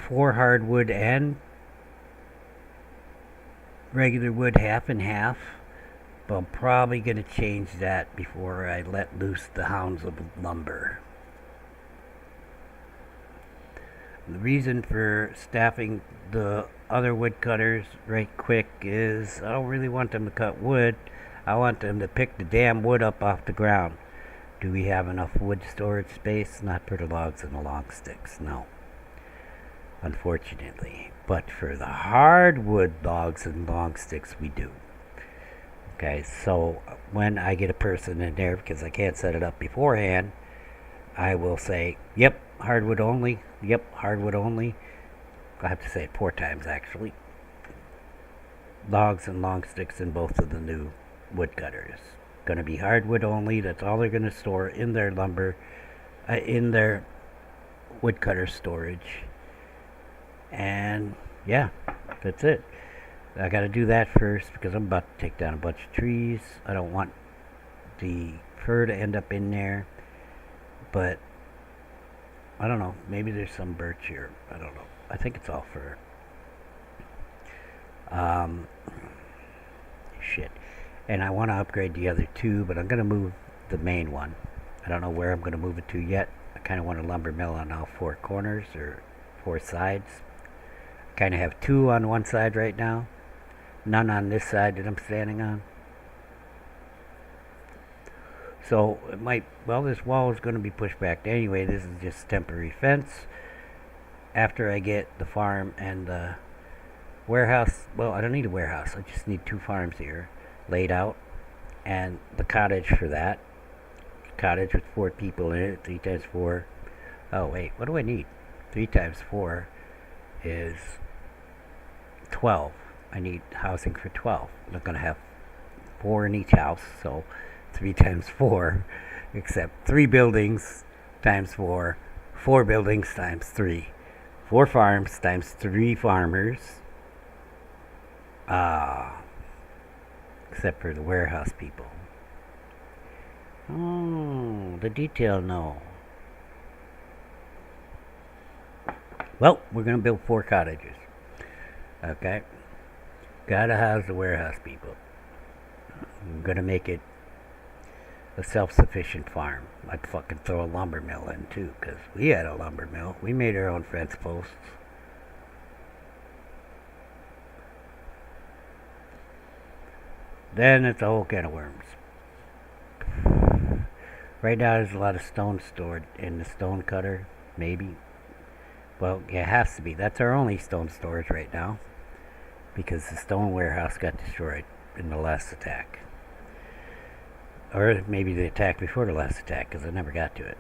for hardwood and regular wood, half and half. But I'm probably going to change that before I let loose the hounds of lumber. The reason for staffing the other woodcutters right quick is I don't really want them to cut wood. I want them to pick the damn wood up off the ground. Do we have enough wood storage space? Not for the logs and the long sticks, no. Unfortunately. But for the hardwood logs and long sticks, we do. Okay, so when I get a person in there, because I can't set it up beforehand, I will say, yep, hardwood only. Yep, hardwood only. I have to say it 4 times, actually. Logs and long sticks in both of the new woodcutters. Going to be hardwood only. That's all they're going to store in their lumber, in their woodcutter storage. And yeah, that's it. I gotta do that first because I'm about to take down a bunch of trees. I don't want the fur to end up in there, but I don't know. Maybe there's some birch here. I don't know. I think it's all fur. Shit. And I want to upgrade the other two, but I'm gonna move the main one. I don't know where I'm gonna move it to yet. I kind of want a lumber mill on all four corners or four sides. I kind of have two on one side right now. None on this side that I'm standing on. So it might, well, this wall is going to be pushed back. Anyway, this is just temporary fence. After I get the farm and the warehouse, well, I don't need a warehouse. I just need 2 farms here laid out. And the cottage for that. Cottage with 4 people in it. 3 times 4. Oh, wait, what do I need? 3 times 4 is 12. I need housing for 12. I'm going to have 4 in each house, so 3 times 4, except 3 buildings times 4, 4 buildings times 3, 4 farms times 3 farmers, except for the warehouse people. Oh, the detail, no. Well, we're going to build 4 cottages. Okay? Gotta house the warehouse people. I'm gonna make it a self-sufficient farm. I'd fucking throw a lumber mill in too, because we had a lumber mill. We made our own fence posts. Then it's a whole can of worms. Right now there's a lot of stone stored in the stone cutter, maybe. Well, yeah, it has to be. That's our only stone storage right now, because the stone warehouse got destroyed in the last attack. Or maybe the attack before the last attack, because I never got to it.